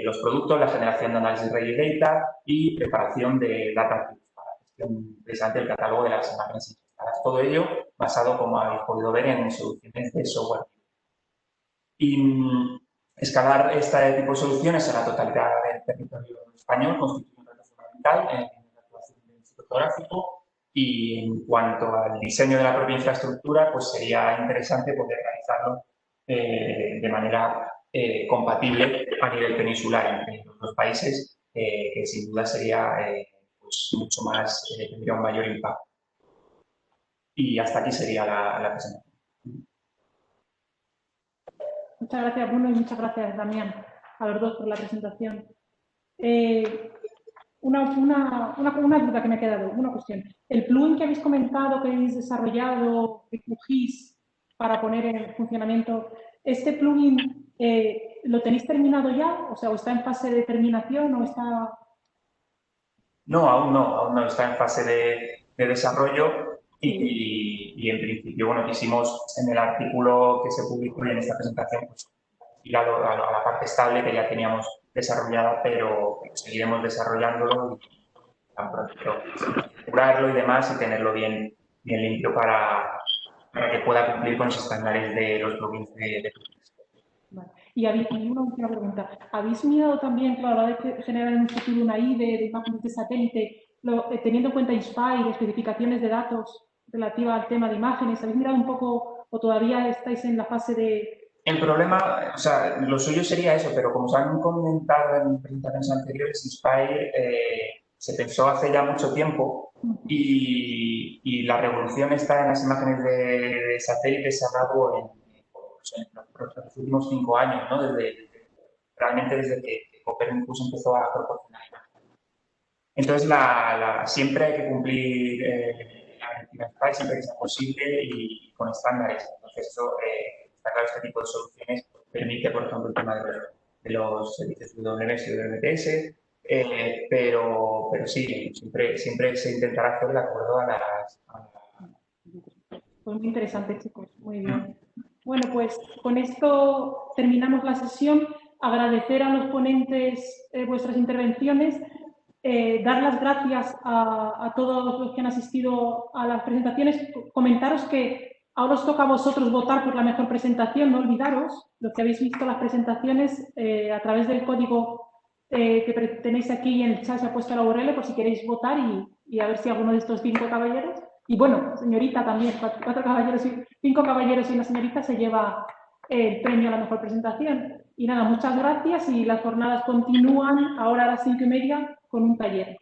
los productos, la generación de análisis ready data y preparación de data para gestión precisamente del catálogo de las imágenes. Todo ello basado, como habéis podido ver, en soluciones de software. Y escalar este tipo de soluciones a la totalidad del territorio español constituye un reto fundamental en la actuación del Instituto Geográfico. Y en cuanto al diseño de la propia infraestructura, pues sería interesante poder realizarlo de manera compatible a nivel peninsular entre los dos países, que sin duda sería pues mucho más, tendría un mayor impacto. Y hasta aquí sería la presentación. Muchas gracias, Bruno, y muchas gracias, Damián, a los dos por la presentación. Una duda que me ha quedado, una cuestión. El plugin que habéis comentado, que habéis desarrollado, de QGIS, para poner en funcionamiento, ¿este plugin lo tenéis terminado ya? O sea, ¿o está en fase de terminación o está...? No, aún no está en fase de desarrollo y en principio, bueno, quisimos en el artículo que se publicó y en esta presentación pues, ir a la parte estable que ya teníamos desarrollada, pero seguiremos desarrollándolo y configurarlo y demás y tenerlo bien limpio para que pueda cumplir con los estándares de los plugins de Vale. Y una última pregunta. ¿Habéis mirado también, claro, a la hora de generar en un futuro una IDE de imágenes de satélite, teniendo en cuenta Inspire, especificaciones de datos relativa al tema de imágenes? ¿Habéis mirado un poco o todavía estáis en la fase de...? El problema, o sea, lo suyo sería eso, pero como os han comentado en presentaciones anteriores, Inspire se pensó hace ya mucho tiempo y la revolución está en las imágenes de satélites, se ha dado en los últimos 5 años, ¿no? Realmente desde que Copernicus empezó a proporcionar imágenes. Entonces, siempre hay que cumplir la directiva Inspire, siempre que sea posible y con estándares. Entonces, eso... Está claro, este tipo de soluciones permite, por ejemplo, el tema de los servicios WMS y WMTS, pero sí, siempre se intentará hacer de acuerdo a las... Pues muy interesante, chicos. Muy bien. Bueno, pues con esto terminamos la sesión. Agradecer a los ponentes vuestras intervenciones, dar las gracias a todos los que han asistido a las presentaciones, comentaros que ahora os toca a vosotros votar por la mejor presentación, no olvidaros, los que habéis visto las presentaciones, a través del código que tenéis aquí en el chat se ha puesto la URL por si queréis votar y a ver si alguno de estos 5 caballeros, y bueno, señorita también, 4 caballeros y 5 caballeros y una señorita se lleva el premio a la mejor presentación. Y nada, muchas gracias y las jornadas continúan ahora a las 5:30 con un taller.